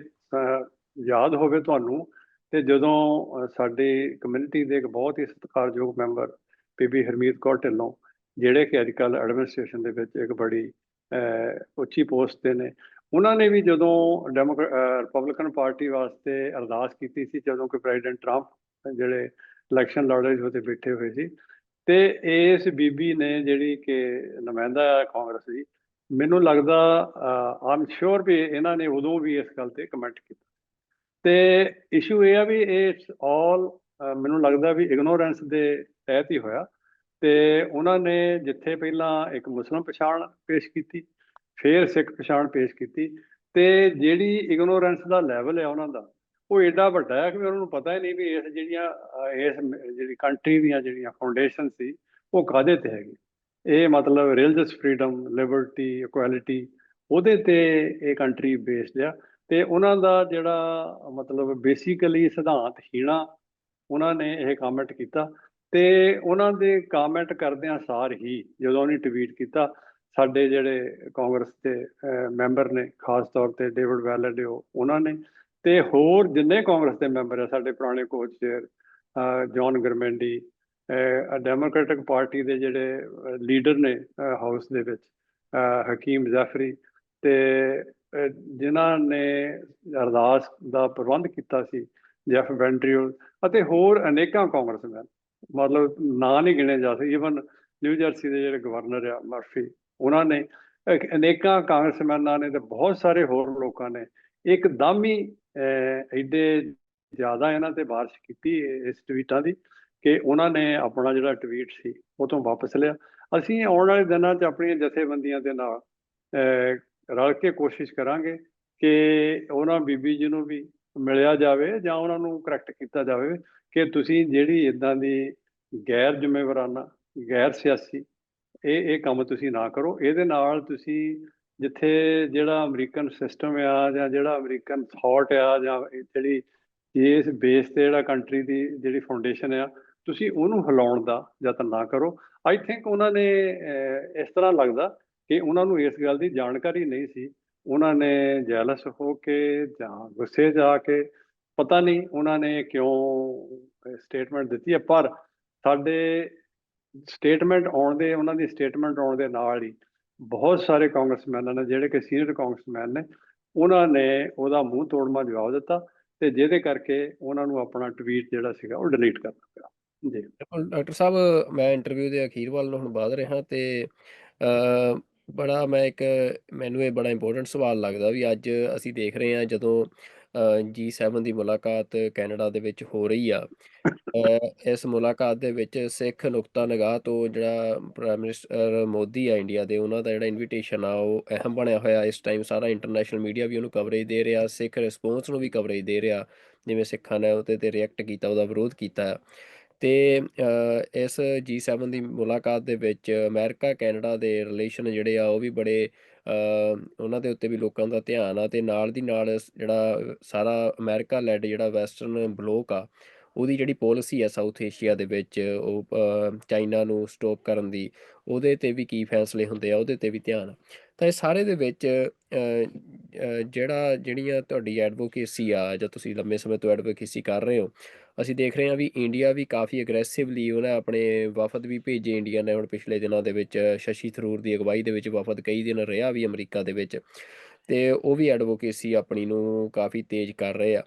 ਯਾਦ ਹੋਵੇ ਤੁਹਾਨੂੰ, ਤੇ ਜਦੋਂ ਸਾਡੀ ਕਮਿਊਨਿਟੀ ਦੇ ਇੱਕ ਬਹੁਤ ਹੀ ਸਤਿਕਾਰਯੋਗ ਮੈਂਬਰ ਬੀਬੀ ਹਰਮੀਤ ਕੌਰ ਢਿੱਲੋਂ, ਜਿਹੜੇ ਕਿ ਅੱਜ ਕੱਲ੍ਹ ਐਡਮਿਨਿਸਟ੍ਰੇਸ਼ਨ ਦੇ ਵਿੱਚ ਇੱਕ ਬੜੀ ਉੱਚੀ ਪੋਸਟ ਤੇ ਨੇ, ਉਹਨਾਂ ਨੇ ਵੀ ਜਦੋਂ ਰਿਪਬਲਿਕਨ ਪਾਰਟੀ ਵਾਸਤੇ ਅਰਦਾਸ ਕੀਤੀ ਸੀ, ਜਦੋਂ ਕਿ ਪ੍ਰੈਜ਼ੀਡੈਂਟ ਟਰੰਪ ਜਿਹੜੇ ਇਲੈਕਸ਼ਨ ਲੜ ਰਹੇ ਸੀ ਉੱਥੇ ਬੈਠੇ ਹੋਏ ਸੀ, ਤੇ ਇਸ ਬੀਬੀ ਨੇ, ਜਿਹੜੀ ਕਿ ਨੁਮਾਇੰਦਾ ਹੈ ਕਾਂਗਰਸ ਦੀ, ਮੈਨੂੰ ਲੱਗਦਾ ਆਮ ਸ਼ੋਰ ਵੀ ਇਹਨਾਂ ਨੇ ਉਦੋਂ ਵੀ ਇਸ ਗੱਲ ਤੇ ਕਮੈਂਟ ਕੀਤਾ। ਤੇ ਇਸ਼ੂ ਇਹ ਆ ਵੀ ਇਟਸ ਆਲ, ਮੈਨੂੰ ਲੱਗਦਾ ਵੀ ਇਗਨੋਰੈਂਸ ਦੇ ਤਹਿਤ ਹੀ ਹੋਇਆ। ਤੇ ਉਹਨਾਂ ਨੇ ਜਿੱਥੇ ਪਹਿਲਾਂ ਇੱਕ ਮੁਸਲਿਮ ਪਛਾਣ ਪੇਸ਼ ਕੀਤੀ, ਫਿਰ ਸਿੱਖ ਪਛਾਣ ਪੇਸ਼ ਕੀਤੀ, ਤੇ ਜਿਹੜੀ ਇਗਨੋਰੈਂਸ ਦਾ ਲੈਵਲ ਹੈ ਉਹਨਾਂ ਦਾ, ਉਹ ਏਡਾ ਵੱਡਾ ਹੈ ਕਿ ਉਹਨਾਂ ਨੂੰ ਪਤਾ ਹੀ ਨਹੀਂ ਵੀ ਇਸ ਇਸ ਜਿਹੜੀ ਕੰਟਰੀ ਦੀਆਂ ਜਿਹੜੀਆਂ ਫਾਊਂਡੇਸ਼ਨ ਸੀ ਉਹ ਕਾਹਦੇ ਤੇ ਹੈਗੀ। ਇਹ ਮਤਲਬ ਰਿਲੀਜੀਅਸ ਫਰੀਡਮ, ਲਿਬਰਟੀ, ਇਕੁਐਲਿਟੀ, ਉਹਦੇ ਤੇ ਇਹ ਕੰਟਰੀ ਬੇਸਡ ਆ। ਤੇ ਉਹਨਾਂ ਦਾ ਜਿਹੜਾ ਮਤਲਬ ਬੇਸਿਕਲੀ ਸਿਧਾਂਤਹੀਣਾ ਉਹਨਾਂ ਨੇ ਇਹ ਕਾਮੈਂਟ ਕੀਤਾ। ਤੇ ਉਹਨਾਂ ਦੇ ਕਾਮੈਂਟ ਕਰਦਿਆਂ ਸਾਰ ਹੀ ਜਦੋਂ ਉਹਨੇ ਟਵੀਟ ਕੀਤਾ, ਸਾਡੇ ਜਿਹੜੇ ਕਾਂਗਰਸ ਦੇ ਮੈਂਬਰ ਨੇ, ਖਾਸ ਤੌਰ ਤੇ ਡੇਵਿਡ ਵੈਲੇਡਿਓ, ਉਹਨਾਂ ਨੇ, ਤੇ ਹੋਰ ਜਿੰਨੇ ਕਾਂਗਰਸ ਦੇ ਮੈਂਬਰ ਆ, ਸਾਡੇ ਪੁਰਾਣੇ co chair John Garamendi, Democratic party ਦੇ ਜਿਹੜੇ ਲੀਡਰ ਨੇ ਹਾਊਸ ਦੇ ਵਿੱਚ, ਹਕੀਮ ਜ਼ੈਫਰੀ, ਤੇ ਜਿਨ੍ਹਾਂ ਨੇ ਅਰਦਾਸ ਦਾ ਪ੍ਰਬੰਧ ਕੀਤਾ ਸੀ, ਜੈਫ ਵੈਂਟਰੀਓਲ, ਅਤੇ ਹੋਰ ਅਨੇਕਾਂ ਕਾਂਗਰਸਮੈਨ, ਮਤਲਬ ਨਾਂ ਨਹੀਂ ਗਿਣੇ ਜਾ ਸਕਦੇ। ਈਵਨ ਨਿਊ ਜਰਸੀ ਦੇ ਜਿਹੜੇ ਗਵਰਨਰ ਆ ਮਰਫੀ, ਉਹਨਾਂ ਨੇ, ਅਨੇਕਾਂ ਕਾਂਗਰਸਮੈਨਾਂ ਨੇ, ਤੇ ਬਹੁਤ ਸਾਰੇ ਹੋਰ ਲੋਕਾਂ ਨੇ ਇੱਕਦਮ ਹੀ ਐਡੇ ਜ਼ਿਆਦਾ ਇਹਨਾਂ ਤੇ ਬਾਰਿਸ਼ ਕੀਤੀ ਇਸ ਟਵੀਟਾਂ ਦੀ, ਕਿ ਉਹਨਾਂ ਨੇ ਆਪਣਾ ਜਿਹੜਾ ਟਵੀਟ ਸੀ ਉਹ ਤੋਂ ਵਾਪਸ ਲਿਆ। ਅਸੀਂ ਆਉਣ ਵਾਲੇ ਦਿਨਾਂ 'ਚ ਆਪਣੀਆਂ ਜਥੇਬੰਦੀਆਂ ਦੇ ਨਾਲ ਰਲ ਕੇ ਕੋਸ਼ਿਸ਼ ਕਰਾਂਗੇ ਕਿ ਉਹਨਾਂ ਬੀਬੀ ਜੀ ਨੂੰ ਵੀ ਮਿਲਿਆ ਜਾਵੇ, ਜਾਂ ਉਹਨਾਂ ਨੂੰ ਕਰੈਕਟ ਕੀਤਾ ਜਾਵੇ ਕਿ ਤੁਸੀਂ ਜਿਹੜੀ ਇੱਦਾਂ ਦੀ ਗੈਰ ਜ਼ਿੰਮੇਵਾਰਾਨਾ, ਗੈਰ ਸਿਆਸੀ ਇਹ ਕੰਮ ਤੁਸੀਂ ਨਾ ਕਰੋ। ਇਹਦੇ ਨਾਲ ਤੁਸੀਂ ਜਿੱਥੇ ਜਿਹੜਾ ਅਮਰੀਕਨ ਸਿਸਟਮ ਆ, ਜਾਂ ਜਿਹੜਾ ਅਮਰੀਕਨ ਥਾਟ ਆ, ਜਾਂ ਜਿਹੜੀ ਇਸ ਬੇਸ ਤੇ ਜਿਹੜਾ ਕੰਟਰੀ ਦੀ ਜਿਹੜੀ ਫਾਊਂਡੇਸ਼ਨ ਆ, ਤੁਸੀਂ ਉਹਨੂੰ ਹਿਲਾਉਣ ਦਾ ਯਤਨ ਨਾ ਕਰੋ। ਆਈ ਥਿੰਕ ਉਹਨਾਂ ਨੇ ਇਸ ਤਰ੍ਹਾਂ ਲੱਗਦਾ ਕਿ ਉਹਨਾਂ ਨੂੰ ਇਸ ਗੱਲ ਦੀ ਜਾਣਕਾਰੀ ਨਹੀਂ ਸੀ। ਉਹਨਾਂ ਨੇ ਜੈਲਸ ਹੋ ਕੇ ਜਾਂ ਗੁੱਸੇ 'ਚ ਆ ਕੇ, ਪਤਾ ਨਹੀਂ ਉਹਨਾਂ ਨੇ ਕਿਉਂ ਸਟੇਟਮੈਂਟ ਦਿੱਤੀ ਹੈ, ਪਰ ਸਾਡੇ ਉਹਨਾਂ ਦੀ ਸਟੇਟਮੈਂਟ ਆਉਣ ਦੇ ਨਾਲ ਹੀ ਬਹੁਤ ਸਾਰੇ ਕਾਂਗਰਸਮੈਨਾਂ ਨੇ, ਜਿਹੜੇ ਕਿ ਸੀਨੀਅਰ ਕਾਂਗਰਸਮੈਨ ਨੇ, ਉਹਨਾਂ ਨੇ ਉਹਦਾ ਮੂੰਹ ਤੋੜਵਾਂ ਜਵਾਬ ਦਿੱਤਾ, ਤੇ ਜਿਹਦੇ ਕਰਕੇ ਉਹਨਾਂ ਨੂੰ ਆਪਣਾ ਟਵੀਟ ਜਿਹੜਾ ਸੀਗਾ ਉਹ ਡਿਲੀਟ ਕਰਨਾ ਪਿਆ। ਜੀ ਬਿਲਕੁਲ ਡਾਕਟਰ ਸਾਹਿਬ, ਮੈਂ ਇੰਟਰਵਿਊ ਦੇ ਅਖੀਰ ਵੱਲ ਨੂੰ ਹੁਣ ਵੱਧ ਰਿਹਾ, ਤੇ ਬੜਾ ਮੈਨੂੰ ਇਹ ਬੜਾ ਇੰਪੋਰਟੈਂਟ ਸਵਾਲ ਲੱਗਦਾ ਵੀ ਅੱਜ ਅਸੀਂ ਦੇਖ ਰਹੇ ਹਾਂ, ਜਦੋਂ G7 ਦੀ ਮੁਲਾਕਾਤ ਕੈਨੇਡਾ ਦੇ ਵਿੱਚ ਹੋ ਰਹੀ ਆ, ਇਸ ਮੁਲਾਕਾਤ ਦੇ ਵਿੱਚ ਸਿੱਖ ਨੁਕਤਾ ਨਿਗਾਹ ਤੋਂ ਜਿਹੜਾ ਪ੍ਰਾਈਮ ਮਿਨਿਸਟਰ ਮੋਦੀ ਆ ਇੰਡੀਆ ਦੇ, ਉਹਨਾਂ ਦਾ ਜਿਹੜਾ ਇਨਵੀਟੇਸ਼ਨ ਆ ਉਹ ਅਹਿਮ ਬਣਿਆ ਹੋਇਆ ਇਸ ਟਾਈਮ। ਸਾਰਾ ਇੰਟਰਨੈਸ਼ਨਲ ਮੀਡੀਆ ਵੀ ਉਹਨੂੰ ਕਵਰੇਜ ਦੇ ਰਿਹਾ, ਸਿੱਖ ਰਿਸਪੌਂਸ ਨੂੰ ਵੀ ਕਵਰੇਜ ਦੇ ਰਿਹਾ, ਜਿਵੇਂ ਸਿੱਖਾਂ ਨੇ ਉਹਦੇ 'ਤੇ ਰਿਐਕਟ ਕੀਤਾ, ਉਹਦਾ ਵਿਰੋਧ ਕੀਤਾ। ਤੇ ਇਸ G7 ਦੀ ਮੁਲਾਕਾਤ ਦੇ ਵਿੱਚ ਅਮਰੀਕਾ ਕੈਨੇਡਾ ਦੇ ਰਿਲੇਸ਼ਨ ਜਿਹੜੇ ਆ ਉਹ ਵੀ ਬੜੇ ਉਹਨਾਂ ਦੇ ਉੱਤੇ ਵੀ ਲੋਕਾਂ ਦਾ ਧਿਆਨ ਆ, ਤੇ ਨਾਲ ਦੀ ਨਾਲ ਜਿਹੜਾ ਸਾਰਾ ਅਮਰੀਕਾ ਲੈਡ ਜਿਹੜਾ ਵੈਸਟਰਨ ਬਲੋਕ ਆ, ਉਹਦੀ ਜਿਹੜੀ ਪੋਲਿਸੀ ਆ ਸਾਊਥ ਏਸ਼ੀਆ ਦੇ ਵਿੱਚ, ਉਹ ਚਾਈਨਾ ਨੂੰ ਸਟੋਪ ਕਰਨ ਦੀ, ਉਹਦੇ 'ਤੇ ਵੀ ਕੀ ਫੈਸਲੇ ਹੁੰਦੇ ਆ, ਉਹਦੇ 'ਤੇ ਵੀ ਧਿਆਨ ਆ। ਤਾਂ ਇਹ ਸਾਰੇ ਦੇ ਵਿੱਚ ਜਿਹੜੀਆਂ ਤੁਹਾਡੀ ਐਡਵੋਕੇਸੀ ਆ, ਜਾਂ ਤੁਸੀਂ ਲੰਬੇ ਸਮੇਂ ਤੋਂ ਐਡਵੋਕੇਸੀ ਕਰ ਰਹੇ ਹੋ, ਅਸੀਂ ਦੇਖ ਰਹੇ ਹਾਂ ਵੀ ਇੰਡੀਆ ਵੀ ਕਾਫੀ ਅਗਰੈਸਿਵਲੀ ਉਹਨੇ ਆਪਣੇ ਵਫਦ ਵੀ ਭੇਜੇ ਇੰਡੀਆ ਨੇ। ਹੁਣ ਪਿਛਲੇ ਦਿਨਾਂ ਦੇ ਵਿੱਚ ਸ਼ਸ਼ੀ ਥਰੂਰ ਦੀ ਅਗਵਾਈ ਦੇ ਵਿੱਚ ਵਫਦ ਕਈ ਦਿਨ ਰਿਹਾ ਵੀ ਅਮਰੀਕਾ ਦੇ ਵਿੱਚ, ਤੇ ਉਹ ਵੀ ਐਡਵੋਕੇਸੀ ਆਪਣੀ ਨੂੰ ਕਾਫੀ ਤੇਜ਼ ਕਰ ਰਹੇ ਆ।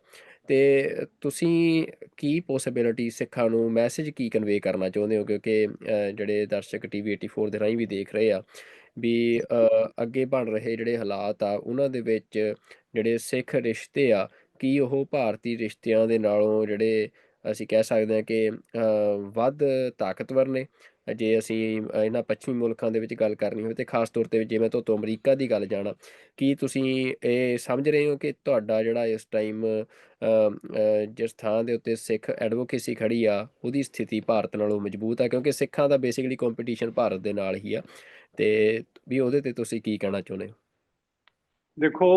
ਤੇ ਤੁਸੀਂ ਕੀ ਪੋਸੀਬਿਲਿਟੀ, ਸਿੱਖਾਂ ਨੂੰ ਮੈਸੇਜ ਕੀ ਕਨਵੇ ਕਰਨਾ ਚਾਹੁੰਦੇ ਹੋ? ਕਿਉਂਕਿ ਜਿਹੜੇ ਦਰਸ਼ਕ TV 84 ਦੇ ਰਾਹੀਂ ਵੀ ਦੇਖ ਰਹੇ ਆ ਵੀ ਅੱਗੇ ਬਣ ਰਹੇ ਜਿਹੜੇ ਹਾਲਾਤ ਆ, ਉਹਨਾਂ ਦੇ ਵਿੱਚ ਜਿਹੜੇ ਸਿੱਖ ਰਿਸ਼ਤੇ ਆ, ਕੀ ਉਹ ਭਾਰਤੀ ਰਿਸ਼ਤਿਆਂ ਦੇ ਨਾਲੋਂ ਜਿਹੜੇ ਅਸੀਂ ਕਹਿ ਸਕਦੇ ਹਾਂ ਕਿ ਵੱਧ ਤਾਕਤਵਰ ਨੇ? ਜੇ ਅਸੀਂ ਇਹਨਾਂ ਪੱਛਮੀ ਮੁਲਕਾਂ ਦੇ ਵਿੱਚ ਗੱਲ ਕਰਨੀ ਹੋਵੇ, ਤੇ ਖਾਸ ਤੌਰ 'ਤੇ ਜੇ ਮੈਂ ਤੁਹਾਡੇ ਤੋਂ ਅਮਰੀਕਾ ਦੀ ਗੱਲ ਜਾਣਾ, ਕੀ ਤੁਸੀਂ ਇਹ ਸਮਝ ਰਹੇ ਹੋ ਕਿ ਤੁਹਾਡਾ ਜਿਹੜਾ ਇਸ ਟਾਈਮ ਜਿਸ ਥਾਂ ਦੇ ਉੱਤੇ ਸਿੱਖ ਐਡਵੋਕੇਸੀ ਖੜੀ ਆ, ਉਹਦੀ ਸਥਿਤੀ ਭਾਰਤ ਨਾਲੋਂ ਮਜ਼ਬੂਤ ਆ? ਕਿਉਂਕਿ ਸਿੱਖਾਂ ਦਾ ਬੇਸਿਕਲੀ ਕੰਪੀਟੀਸ਼ਨ ਭਾਰਤ ਦੇ ਨਾਲ ਹੀ ਆ, ਤੇ ਵੀ ਉਹਦੇ 'ਤੇ ਤੁਸੀਂ ਕੀ ਕਹਿਣਾ ਚਾਹੁੰਦੇ ਹੋ? ਦੇਖੋ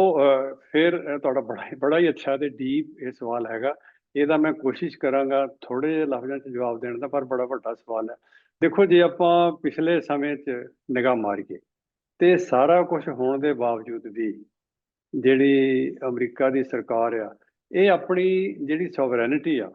ਫਿਰ ਤੁਹਾਡਾ ਬੜਾ ਹੀ ਅੱਛਾ ਤੇ ਡੀਪ ਇਹ ਸਵਾਲ ਹੈਗਾ। ਇਹਦਾ ਮੈਂ ਕੋਸ਼ਿਸ਼ ਕਰਾਂਗਾ ਥੋੜੇ ਜਿਹੇ ਲਫ਼ਜ਼ਾਂ 'ਚ ਜਵਾਬ ਦੇਣ ਦਾ, ਪਰ ਬੜਾ ਵੱਡਾ ਸਵਾਲ ਹੈ। ਦੇਖੋ, ਜੇ ਆਪਾਂ ਪਿਛਲੇ ਸਮੇਂ 'ਚ ਨਿਗਾਹ ਮਾਰੀਏ ਤੇ ਸਾਰਾ ਕੁਝ ਹੋਣ ਦੇ ਬਾਵਜੂਦ ਵੀ ਜਿਹੜੀ ਅਮਰੀਕਾ ਦੀ ਸਰਕਾਰ ਆ, ਇਹ ਆਪਣੀ ਜਿਹੜੀ ਸੋਵਰੈਨਿਟੀ ਆ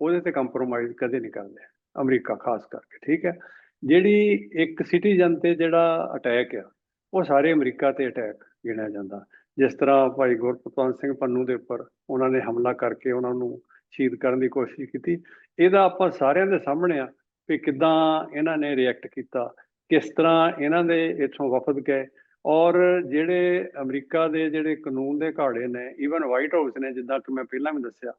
ਉਹਦੇ ਤੇ ਕੰਪਰੋਮਾਈਜ਼ ਕਦੇ ਨਹੀਂ ਕਰਦੇ। ਅਮਰੀਕਾ ਖਾਸ ਕਰਕੇ, ਠੀਕ ਹੈ। ਜਿਹੜੀ ਇੱਕ ਸਿਟੀਜ਼ਨ ਤੇ ਜਿਹੜਾ ਅਟੈਕ ਆ, ਉਹ ਸਾਰੇ ਅਮਰੀਕਾ ਤੇ ਅਟੈਕ ਗਿਣਿਆ ਜਾਂਦਾ। ਜਿਸ ਤਰ੍ਹਾਂ ਭਾਈ ਗੁਰਪ੍ਰਤਾਪ ਸਿੰਘ ਪੰਨੂ ਦੇ ਉੱਪਰ ਉਹਨਾਂ ਨੇ ਹਮਲਾ ਕਰਕੇ ਉਹਨਾਂ ਨੂੰ ਸ਼ਹੀਦ ਕਰਨ ਦੀ ਕੋਸ਼ਿਸ਼ ਕੀਤੀ। ਇਹਦਾ ਆਪਾਂ ਸਾਰਿਆਂ ਦੇ ਸਾਹਮਣੇ ਆ ਵੀ ਕਿੱਦਾਂ ਇਹਨਾਂ ਨੇ ਰਿਐਕਟ ਕੀਤਾ, ਕਿਸ ਤਰ੍ਹਾਂ ਇਹਨਾਂ ਦੇ ਇੱਥੋਂ ਵਫਦ ਗਏ। ਔਰ ਜਿਹੜੇ ਅਮਰੀਕਾ ਦੇ ਜਿਹੜੇ ਕਾਨੂੰਨ ਦੇ ਘਾੜੇ ਨੇ, ਈਵਨ ਵਾਈਟ ਹਾਊਸ ਨੇ, ਜਿੱਦਾਂ ਕਿ ਮੈਂ ਪਹਿਲਾਂ ਵੀ ਦੱਸਿਆ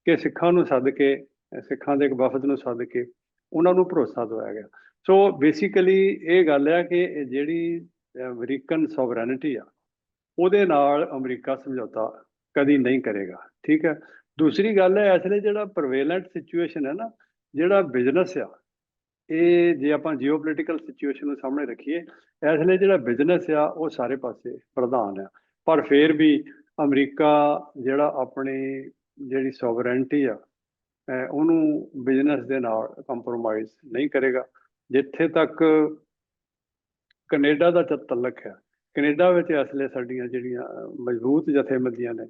ਕਿ ਸਿੱਖਾਂ ਨੂੰ ਸੱਦ ਕੇ, ਸਿੱਖਾਂ ਦੇ ਇੱਕ ਵਫਦ ਨੂੰ ਸੱਦ ਕੇ ਉਹਨਾਂ ਨੂੰ ਭਰੋਸਾ ਦਿਵਾਇਆ ਗਿਆ। ਸੋ ਬੇਸਿਕਲੀ ਇਹ ਗੱਲ ਆ ਕਿ ਇਹ ਜਿਹੜੀ ਅਮਰੀਕਨ ਸੋਵਰੈਨਿਟੀ ਆ, ਉਹਦੇ ਨਾਲ ਅਮਰੀਕਾ ਸਮਝੌਤਾ ਕਦੀ ਨਹੀਂ ਕਰੇਗਾ, ਠੀਕ ਹੈ। ਦੂਸਰੀ ਗੱਲ ਹੈ, ਇਸ ਲਈ ਜਿਹੜਾ ਪ੍ਰਵੇਲੈਂਟ ਸਿਚੁਏਸ਼ਨ ਹੈ ਨਾ, ਜਿਹੜਾ ਬਿਜ਼ਨਸ ਆ, ਇਹ ਜੇ ਆਪਾਂ ਜੀਓਪੋਲੀਟੀਕਲ ਸਿਚੁਏਸ਼ਨ ਨੂੰ ਸਾਹਮਣੇ ਰੱਖੀਏ, ਇਸ ਲਈ ਜਿਹੜਾ ਬਿਜ਼ਨਸ ਆ ਉਹ ਸਾਰੇ ਪਾਸੇ ਪ੍ਰਧਾਨ ਆ। ਪਰ ਫਿਰ ਵੀ ਅਮਰੀਕਾ ਜਿਹੜਾ ਆਪਣੀ ਜਿਹੜੀ ਸੋਵਰੈਨਟੀ ਆ, ਉਹਨੂੰ ਬਿਜ਼ਨਸ ਦੇ ਨਾਲ ਕੰਪਰੋਮਾਈਜ਼ ਨਹੀਂ ਕਰੇਗਾ। ਜਿੱਥੇ ਤੱਕ ਕੈਨੇਡਾ ਦਾ ਤਲਕ ਹੈ, ਕੈਨੇਡਾ ਵਿੱਚ ਇਸ ਵੇਲੇ ਸਾਡੀਆਂ ਜਿਹੜੀਆਂ ਮਜ਼ਬੂਤ ਜਥੇਬੰਦੀਆਂ ਨੇ,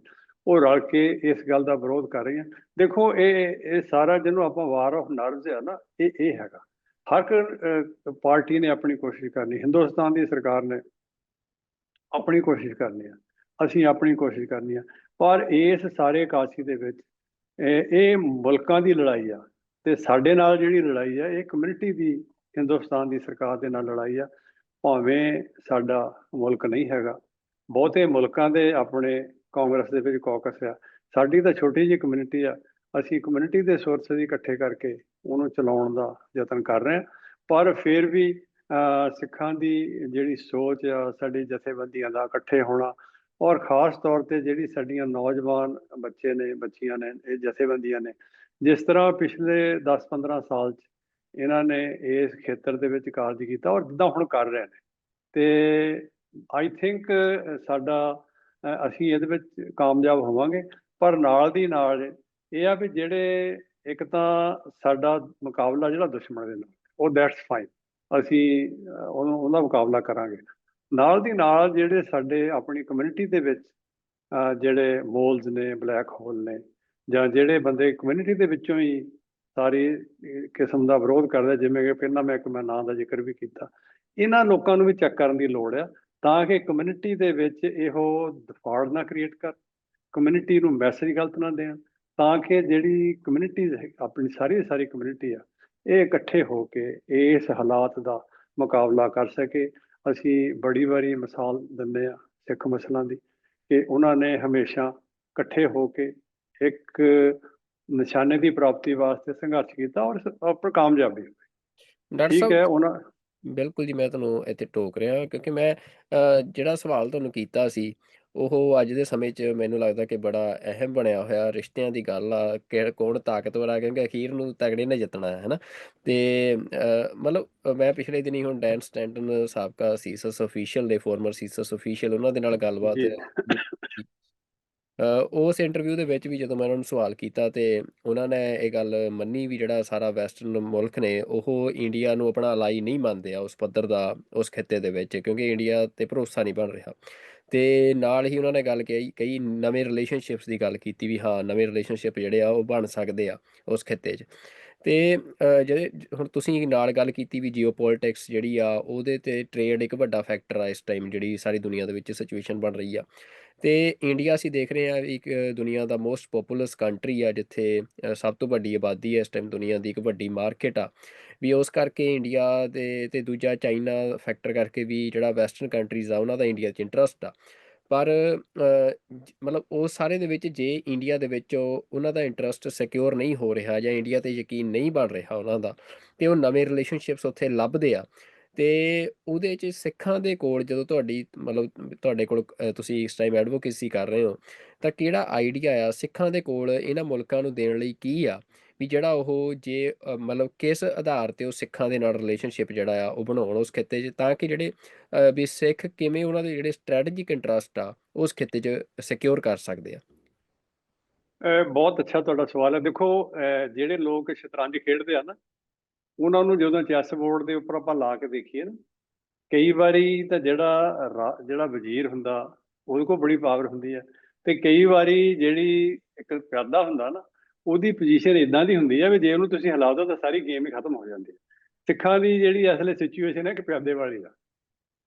ਉਹ ਰਲ ਕੇ ਇਸ ਗੱਲ ਦਾ ਵਿਰੋਧ ਕਰ ਰਹੀਆਂ। ਦੇਖੋ, ਇਹ ਸਾਰਾ ਜਿਹਨੂੰ ਆਪਾਂ ਵਾਰ ਆਫ ਨਰਵਜ਼ ਆ ਨਾ, ਇਹ ਹੈਗਾ। ਹਰ ਇੱਕ ਪਾਰਟੀ ਨੇ ਆਪਣੀ ਕੋਸ਼ਿਸ਼ ਕਰਨੀ, ਹਿੰਦੁਸਤਾਨ ਦੀ ਸਰਕਾਰ ਨੇ ਆਪਣੀ ਕੋਸ਼ਿਸ਼ ਕਰਨੀ ਆ, ਅਸੀਂ ਆਪਣੀ ਕੋਸ਼ਿਸ਼ ਕਰਨੀ ਆ। ਪਰ ਇਸ ਸਾਰੇ ਕਾਸ਼ੀ ਦੇ ਵਿੱਚ ਇਹ ਮੁਲਕਾਂ ਦੀ ਲੜਾਈ ਆ, ਤੇ ਸਾਡੇ ਨਾਲ ਜਿਹੜੀ ਲੜਾਈ ਆ, ਇਹ ਕਮਿਊਨਿਟੀ ਦੀ, ਹਿੰਦੁਸਤਾਨ ਦੀ ਸਰਕਾਰ ਦੇ ਨਾਲ ਲੜਾਈ ਆ। ਭਾਵੇਂ ਸਾਡਾ ਮੁਲਕ ਨਹੀਂ ਹੈਗਾ, ਬਹੁਤੇ ਮੁਲਕਾਂ ਦੇ ਆਪਣੇ ਕਾਂਗਰਸ ਦੇ ਵਿੱਚ ਕੌਕਸ ਆ, ਸਾਡੀ ਤਾਂ ਛੋਟੀ ਜਿਹੀ ਕਮਿਊਨਿਟੀ ਆ। ਅਸੀਂ ਕਮਿਊਨਿਟੀ ਦੇ ਸੋਰਸਿਸ ਇਕੱਠੇ ਕਰਕੇ ਉਹਨੂੰ ਚਲਾਉਣ ਦਾ ਯਤਨ ਕਰ ਰਹੇ ਹਾਂ। ਪਰ ਫਿਰ ਵੀ ਸਿੱਖਾਂ ਦੀ ਜਿਹੜੀ ਸੋਚ ਆ, ਸਾਡੀ ਜਥੇਬੰਦੀਆਂ ਦਾ ਇਕੱਠੇ ਹੋਣਾ, ਔਰ ਖ਼ਾਸ ਤੌਰ ਤੇ ਜਿਹੜੀ ਸਾਡੀਆਂ ਨੌਜਵਾਨ ਬੱਚੇ ਨੇ, ਬੱਚੀਆਂ ਨੇ, ਇਹ ਜਥੇਬੰਦੀਆਂ ਨੇ, ਜਿਸ ਤਰ੍ਹਾਂ ਪਿਛਲੇ 10-15 ਸਾਲ 'ਚ ਇਹਨਾਂ ਨੇ ਇਸ ਖੇਤਰ ਦੇ ਵਿੱਚ ਕਾਰਜ ਕੀਤਾ, ਔਰ ਜਿੱਦਾਂ ਹੁਣ ਕਰ ਰਹੇ ਨੇ, ਤੇ ਆਈ ਥਿੰਕ ਸਾਡਾ ਅਸੀਂ ਇਹਦੇ ਵਿੱਚ ਕਾਮਯਾਬ ਹੋਵਾਂਗੇ। ਪਰ ਨਾਲ ਦੀ ਨਾਲ ਇਹ ਆ ਵੀ ਜਿਹੜੇ ਇੱਕ ਤਾਂ ਸਾਡਾ ਮੁਕਾਬਲਾ ਜਿਹੜਾ ਦੁਸ਼ਮਣ ਦੇ ਨਾਲ, ਉਹ ਦੈਟਸ ਫਾਈਨ, ਅਸੀਂ ਉਹਦਾ ਮੁਕਾਬਲਾ ਕਰਾਂਗੇ। ਨਾਲ ਦੀ ਨਾਲ ਜਿਹੜੇ ਸਾਡੇ ਆਪਣੀ ਕਮਿਊਨਿਟੀ ਦੇ ਵਿੱਚ ਜਿਹੜੇ ਮੋਲਸ ਨੇ, ਬਲੈਕ ਹੋਲ ਨੇ, ਜਾਂ ਜਿਹੜੇ ਬੰਦੇ ਕਮਿਊਨਿਟੀ ਦੇ ਵਿੱਚੋਂ ਹੀ ਸਾਰੀ ਕਿਸਮ ਦਾ ਵਿਰੋਧ ਕਰਦੇ, ਜਿਵੇਂ ਕਿ ਪਹਿਲਾਂ ਮੈਂ ਨਾਂ ਦਾ ਜ਼ਿਕਰ ਵੀ ਕੀਤਾ, ਇਹਨਾਂ ਲੋਕਾਂ ਨੂੰ ਵੀ ਚੈੱਕ ਕਰਨ ਦੀ ਲੋੜ ਆ, ਤਾਂ ਕਿ ਕਮਿਊਨਿਟੀ ਦੇ ਵਿੱਚ ਇਹੋ ਦਫਾੜ ਨਾ ਕ੍ਰੀਏਟ ਕਰ, ਕਮਿਊਨਿਟੀ ਨੂੰ ਮੈਸੇਜ ਗਲਤ ਨਾ ਦੇਣ, ਤਾਂ ਕਿ ਜਿਹੜੀ ਕਮਿਊਨਿਟੀ ਆਪਣੀ ਸਾਰੀ ਕਮਿਊਨਿਟੀ ਆ, ਇਹ ਇਕੱਠੇ ਹੋ ਕੇ ਇਸ ਹਾਲਾਤ ਦਾ ਮੁਕਾਬਲਾ ਕਰ ਸਕੇ। ਅਸੀਂ ਬੜੀ ਵਾਰੀ ਮਿਸਾਲ ਦਿੰਦੇ ਆ ਸਿੱਖ ਮਿਸਲਾਂ ਦੀ, ਕਿ ਉਹਨਾਂ ਨੇ ਹਮੇਸ਼ਾ ਇਕੱਠੇ ਹੋ ਕੇ ਇੱਕ ਨਿਸ਼ਾਨੇ ਦੀ ਪ੍ਰਾਪਤੀ ਵਾਸਤੇ ਸੰਘਰਸ਼ ਕੀਤਾ, ਔਰ ਕਾਮਯਾਬੀ ਹੋਈ। ਡਾਕਟਰ ਠੀਕ ਸਾਹਿਬ, ਹੈ ਉਹਨਾਂ। ਬਿਲਕੁਲ ਜੀ, ਮੈਂ ਤੁਹਾਨੂੰ ਇੱਥੇ ਟੋਕ ਰਿਹਾ ਕਿਉਂਕਿ ਮੈਂ ਜਿਹੜਾ ਸਵਾਲ ਤੁਹਾਨੂੰ ਕੀਤਾ ਸੀ, ਉਹ ਅੱਜ ਦੇ ਸਮੇਂ 'ਚ ਮੈਨੂੰ ਲੱਗਦਾ ਕਿ ਬੜਾ ਅਹਿਮ ਬਣਿਆ ਹੋਇਆ। ਰਿਸ਼ਤਿਆਂ ਦੀ ਗੱਲ ਆ ਕਿ ਕੌਣ ਤਾਕਤਵਰ ਆ, ਕਿਉਂਕਿ ਅਖੀਰ ਨੂੰ ਤਗੜੇ ਨੇ ਜਿੱਤਣਾ ਹੈ ਨਾ। ਤੇ ਮਤਲਬ ਮੈਂ ਪਿਛਲੇ ਦਿਨੀ ਹੁਣ ਡੈਨ ਸਟੈਂਟਨ, ਸਾਬਕਾ ਸੀਸਸ ਅਫੀਸ਼ੀਅਲ ਦੇ, ਫੋਰਮਰ ਸੀਸਸ ਅਫੀਸ਼ੀਅਲ, ਉਹਨਾਂ ਦੇ ਨਾਲ ਗੱਲਬਾਤ ਜੀ। ਉਸ ਇੰਟਰਵਿਊ ਦੇ ਵਿੱਚ ਵੀ ਜਦੋਂ ਮੈਂ ਉਹਨਾਂ ਨੂੰ ਸਵਾਲ ਕੀਤਾ, ਤੇ ਉਹਨਾਂ ਨੇ ਇਹ ਗੱਲ ਮੰਨੀ ਵੀ ਜਿਹੜਾ ਸਾਰਾ ਵੈਸਟਰਨ ਮੁਲਕ ਨੇ, ਉਹ ਇੰਡੀਆ ਨੂੰ ਆਪਣਾ ਅਲਾਈ ਨਹੀਂ ਮੰਨਦੇ ਆ ਉਸ ਪੱਧਰ ਦਾ, ਉਸ ਖਿੱਤੇ ਦੇ ਵਿੱਚ, ਕਿਉਂਕਿ ਇੰਡੀਆ 'ਤੇ ਭਰੋਸਾ ਨਹੀਂ ਬਣ ਰਿਹਾ। ਤੇ ਨਾਲ ਹੀ ਉਹਨਾਂ ਨੇ ਗੱਲ ਕਈ ਨਵੇਂ ਰਿਲੇਸ਼ਨਸ਼ਿਪਸ ਦੀ ਗੱਲ ਕੀਤੀ ਵੀ ਹਾਂ, ਨਵੇਂ ਰਿਲੇਸ਼ਨਸ਼ਿਪ ਜਿਹੜੇ ਆ ਉਹ ਬਣ ਸਕਦੇ ਆ ਉਸ ਖਿੱਤੇ 'ਚ। ਤੇ ਜਿਹੜੇ ਹੁਣ ਤੁਸੀਂ ਨਾਲ ਗੱਲ ਕੀਤੀ ਵੀ ਜੀਓਪੋਲਿਟਿਕਸ ਜਿਹੜੀ ਆ, ਉਹਦੇ 'ਤੇ ਟ੍ਰੇਡ ਇੱਕ ਵੱਡਾ ਫੈਕਟਰ ਆ ਇਸ ਟਾਈਮ, ਜਿਹੜੀ ਸਾਰੀ ਦੁਨੀਆ ਦੇ ਵਿੱਚ ਸਿਚੁਏਸ਼ਨ ਬਣ ਰਹੀ ਆ। ਤੇ ਇੰਡੀਆ ਅਸੀਂ ਦੇਖ ਰਹੇ ਹਾਂ ਇੱਕ ਦੁਨੀਆ ਦਾ ਮੋਸਟ ਪੋਪੂਲਸ ਕੰਟਰੀ ਆ, ਜਿੱਥੇ ਸਭ ਤੋਂ ਵੱਡੀ ਆਬਾਦੀ ਹੈ ਇਸ ਟਾਈਮ ਦੁਨੀਆ ਦੀ, ਇੱਕ ਵੱਡੀ ਮਾਰਕੀਟ ਆ ਵੀ। ਉਸ ਕਰਕੇ ਇੰਡੀਆ ਦੇ, ਤੇ ਦੂਜਾ ਚਾਈਨਾ ਫੈਕਟਰ ਕਰਕੇ ਵੀ, ਜਿਹੜਾ ਵੈਸਟਰਨ ਕੰਟਰੀਜ਼ ਆ ਉਹਨਾਂ ਦਾ ਇੰਡੀਆ 'ਚ ਇੰਟਰਸਟ ਆ। ਪਰ ਮਤਲਬ ਉਹ ਸਾਰੇ ਦੇ ਵਿੱਚ ਜੇ ਇੰਡੀਆ ਦੇ ਵਿੱਚ ਉਹਨਾਂ ਦਾ ਇੰਟਰਸਟ ਸਿਕਿਉਰ ਨਹੀਂ ਹੋ ਰਿਹਾ, ਜਾਂ ਇੰਡੀਆ 'ਤੇ ਯਕੀਨ ਨਹੀਂ ਬਣ ਰਿਹਾ ਉਹਨਾਂ ਦਾ, ਤੇ ਉਹ ਨਵੇਂ ਰਿਲੇਸ਼ਨਸ਼ਿਪਸ ਉੱਥੇ ਲੱਭਦੇ ਆ। ਤੇ ਉਹਦੇ 'ਚ ਸਿੱਖਾਂ ਦੇ ਕੋਲ, ਜਦੋਂ ਤੁਹਾਡੀ ਮਤਲਬ ਤੁਹਾਡੇ ਕੋਲ ਤੁਸੀਂ ਇਸ ਟਾਈਮ ਐਡਵੋਕੇਸੀ ਕਰ ਰਹੇ ਹੋ, ਤਾਂ ਕਿਹੜਾ ਆਈਡੀਆ ਆ ਸਿੱਖਾਂ ਦੇ ਕੋਲ ਇਹਨਾਂ ਮੁਲਕਾਂ ਨੂੰ ਦੇਣ ਲਈ ਕੀ ਆ ਵੀ ਜਿਹੜਾ ਉਹ ਜੇ ਮਤਲਬ ਕਿਸ ਆਧਾਰ ਤੇ ਉਹ ਸਿੱਖਾਂ ਦੇ ਨਾਲ ਰਿਲੇਸ਼ਨਸ਼ਿਪ ਜਿਹੜਾ ਆ ਉਹ ਬਣਾਉਣ ਉਸ ਖਿੱਤੇ 'ਚ, ਤਾਂ ਕਿ ਜਿਹੜੇ ਵੀ ਸਿੱਖ ਕਿਵੇਂ ਉਹਨਾਂ ਦੇ ਜਿਹੜੇ ਸਟ੍ਰੈਟਜਿਕ ਇੰਟਰਸਟ ਆ ਉਸ ਖਿੱਤੇ 'ਚ ਸਿਕਿਉਰ ਕਰ ਸਕਦੇ ਆ। ਬਹੁਤ ਅੱਛਾ ਤੁਹਾਡਾ ਸਵਾਲ ਹੈ। ਦੇਖੋ, ਜਿਹੜੇ ਲੋਕ ਸ਼ਤਰੰਜ ਖੇਡਦੇ ਆ ਨਾ, ਉਹਨਾਂ ਨੂੰ ਜਦੋਂ ਚੈਸ ਬੋਰਡ ਦੇ ਉੱਪਰ ਆਪਾਂ ਲਾ ਕੇ ਦੇਖੀਏ ਨਾ, ਕਈ ਵਾਰੀ ਤਾਂ ਜਿਹੜਾ ਵਜ਼ੀਰ ਹੁੰਦਾ ਉਹਦੇ ਕੋਲ ਬੜੀ ਪਾਵਰ ਹੁੰਦੀ ਹੈ, ਤੇ ਕਈ ਵਾਰੀ ਜਿਹੜੀ ਇੱਕ ਪਿਆਦਾ ਹੁੰਦਾ ਨਾ, ਉਹਦੀ ਪੋਜੀਸ਼ਨ ਇਦਾਂ ਦੀ ਹੁੰਦੀ ਹੈ ਵੀ ਜੇ ਉਹਨੂੰ ਤੁਸੀਂ ਹਿਲਾ ਦਿਓ ਤਾਂ ਸਾਰੀ ਗੇਮ ਹੀ ਖਤਮ ਹੋ ਜਾਂਦੀ ਹੈ। ਸਿੱਖਾਂ ਦੀ ਜਿਹੜੀ ਅਸਲੇ ਸਿਚੁਏਸ਼ਨ ਹੈ ਕਿ ਪਿਆਦੇ ਵਾਲੀ ਦਾ,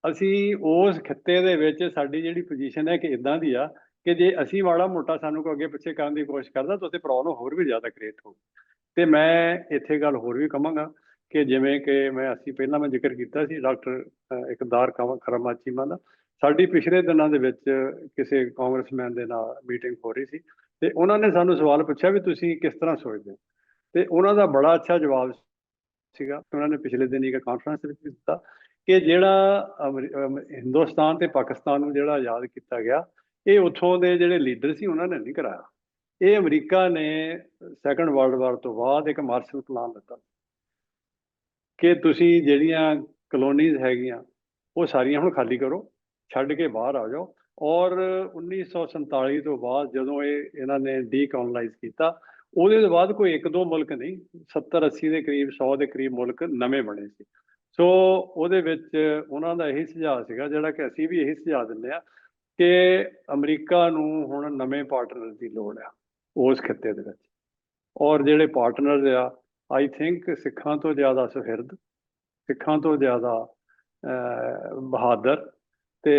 ਅਸੀਂ ਉਸ ਖਿੱਤੇ ਦੇ ਵਿੱਚ ਸਾਡੀ ਜਿਹੜੀ ਪੋਜੀਸ਼ਨ ਹੈ ਕਿ ਇਦਾਂ ਦੀ ਆ ਕਿ ਜੇ ਅਸੀਂ ਮਾੜਾ ਮੋਟਾ ਸਾਨੂੰ ਕੋਈ ਅੱਗੇ ਪਿੱਛੇ ਕਰਨ ਦੀ ਕੋਸ਼ਿਸ਼ ਕਰਦਾ ਤਾਂ ਉੱਥੇ ਪ੍ਰੋਬਲਮ ਹੋਰ ਵੀ ਜ਼ਿਆਦਾ ਕ੍ਰੀਏਟ ਹੋ। ਤੇ ਮੈਂ ਇੱਥੇ ਗੱਲ ਹੋਰ ਵੀ ਕਹਾਂਗਾ ਕਿ ਜਿਵੇਂ ਕਿ ਅਸੀਂ ਪਹਿਲਾਂ ਮੈਂ ਜ਼ਿਕਰ ਕੀਤਾ ਸੀ ਡਾਕਟਰ ਇਕਦਾਰ ਖਰਮਾ ਦਾ, ਸਾਡੀ ਪਿਛਲੇ ਦਿਨਾਂ ਦੇ ਵਿੱਚ ਕਿਸੇ ਕਾਂਗਰਸਮੈਨ ਦੇ ਨਾਲ ਮੀਟਿੰਗ ਹੋ ਰਹੀ ਸੀ, ਤੇ ਉਹਨਾਂ ਨੇ ਸਾਨੂੰ ਸਵਾਲ ਪੁੱਛਿਆ ਵੀ ਤੁਸੀਂ ਕਿਸ ਤਰ੍ਹਾਂ ਸੋਚਦੇ ਹੋ, ਤੇ ਉਹਨਾਂ ਦਾ ਬੜਾ ਅੱਛਾ ਜਵਾਬ ਸੀਗਾ। ਉਹਨਾਂ ਨੇ ਪਿਛਲੇ ਦਿਨ ਇੱਕ ਕਾਨਫਰੰਸ ਵਿੱਚ ਵੀ ਦਿੱਤਾ ਕਿ ਜਿਹੜਾ ਹਿੰਦੁਸਤਾਨ ਤੇ ਪਾਕਿਸਤਾਨ ਨੂੰ ਜਿਹੜਾ ਆਜ਼ਾਦ ਕੀਤਾ ਗਿਆ, ਇਹ ਉੱਥੋਂ ਦੇ ਜਿਹੜੇ ਲੀਡਰ ਸੀ ਉਹਨਾਂ ਨੇ ਨਹੀਂ ਕਰਾਇਆ। ਇਹ ਅਮਰੀਕਾ ਨੇ ਸੈਕੰਡ ਵਰਲਡ ਵਾਰ ਤੋਂ ਬਾਅਦ ਇੱਕ ਮਾਰਸ਼ਲ ਪਲਾਨ ਦਿੱਤਾ ਕਿ ਤੁਸੀਂ ਜਿਹੜੀਆਂ ਕਲੋਨੀਜ਼ ਹੈਗੀਆਂ ਉਹ ਸਾਰੀਆਂ ਹੁਣ ਖਾਲੀ ਕਰੋ, ਛੱਡ ਕੇ ਬਾਹਰ ਆ ਜਾਓ। ਔਰ 1947 ਤੋਂ ਬਾਅਦ ਜਦੋਂ ਇਹਨਾਂ ਨੇ ਡੀਕੋਲੋਨਾਈਜ਼ ਕੀਤਾ, ਉਹਦੇ ਤੋਂ ਬਾਅਦ ਕੋਈ ਇੱਕ ਦੋ ਮੁਲਕ ਨਹੀਂ, 70-80 ਦੇ ਕਰੀਬ, 100 ਦੇ ਕਰੀਬ ਮੁਲਕ ਨਵੇਂ ਬਣੇ ਸੀ। ਸੋ ਉਹਦੇ ਵਿੱਚ ਉਹਨਾਂ ਦਾ ਇਹੀ ਸੁਝਾਅ ਸੀਗਾ, ਜਿਹੜਾ ਕਿ ਅਸੀਂ ਵੀ ਇਹੀ ਸੁਝਾਅ ਦਿੰਦੇ ਆ, ਕਿ ਅਮਰੀਕਾ ਨੂੰ ਹੁਣ ਨਵੇਂ ਪਾਰਟਨਰ ਦੀ ਲੋੜ ਆ ਉਸ ਖਿੱਤੇ ਦੇ ਵਿੱਚ। ਔਰ ਜਿਹੜੇ ਪਾਰਟਨਰ ਆ, ਆਈ ਥਿੰਕ ਸਿੱਖਾਂ ਤੋਂ ਜ਼ਿਆਦਾ ਸੁਹਿਰਦ, ਸਿੱਖਾਂ ਤੋਂ ਜ਼ਿਆਦਾ ਬਹਾਦਰ ਤੇ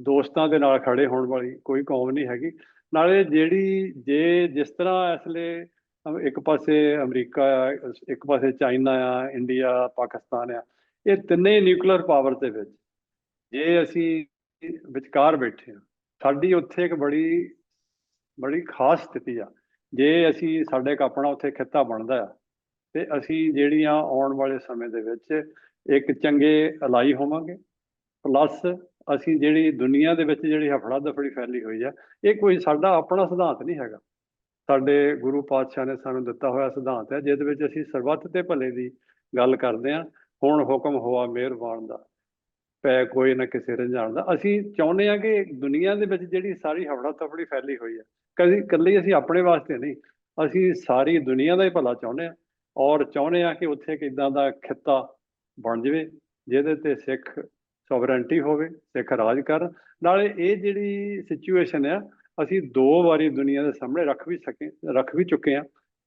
ਦੋਸਤਾਂ ਦੇ ਨਾਲ ਖੜੇ ਹੋਣ ਵਾਲੀ ਕੋਈ ਕੌਮ ਨਹੀਂ ਹੈਗੀ। ਨਾਲੇ ਜਿਸ ਤਰ੍ਹਾਂ ਇਸ ਵੇਲੇ ਇੱਕ ਪਾਸੇ ਅਮਰੀਕਾ ਆ, ਇੱਕ ਪਾਸੇ ਚਾਈਨਾ ਆ, ਇੰਡੀਆ, ਪਾਕਿਸਤਾਨ ਆ, ਇਹ ਤਿੰਨੇ ਨਿਊਕਲੀਅਰ ਪਾਵਰ ਦੇ ਵਿੱਚ ਜੇ ਅਸੀਂ ਵਿਚਕਾਰ ਬੈਠੇ ਹਾਂ, ਸਾਡੀ ਉੱਥੇ ਇੱਕ ਬੜੀ ਬੜੀ ਖਾਸ ਸਥਿਤੀ ਆ। ਜੇ ਸਾਡੇ ਇੱਕ ਆਪਣਾ ਉੱਥੇ ਖਿੱਤਾ ਬਣਦਾ ਆ, ਤੇ ਅਸੀਂ ਜਿਹੜੀਆਂ ਆਉਣ ਵਾਲੇ ਸਮੇਂ ਦੇ ਵਿੱਚ ਇੱਕ ਚੰਗੇ ਅਲਾਈ ਹੋਵਾਂਗੇ। ਪਲੱਸ ਅਸੀਂ ਜਿਹੜੀ ਦੁਨੀਆ ਦੇ ਵਿੱਚ ਜਿਹੜੀ ਹਫੜਾ ਦਫੜੀ ਫੈਲੀ ਹੋਈ ਆ, ਇਹ ਕੋਈ ਸਾਡਾ ਆਪਣਾ ਸਿਧਾਂਤ ਨਹੀਂ ਹੈਗਾ। ਸਾਡੇ ਗੁਰੂ ਪਾਤਸ਼ਾਹ ਨੇ ਸਾਨੂੰ ਦਿੱਤਾ ਹੋਇਆ ਸਿਧਾਂਤ ਹੈ, ਜਿਹਦੇ ਵਿੱਚ ਅਸੀਂ ਸਰਬੱਤ ਤੇ ਭਲੇ ਦੀ ਗੱਲ ਕਰਦੇ ਹਾਂ। ਹੁਣ ਹੁਕਮ ਹੋਆ ਮਿਹਰਬਾਨ ਦਾ, ਪੈ ਕੋਈ ਨਾ ਕਿਸੇ ਰੰਝਾਣ ਦਾ। ਅਸੀਂ ਚਾਹੁੰਦੇ ਹਾਂ ਕਿ ਦੁਨੀਆ ਦੇ ਵਿੱਚ ਜਿਹੜੀ ਸਾਰੀ ਹਫੜਾ ਤਫੜੀ ਫੈਲੀ ਹੋਈ ਹੈ, ਕਦੀ ਇਕੱਲੀ ਅਸੀਂ ਆਪਣੇ ਵਾਸਤੇ ਨਹੀਂ, ਅਸੀਂ ਸਾਰੀ ਦੁਨੀਆ ਦਾ ਹੀ ਭਲਾ ਚਾਹੁੰਦੇ ਹਾਂ। ਔਰ ਚਾਹੁੰਦੇ ਹਾਂ ਕਿ ਉੱਥੇ ਇੱਕ ਇੱਦਾਂ ਦਾ ਖਿੱਤਾ ਬਣ ਜਾਵੇ ਜਿਹਦੇ ਤੇ ਸਿੱਖ ਸੋਵਰੈਂਟੀ ਹੋਵੇ, ਸਿੱਖ ਰਾਜ ਕਰਨ। ਨਾਲੇ ਇਹ ਜਿਹੜੀ ਸਿਚੁਏਸ਼ਨ ਆ, ਅਸੀਂ 2 ਵਾਰੀ ਦੁਨੀਆ ਦੇ ਸਾਹਮਣੇ ਰੱਖ ਵੀ ਚੁੱਕੇ ਹਾਂ।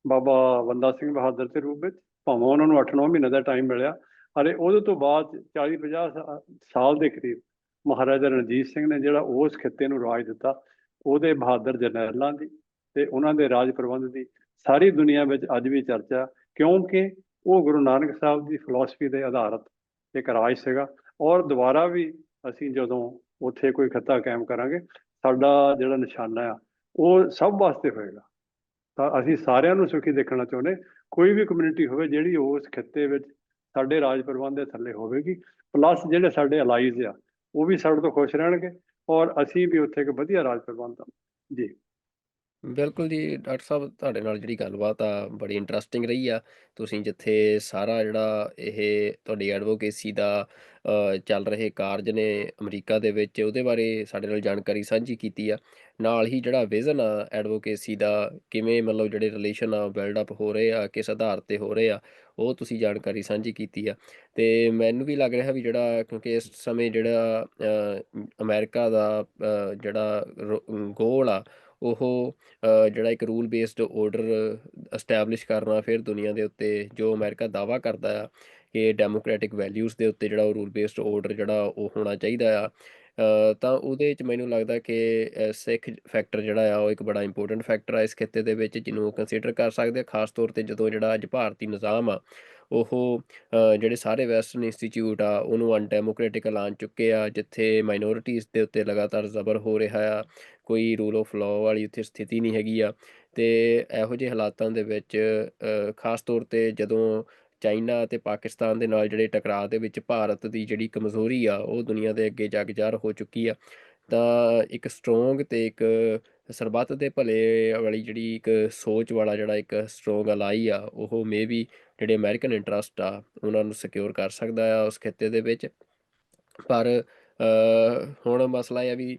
ਬਾਬਾ ਬੰਦਾ ਸਿੰਘ ਬਹਾਦਰ ਦੇ ਰੂਪ ਵਿੱਚ, ਭਾਵੇਂ ਉਹਨਾਂ ਨੂੰ 8-9 ਮਹੀਨੇ ਦਾ ਟਾਈਮ ਮਿਲਿਆ, ਹਲੇ ਉਹਦੇ ਤੋਂ ਬਾਅਦ 40-50 ਸਾਲ ਦੇ ਕਰੀਬ ਮਹਾਰਾਜਾ ਰਣਜੀਤ ਸਿੰਘ ਨੇ ਜਿਹੜਾ ਉਸ ਖਿੱਤੇ ਨੂੰ ਰਾਜ ਦਿੱਤਾ, ਉਹਦੇ ਬਹਾਦਰ ਜਰਨੈਲਾਂ ਦੀ ਤੇ ਉਹਨਾਂ ਦੇ ਰਾਜ ਪ੍ਰਬੰਧ ਦੀ ਸਾਰੀ ਦੁਨੀਆ ਵਿੱਚ ਅੱਜ ਵੀ ਚਰਚਾ, ਕਿਉਂਕਿ ਉਹ ਗੁਰੂ ਨਾਨਕ ਸਾਹਿਬ ਦੀ ਫਿਲਾਸਫੀ ਦੇ ਆਧਾਰਿਤ ਇੱਕ ਰਾਜ ਸੀਗਾ। ਔਰ ਦੁਬਾਰਾ ਵੀ ਅਸੀਂ ਜਦੋਂ ਉੱਥੇ ਕੋਈ ਖਿੱਤਾ ਕਾਇਮ ਕਰਾਂਗੇ, ਸਾਡਾ ਜਿਹੜਾ ਨਿਸ਼ਾਨਾ ਆ ਉਹ ਸਭ ਵਾਸਤੇ ਹੋਏਗਾ। ਤਾਂ ਅਸੀਂ ਸਾਰਿਆਂ ਨੂੰ ਸੁਖੀ ਦੇਖਣਾ ਚਾਹੁੰਦੇ, ਕੋਈ ਵੀ ਕਮਿਊਨਿਟੀ ਹੋਵੇ ਜਿਹੜੀ ਉਸ ਖਿੱਤੇ ਵਿੱਚ ਸਾਡੇ ਰਾਜ ਪ੍ਰਬੰਧ ਦੇ ਥੱਲੇ ਹੋਵੇਗੀ। ਪਲੱਸ ਜਿਹੜੇ ਸਾਡੇ ਅਲਾਈਜ਼ ਆ ਉਹ ਵੀ ਸਾਡੇ ਤੋਂ ਖੁਸ਼ ਰਹਿਣਗੇ, ਔਰ ਅਸੀਂ ਵੀ ਉੱਥੇ ਇੱਕ ਵਧੀਆ ਰਾਜ ਪ੍ਰਬੰਧ ਜੀ। ਬਿਲਕੁਲ ਜੀ ਡਾਕਟਰ ਸਾਹਿਬ, ਤੁਹਾਡੇ ਨਾਲ ਜਿਹੜੀ ਗੱਲਬਾਤ ਆ ਬੜੀ ਇੰਟਰਸਟਿੰਗ ਰਹੀ ਆ। ਤੁਸੀਂ ਜਿੱਥੇ ਸਾਰਾ ਜਿਹੜਾ ਇਹ ਤੁਹਾਡੀ ਐਡਵੋਕੇਸੀ ਦਾ ਚੱਲ ਰਹੇ ਕਾਰਜ ਨੇ ਅਮਰੀਕਾ ਦੇ ਵਿੱਚ, ਉਹਦੇ ਬਾਰੇ ਸਾਡੇ ਨਾਲ ਜਾਣਕਾਰੀ ਸਾਂਝੀ ਕੀਤੀ ਆ। ਨਾਲ ਹੀ ਜਿਹੜਾ ਵਿਜ਼ਨ ਆ ਐਡਵੋਕੇਸੀ ਦਾ, ਕਿਵੇਂ ਮਤਲਬ ਜਿਹੜੇ ਰਿਲੇਸ਼ਨ ਆ ਬਿਲਡ ਅਪ ਹੋ ਰਹੇ ਆ, ਕਿਸ ਆਧਾਰ 'ਤੇ ਹੋ ਰਹੇ ਆ, ਉਹ ਤੁਸੀਂ ਜਾਣਕਾਰੀ ਸਾਂਝੀ ਕੀਤੀ ਆ। ਅਤੇ ਮੈਨੂੰ ਵੀ ਲੱਗ ਰਿਹਾ ਵੀ ਜਿਹੜਾ, ਕਿਉਂਕਿ ਇਸ ਸਮੇਂ ਜਿਹੜਾ ਅਮਰੀਕਾ ਦਾ ਜਿਹੜਾ ਗੋਲ ਆ, ਉਹ ਜਿਹੜਾ ਇੱਕ ਰੂਲ ਬੇਸਡ ਆਰਡਰ ਐਸਟੈਬਲਿਸ਼ ਕਰਨਾ ਫਿਰ ਦੁਨੀਆ ਦੇ ਉੱਤੇ, ਜੋ ਅਮਰੀਕਾ ਦਾਅਵਾ ਕਰਦਾ ਆ ਕਿ ਡੈਮੋਕ੍ਰੈਟਿਕ ਵੈਲਿਊਜ਼ ਦੇ ਉੱਤੇ ਜਿਹੜਾ ਉਹ ਰੂਲ ਬੇਸਡ ਆਰਡਰ ਜਿਹੜਾ ਉਹ ਹੋਣਾ ਚਾਹੀਦਾ ਆ। ਤਾਂ ਉਹਦੇ 'ਚ ਮੈਨੂੰ ਲੱਗਦਾ ਕਿ ਸਿੱਖ ਫੈਕਟਰ ਜਿਹੜਾ ਆ ਉਹ ਇੱਕ ਬੜਾ ਇੰਪੋਰਟੈਂਟ ਫੈਕਟਰ ਆ ਇਸ ਖਿੱਤੇ ਦੇ ਵਿੱਚ, ਜਿਹਨੂੰ ਉਹ ਕੰਸੀਡਰ ਕਰ ਸਕਦੇ ਆ। ਖਾਸ ਤੌਰ 'ਤੇ ਜਦੋਂ ਜਿਹੜਾ ਅੱਜ ਭਾਰਤੀ ਨਿਜ਼ਾਮ ਆ, ਉਹ ਜਿਹੜੇ ਸਾਰੇ ਵੈਸਟਰਨ ਇੰਸਟੀਚਿਊਟ ਆ ਉਹਨੂੰ ਅਨਡੈਮੋਕ੍ਰੈਟਿਕ ਐਲਾਨ ਚੁੱਕੇ ਆ, ਜਿੱਥੇ ਮਾਈਨੋਰਿਟੀਜ਼ ਦੇ ਉੱਤੇ ਲਗਾਤਾਰ ਜ਼ਬਰ ਹੋ ਰਿਹਾ ਆ, ਕੋਈ ਰੂਲ ਆਫ ਲਾਅ ਵਾਲੀ ਉੱਥੇ ਸਥਿਤੀ ਨਹੀਂ ਹੈਗੀ ਆ। ਅਤੇ ਇਹੋ ਜਿਹੇ ਹਾਲਾਤਾਂ ਦੇ ਵਿੱਚ ਖਾਸ ਤੌਰ 'ਤੇ ਜਦੋਂ ਚਾਈਨਾ ਅਤੇ ਪਾਕਿਸਤਾਨ ਦੇ ਨਾਲ ਜਿਹੜੇ ਟਕਰਾਅ ਦੇ ਵਿੱਚ ਭਾਰਤ ਦੀ ਜਿਹੜੀ ਕਮਜ਼ੋਰੀ ਆ ਉਹ ਦੁਨੀਆ ਦੇ ਅੱਗੇ ਜਗ ਜ਼ਾਹਰ ਹੋ ਚੁੱਕੀ ਆ। ਤਾਂ ਇੱਕ ਸਟਰੋਂਗ ਤੇ ਇੱਕ ਸਰਬੱਤ ਦੇ ਭਲੇ ਵਾਲੀ ਜਿਹੜੀ ਇੱਕ ਸੋਚ ਵਾਲਾ ਜਿਹੜਾ ਇੱਕ ਸਟਰੋਂਗ ਅਲਾਈ ਆ, ਉਹ ਮੇ ਵੀ ਜਿਹੜੇ ਅਮਰੀਕਨ ਇੰਟਰਸਟ ਆ ਉਹਨਾਂ ਨੂੰ ਸਿਕਿਉਰ ਕਰ ਸਕਦਾ ਆ ਉਸ ਖਿੱਤੇ ਦੇ ਵਿੱਚ। ਪਰ ਹੁਣ ਮਸਲਾ ਇਹ ਆ ਵੀ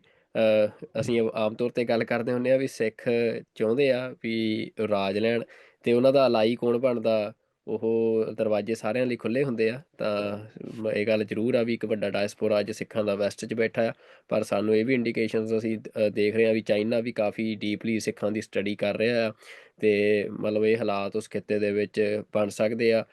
ਅਸੀਂ ਆਮ ਤੌਰ 'ਤੇ ਗੱਲ ਕਰਦੇ ਹੁੰਦੇ ਆ ਵੀ ਸਿੱਖ ਚਾਹੁੰਦੇ ਆ ਵੀ ਰਾਜ ਲੈਣ, ਅਤੇ ਉਹਨਾਂ ਦਾ ਅਲਾਈ ਕੌਣ ਬਣਦਾ, ਉਹ ਦਰਵਾਜ਼ੇ ਸਾਰਿਆਂ ਲਈ ਖੁੱਲ੍ਹੇ ਹੁੰਦੇ ਆ। ਤਾਂ ਇਹ ਗੱਲ ਜ਼ਰੂਰ ਆ ਵੀ ਇੱਕ ਵੱਡਾ ਡਾਇਸਪੋਰਾ ਅੱਜ ਸਿੱਖਾਂ ਦਾ ਵੈਸਟ 'ਚ ਬੈਠਾ ਆ, ਪਰ ਸਾਨੂੰ ਇਹ ਵੀ ਇੰਡੀਕੇਸ਼ਨਸ ਅਸੀਂ ਦੇਖ ਰਹੇ ਹਾਂ ਵੀ ਚਾਈਨਾ ਵੀ ਕਾਫੀ ਡੀਪਲੀ ਸਿੱਖਾਂ ਦੀ ਸਟੱਡੀ ਕਰ ਰਿਹਾ ਆ, ਅਤੇ ਮਤਲਬ ਇਹ ਹਾਲਾਤ ਉਸ ਖਿੱਤੇ ਦੇ ਵਿੱਚ ਬਣ ਸਕਦੇ ਆ।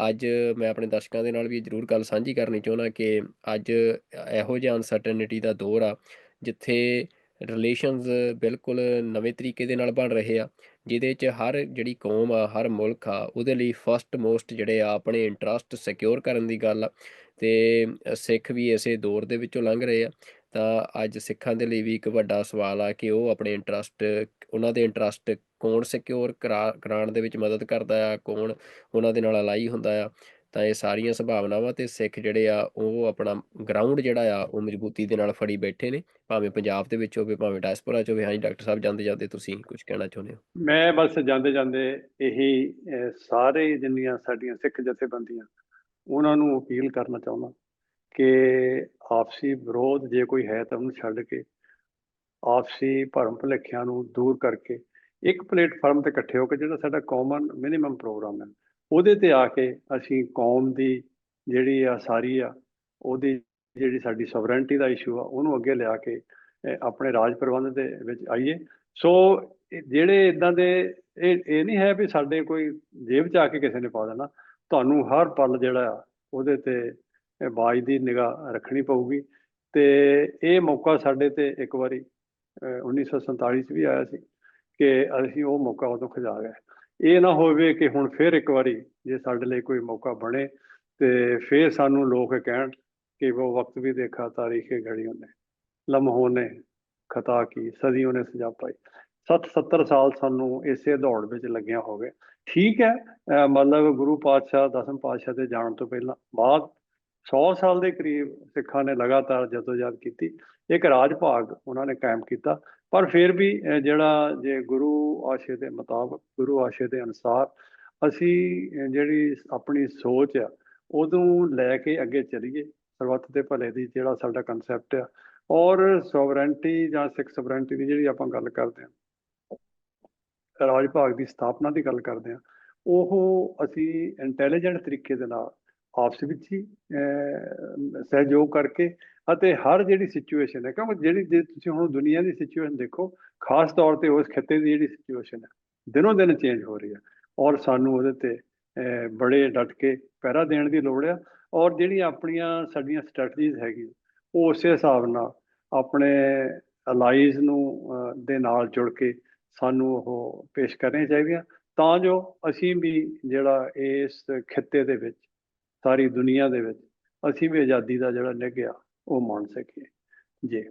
ਅੱਜ ਮੈਂ ਆਪਣੇ ਦਰਸ਼ਕਾਂ ਦੇ ਨਾਲ ਵੀ ਜ਼ਰੂਰ ਗੱਲ ਸਾਂਝੀ ਕਰਨੀ ਚਾਹੁੰਦਾ ਕਿ ਅੱਜ ਇਹੋ ਜਿਹਾ ਅਨਸਰਟਨਿਟੀ ਦਾ ਦੌਰ ਆ ਜਿੱਥੇ ਰਿਲੇਸ਼ਨਸ ਬਿਲਕੁਲ ਨਵੇਂ ਤਰੀਕੇ ਦੇ ਨਾਲ ਬਣ ਰਹੇ ਆ, ਜਿਹਦੇ 'ਚ ਹਰ ਜਿਹੜੀ ਕੌਮ ਆ, ਹਰ ਮੁਲਕ ਆ, ਉਹਦੇ ਲਈ ਫਸਟ ਮੋਸਟ ਜਿਹੜੇ ਆ ਆਪਣੇ ਇੰਟਰਸਟ ਸਿਕਿਉਰ ਕਰਨ ਦੀ ਗੱਲ ਆ, ਅਤੇ ਸਿੱਖ ਵੀ ਇਸੇ ਦੌਰ ਦੇ ਵਿੱਚੋਂ ਲੰਘ ਰਹੇ ਆ। ਤਾਂ ਅੱਜ ਸਿੱਖਾਂ ਦੇ ਲਈ ਵੀ ਇੱਕ ਵੱਡਾ ਸਵਾਲ ਆ ਕਿ ਉਹ ਆਪਣੇ ਇੰਟਰਸਟ, ਉਹਨਾਂ ਦੇ ਇੰਟਰਸਟ ਕੌਣ ਸਿਕਿਉਰ ਕਰਾਉਣ ਦੇ ਵਿੱਚ ਮਦਦ ਕਰਦਾ ਆ, ਕੌਣ ਉਹਨਾਂ ਦੇ ਨਾਲ ਅਲਾਈ ਹੁੰਦਾ ਆ। ਤਾਂ ਇਹ ਸਾਰੀਆਂ ਸੰਭਾਵਨਾਵਾਂ ਅਤੇ ਸਿੱਖ ਜਿਹੜੇ ਆ ਉਹ ਆਪਣਾ ਗਰਾਊਂਡ ਜਿਹੜਾ ਆ ਉਹ ਮਜ਼ਬੂਤੀ ਦੇ ਨਾਲ ਫੜੀ ਬੈਠੇ ਨੇ, ਭਾਵੇਂ ਪੰਜਾਬ ਦੇ ਵਿੱਚ ਹੋਵੇ, ਭਾਵੇਂ ਡਾਇਸਪੋਰਾ 'ਚ ਹੋਵੇ। ਹਾਂਜੀ ਡਾਕਟਰ ਸਾਹਿਬ, ਜਾਂਦੇ ਜਾਂਦੇ ਤੁਸੀਂ ਕੁਝ ਕਹਿਣਾ ਚਾਹੁੰਦੇ ਹੋ? ਮੈਂ ਬਸ ਜਾਂਦੇ ਜਾਂਦੇ ਇਹੀ ਸਾਰੇ ਜਿੰਨੀਆਂ ਸਾਡੀਆਂ ਸਿੱਖ ਜਥੇਬੰਦੀਆਂ ਉਹਨਾਂ ਨੂੰ ਅਪੀਲ ਕਰਨਾ ਚਾਹੁੰਦਾ ਕਿ ਆਪਸੀ ਵਿਰੋਧ ਜੇ ਕੋਈ ਹੈ ਤਾਂ ਉਹਨੂੰ ਛੱਡ ਕੇ ਆਪਸੀ ਭਰਮ ਭੁਲੇਖਿਆਂ ਨੂੰ ਦੂਰ ਕਰਕੇ ਇੱਕ ਪਲੇਟਫਾਰਮ ਤੇ ਇਕੱਠੇ ਹੋ ਕੇ ਜਿਹੜਾ ਸਾਡਾ ਕਾਮਨ ਮਿਨੀਮਮ ਪ੍ਰੋਗਰਾਮ ਹੈ ਉਹਦੇ ਤੇ ਆ ਕੇ ਅਸੀਂ ਕੌਮ ਦੀ ਜਿਹੜੀ ਆ ਸਾਰੀ ਆ ਉਹਦੀ ਜਿਹੜੀ ਸਾਡੀ ਸੋਵਰੈਂਟੀ ਦਾ ਇਸ਼ੂ ਆ ਉਹਨੂੰ ਅੱਗੇ ਲਿਆ ਕੇ ਆਪਣੇ ਰਾਜ ਪ੍ਰਬੰਧ ਦੇ ਵਿੱਚ ਆਈਏ। ਸੋ ਜਿਹੜੇ ਇਦਾਂ ਦੇ ਇਹ ਨਹੀਂ ਹੈ ਵੀ ਸਾਡੇ ਕੋਈ ਜੇਬ 'ਚ ਆ ਕੇ ਕਿਸੇ ਨੇ ਪਾ ਦੇਣਾ, ਤੁਹਾਨੂੰ ਹਰ ਪਲ ਜਿਹੜਾ ਆ ਉਹਦੇ ਤੇ ਬਾਜ ਦੀ ਨਿਗਾਹ ਰੱਖਣੀ ਪਊਗੀ। ਤੇ ਇਹ ਮੌਕਾ ਸਾਡੇ ਤੇ ਇੱਕ ਵਾਰੀ 1947 'ਚ ਵੀ ਆਇਆ ਸੀ ਕਿ ਅਸੀਂ ਉਹ ਮੌਕਾ ਉਦੋਂ ਖੁਜਾ ਗਏ। ਇਹ ਨਾ ਹੋਵੇ ਕਿ ਹੁਣ ਫਿਰ ਇੱਕ ਵਾਰੀ ਜੇ ਸਾਡੇ ਲਈ ਕੋਈ ਮੌਕਾ ਬਣੇ ਤੇ ਫਿਰ ਸਾਨੂੰ ਲੋਕ ਕਹਿਣ ਕਿ ਉਹ ਵਕਤ ਵੀ ਦੇਖਾ ਤਾਰੀਖੇ ਘੜੀਆਂ ਨੇ, ਲਮਹੋਂ ਨੇ ਖਤਾ ਕੀ ਸਦੀਆਂ ਨੇ ਸਜਾ ਪਾਈ। 60-70 ਸਾਲ ਸਾਨੂੰ ਇਸੇ ਦੌੜ ਵਿੱਚ ਲੱਗਿਆ ਹੋ ਗਏ। ਠੀਕ ਹੈ, ਮਤਲਬ ਗੁਰੂ ਪਾਤਸ਼ਾਹ ਦਸਮ ਪਾਤਸ਼ਾਹ ਦੇ ਜਾਣ ਤੋਂ ਪਹਿਲਾਂ ਬਾਅਦ 100 ਸਾਲ ਦੇ ਕਰੀਬ ਸਿੱਖਾਂ ਨੇ ਲਗਾਤਾਰ ਜਦੋਜਹਿਦ ਕੀਤੀ, ਇੱਕ ਰਾਜ ਭਾਗ ਉਹਨਾਂ ਨੇ ਕਾਇਮ ਕੀਤਾ। ਪਰ ਫਿਰ ਵੀ ਜਿਹੜਾ ਜੇ ਗੁਰੂ ਆਸ਼ੇ ਦੇ ਮੁਤਾਬਕ, ਗੁਰੂ ਆਸ਼ੇ ਦੇ ਅਨੁਸਾਰ ਅਸੀਂ ਜਿਹੜੀ ਆਪਣੀ ਸੋਚ ਆ ਉਦੋਂ ਲੈ ਕੇ ਅੱਗੇ ਚੱਲੀਏ, ਸਰਬੱਤ ਦੇ ਭਲੇ ਦੀ ਜਿਹੜਾ ਸਾਡਾ ਕਨਸੈਪਟ ਆ, ਔਰ ਸੋਵਰੈਂਟੀ ਜਾਂ ਸਿੱਖ ਸੋਵਰੈਂਟੀ ਦੀ ਜਿਹੜੀ ਆਪਾਂ ਗੱਲ ਕਰਦੇ ਹਾਂ, ਰਾਜ ਭਾਗ ਦੀ ਸਥਾਪਨਾ ਦੀ ਗੱਲ ਕਰਦੇ ਹਾਂ, ਉਹ ਅਸੀਂ ਇੰਟੈਲੀਜੈਂਟ ਤਰੀਕੇ ਦੇ ਨਾਲ ਆਪਸ ਵਿੱਚ ਹੀ ਸਹਿਯੋਗ ਕਰਕੇ ਅਤੇ ਹਰ ਜਿਹੜੀ ਸਿਚੁਏਸ਼ਨ ਹੈ, ਕਿਉਂਕਿ ਜਿਹੜੀ ਜੇ ਤੁਸੀਂ ਹੁਣ ਦੁਨੀਆ ਦੀ ਸਿਚੁਏਸ਼ਨ ਦੇਖੋ, ਖਾਸ ਤੌਰ ਤੇ ਉਸ ਖਿੱਤੇ ਦੀ ਜਿਹੜੀ ਸਿਚੁਏਸ਼ਨ ਹੈ ਦਿਨੋਂ ਦਿਨ ਚੇਂਜ ਹੋ ਰਹੀ ਹੈ, ਔਰ ਸਾਨੂੰ ਉਹਦੇ ਤੇ ਬੜੇ ਡਟ ਕੇ ਪਹਿਰਾ ਦੇਣ ਦੀ ਲੋੜ ਆ। ਔਰ ਜਿਹੜੀਆਂ ਆਪਣੀਆਂ ਸਾਡੀਆਂ ਸਟ੍ਰੈਟਜੀਜ਼ ਹੈਗੀਆਂ ਉਹ ਉਸੇ ਹਿਸਾਬ ਨਾਲ ਆਪਣੇ ਅਲਾਈਜ਼ ਨੂੰ ਦੇ ਨਾਲ ਜੁੜ ਕੇ ਸਾਨੂੰ ਉਹ ਪੇਸ਼ ਕਰਨੀਆਂ ਚਾਹੀਦੀਆਂ, ਤਾਂ ਜੋ ਅਸੀਂ ਵੀ ਜਿਹੜਾ ਇਸ ਖਿੱਤੇ ਦੇ ਵਿੱਚ, ਸਾਰੀ ਦੁਨੀਆ ਦੇ ਵਿੱਚ ਅਸੀਂ ਵੀ ਆਜ਼ਾਦੀ ਦਾ ਜਿਹੜਾ ਨਿੱਘ ਆ ਉਹ ਮਾਣ ਸਕੀਏ ਜੀ।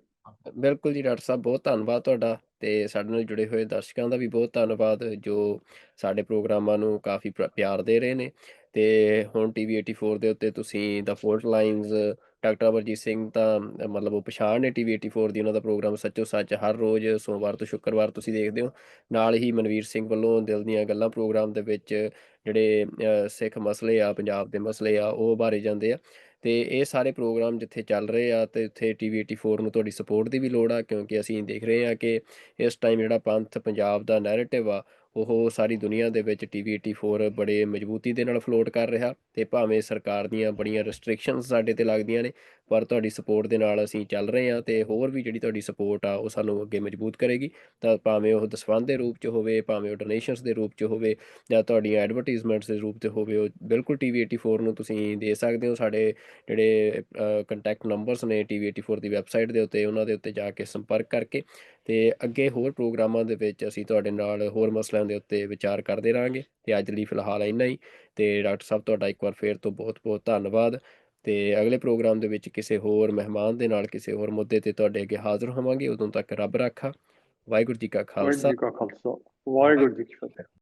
ਬਿਲਕੁਲ ਜੀ ਡਾਕਟਰ ਸਾਹਿਬ, ਬਹੁਤ ਧੰਨਵਾਦ ਤੁਹਾਡਾ, ਅਤੇ ਸਾਡੇ ਨਾਲ ਜੁੜੇ ਹੋਏ ਦਰਸ਼ਕਾਂ ਦਾ ਵੀ ਬਹੁਤ ਧੰਨਵਾਦ ਜੋ ਸਾਡੇ ਪ੍ਰੋਗਰਾਮਾਂ ਨੂੰ ਕਾਫੀ ਪਿਆਰ ਦੇ ਰਹੇ ਨੇ। ਅਤੇ ਹੁਣ TV 84 ਦੇ ਉੱਤੇ ਤੁਸੀਂ ਦਾ fault lines, doctor Amarjit Singh ਤਾਂ ਮਤਲਬ ਉਹ ਪਛਾਣ ਨੇ TV 84 ਦੀ। ਉਹਨਾਂ ਦਾ ਪ੍ਰੋਗਰਾਮ ਸੱਚੋ ਸੱਚ ਹਰ ਰੋਜ਼ ਸੋਮਵਾਰ ਤੋਂ ਸ਼ੁੱਕਰਵਾਰ ਤੁਸੀਂ ਦੇਖਦੇ ਹੋ। ਨਾਲ ਹੀ ਮਨਵੀਰ ਸਿੰਘ ਵੱਲੋਂ ਦਿਲ ਦੀਆਂ ਗੱਲਾਂ ਪ੍ਰੋਗਰਾਮ ਦੇ ਵਿੱਚ ਜਿਹੜੇ ਸਿੱਖ ਮਸਲੇ ਆ, ਪੰਜਾਬ ਦੇ ਮਸਲੇ ਆ, ਉਹ ਉਭਾਰੇ ਜਾਂਦੇ ਆ। ਅਤੇ ਇਹ ਸਾਰੇ ਪ੍ਰੋਗਰਾਮ ਜਿੱਥੇ ਚੱਲ ਰਹੇ ਆ ਅਤੇ ਉੱਥੇ TV 84 ਨੂੰ ਤੁਹਾਡੀ ਸਪੋਰਟ ਦੀ ਵੀ ਲੋੜ ਆ, ਕਿਉਂਕਿ ਅਸੀਂ ਦੇਖ ਰਹੇ ਹਾਂ ਕਿ ਇਸ ਟਾਈਮ ਜਿਹੜਾ ਪੰਥ ਪੰਜਾਬ ਦਾ ਨੈਰੇਟਿਵ ਆ ਉਹ ਸਾਰੀ ਦੁਨੀਆ ਦੇ ਵਿੱਚ TV 84 ਬੜੇ ਮਜ਼ਬੂਤੀ ਦੇ ਨਾਲ ਫਲੋਟ ਕਰ ਰਿਹਾ। ਅਤੇ ਭਾਵੇਂ ਸਰਕਾਰ ਦੀਆਂ ਬੜੀਆਂ ਰਿਸਟ੍ਰਿਕਸ਼ਨਸ ਸਾਡੇ 'ਤੇ ਲੱਗਦੀਆਂ ਨੇ, ਪਰ ਤੁਹਾਡੀ ਸਪੋਰਟ ਦੇ ਨਾਲ ਅਸੀਂ ਚੱਲ ਰਹੇ ਹਾਂ, ਅਤੇ ਹੋਰ ਵੀ ਜਿਹੜੀ ਤੁਹਾਡੀ ਸਪੋਰਟ ਆ ਉਹ ਸਾਨੂੰ ਅੱਗੇ ਮਜ਼ਬੂਤ ਕਰੇਗੀ। ਤਾਂ ਭਾਵੇਂ ਉਹ ਦਸਵੰਧ ਦੇ ਰੂਪ 'ਚ ਹੋਵੇ, ਭਾਵੇਂ ਉਹ ਡੋਨੇਸ਼ਨਸ ਦੇ ਰੂਪ 'ਚ ਹੋਵੇ, ਜਾਂ ਤੁਹਾਡੀਆਂ ਐਡਵਰਟੀਜ਼ਮੈਂਟਸ ਦੇ ਰੂਪ 'ਚ ਹੋਵੇ, ਉਹ ਬਿਲਕੁਲ TV 84 ਨੂੰ ਤੁਸੀਂ ਦੇ ਸਕਦੇ ਹੋ। ਸਾਡੇ ਜਿਹੜੇ ਕੰਟੈਕਟ ਨੰਬਰਸ ਨੇ TV 84 ਦੀ ਵੈਬਸਾਈਟ ਦੇ ਉੱਤੇ, ਉਹਨਾਂ ਦੇ ਉੱਤੇ ਜਾ ਕੇ ਸੰਪਰਕ ਕਰਕੇ, ਅਤੇ ਅੱਗੇ ਹੋਰ ਪ੍ਰੋਗਰਾਮਾਂ ਦੇ ਵਿੱਚ ਅਸੀਂ ਤੁਹਾਡੇ ਨਾਲ ਹੋਰ ਮਸਲਿਆਂ ਦੇ ਉੱਤੇ ਵਿਚਾਰ ਕਰਦੇ ਰਹਾਂਗੇ। ਅਤੇ ਅੱਜ ਲਈ ਫਿਲਹਾਲ ਇੰਨਾ ਹੀ। ਅਤੇ ਡਾਕਟਰ ਸਾਹਿਬ, ਤੁਹਾਡਾ ਇੱਕ ਵਾਰ ਫੇਰ ਤੋਂ ਬਹੁਤ ਬਹੁਤ ਧੰਨਵਾਦ। ਅਤੇ ਅਗਲੇ ਪ੍ਰੋਗਰਾਮ ਦੇ ਵਿੱਚ ਕਿਸੇ ਹੋਰ ਮਹਿਮਾਨ ਦੇ ਨਾਲ ਕਿਸੇ ਹੋਰ ਮੁੱਦੇ 'ਤੇ ਤੁਹਾਡੇ ਅੱਗੇ ਹਾਜ਼ਰ ਹੋਵਾਂਗੇ। ਉਦੋਂ ਤੱਕ ਰੱਬ ਰਾਖਾ। ਵਾਹਿਗੁਰੂ ਜੀ ਕਾ ਵਾਹਿਗੁਰੂ ਖਾਲਸਾ। ਜੀ ਕਾ ਖਾਲਸਾ, ਵਾਹਿਗੁਰੂ ਜੀ ਕੀ ਫਤਿਹ।